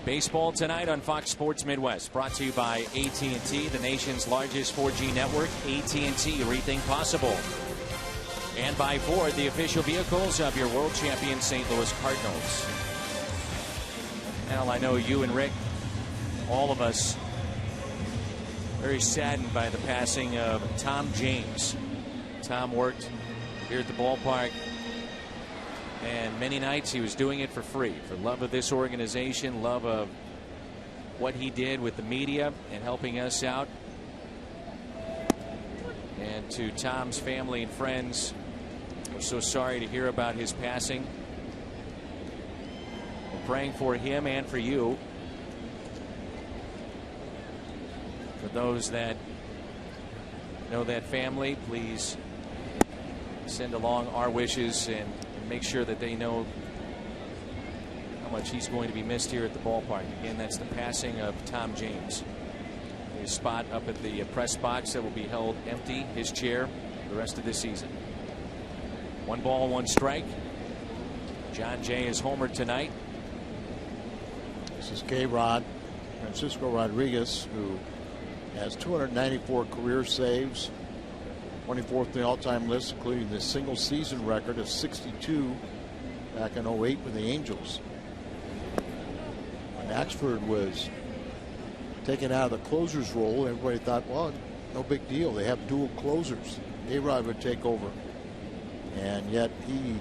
Baseball tonight on Fox Sports Midwest, brought to you by AT&T, the nation's largest 4G network. AT&T, rethink possible. And by Ford, the official vehicles of your world champion St. Louis Cardinals. Al, I know you and Rick, all of us, very saddened by the passing of Tom James. Tom worked here at the ballpark, and many nights he was doing it for free, for love of this organization, love of what he did with the media and helping us out. And to Tom's family and friends, we're so sorry to hear about his passing. We're praying for him and for you. For those that know that family, please send along our wishes and make sure that they know how much he's going to be missed here at the ballpark. Again, that's the passing of Tom James. His spot up at the press box that will be held empty, his chair, the rest of this season. 1 ball, 1 strike. John Jay is homered tonight. This is K-Rod, Francisco Rodriguez, who has 294 career saves, 24th in the all-time list, including the single season record of 62 back in 08 with the Angels. When Axford was taken out of the closer's role, everybody thought, well, no big deal. They have dual closers. A-Rod would take over. And yet he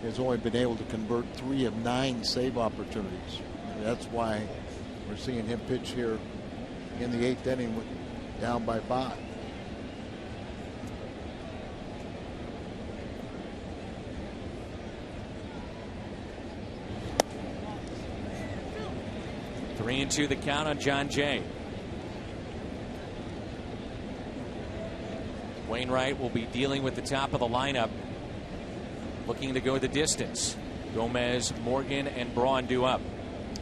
has only been able to convert 3 of 9 save opportunities. And that's why we're seeing him pitch here in the 8th inning down by 5. Three and 2 the count on John Jay. Wainwright will be dealing with the top of the lineup, looking to go the distance. Gomez, Morgan, and Braun due up.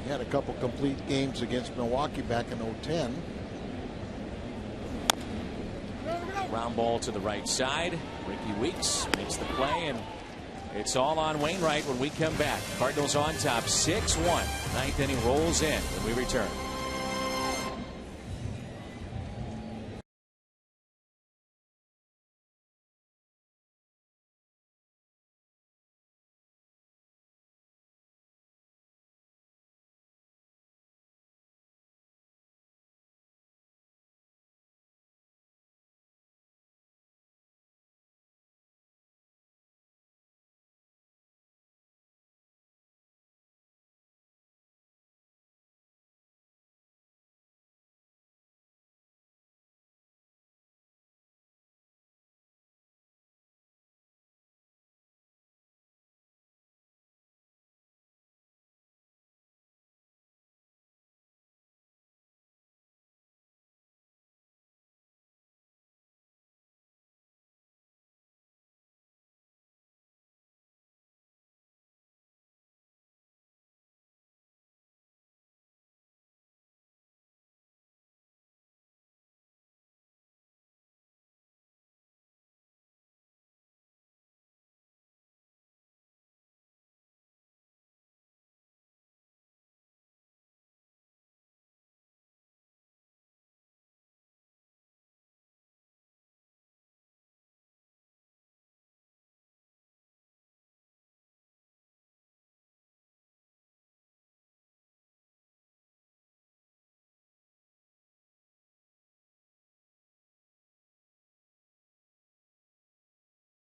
He had a couple complete games against Milwaukee back in 2010. Ground ball to the right side. Ricky Weeks makes the play, and it's all on Wainwright when we come back. Cardinals on top 6-1. 9th inning rolls in when we return.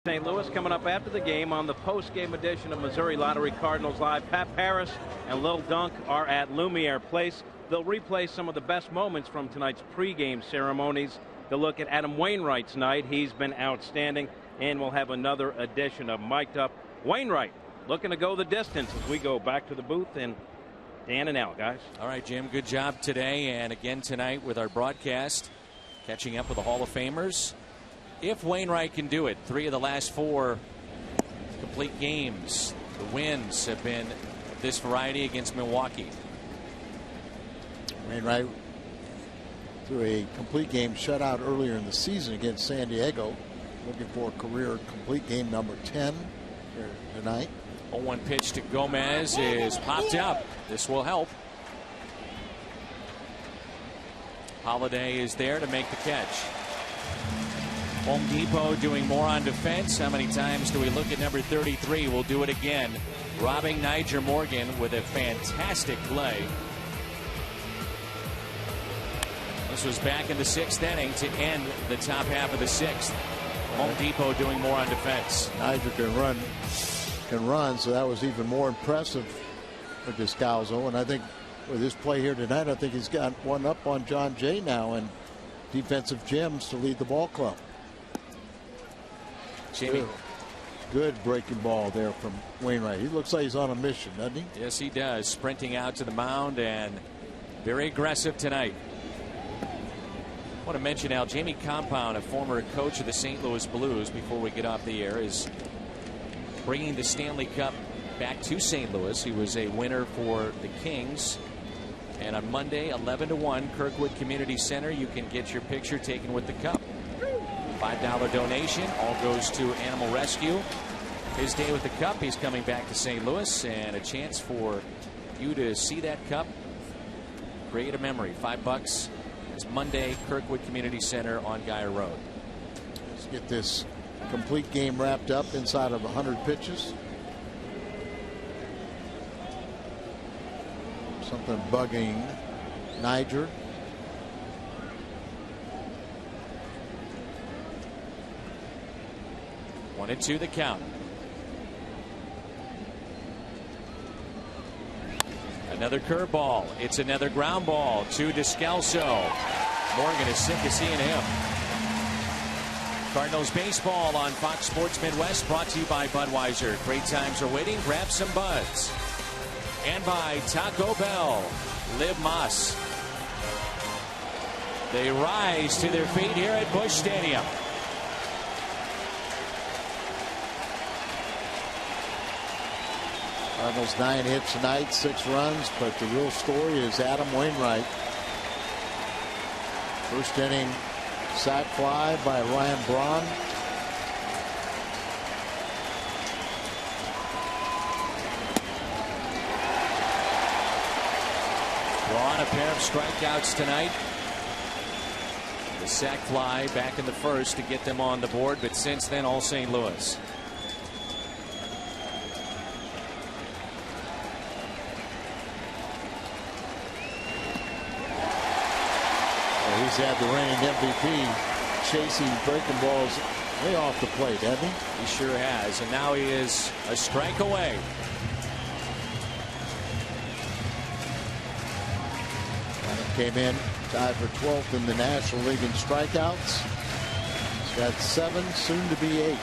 St. Louis coming up after the game on the post-game edition of Missouri Lottery Cardinals Live. Pat Paris and Lil Dunk are at Lumiere Place. They'll replay some of the best moments from tonight's pregame ceremonies. They'll look at Adam Wainwright's night. He's been outstanding. And we'll have another edition of Mic'd Up. Wainwright looking to go the distance as we go back to the booth. And Dan and Al, guys. All right, Jim, good job today and again tonight with our broadcast. Catching up with the Hall of Famers. If Wainwright can do it, 3 of the last 4 complete games, the wins have been this variety against Milwaukee. Wainwright threw a complete game shutout earlier in the season against San Diego. Looking for a career complete game number 10 here tonight. 0-1 pitch to Gomez is popped up. This will help. Holiday is there to make the catch. Home Depot doing more on defense. How many times do we look at number 33? We'll do it again. Robbing Niger Morgan with a fantastic play. This was back in the 6th inning to end the top half of the 6th. Home Depot doing more on defense. Niger can run, so that was even more impressive for Descalzo. And I think with his play here tonight, I think he's got one up on John Jay now in defensive gems to lead the ball club. Jamie. Good breaking ball there from Wainwright. He looks like he's on a mission, doesn't he? Yes, he does. Sprinting out to the mound and very aggressive tonight. I want to mention Al, Jamie Compound, a former coach of the St. Louis Blues, before we get off the air, is bringing the Stanley Cup back to St. Louis. He was a winner for the Kings. And on Monday, 11-1, Kirkwood Community Center, you can get your picture taken with the cup. $5 donation, all goes to Animal Rescue. His day with the cup, he's coming back to St. Louis, and a chance for you to see that cup. Create a memory. $5. It's Monday, Kirkwood Community Center on Geyer Road. Let's get this complete game wrapped up inside of 100 pitches. Something bugging Niger. One and two the count. Another curveball. It's another ground ball to Descalso. Morgan is sick of seeing him. Cardinals baseball on Fox Sports Midwest, brought to you by Budweiser. Great times are waiting. Grab some buds. And by Taco Bell. Liv Moss. They rise to their feet here at Busch Stadium. Cardinals 9 hits tonight, 6 runs, but the real story is Adam Wainwright. First inning sac fly by Ryan Braun. Braun, a pair of strikeouts tonight. The sac fly back in the first to get them on the board, but since then all St. Louis. He's had the reigning MVP chasing breaking balls way off the plate, hasn't he? He sure has, and now he is a strike away. Came in tied for 12th in the National League in strikeouts. He's got 7, soon to be 8.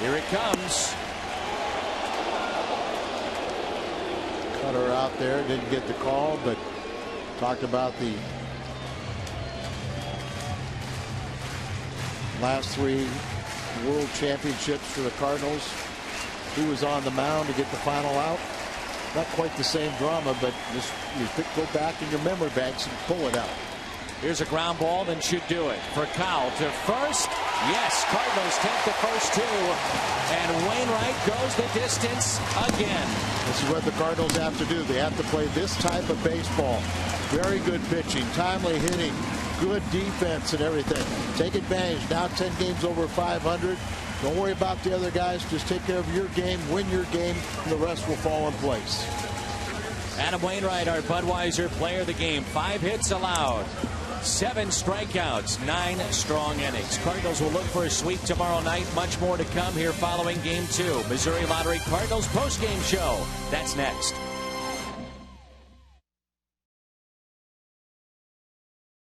Here it comes. Cutter out there, didn't get the call, but talked about the last 3 World Championships for the Cardinals. Who was on the mound to get the final out? Not quite the same drama, but just you go back in your memory banks and pull it out. Here's a ground ball that should do it for Kyle to first. Yes, Cardinals take the first 2, and Wainwright goes the distance again. This is what the Cardinals have to do. They have to play this type of baseball. Very good pitching, timely hitting, good defense and everything. Take advantage. Now 10 games over 500. Don't worry about the other guys. Just take care of your game, win your game, and the rest will fall in place. Adam Wainwright, our Budweiser player of the game. 5 hits allowed, 7 strikeouts, 9 strong innings. Cardinals will look for a sweep tomorrow night. Much more to come here following Game 2. Missouri Lottery Cardinals postgame show. That's next.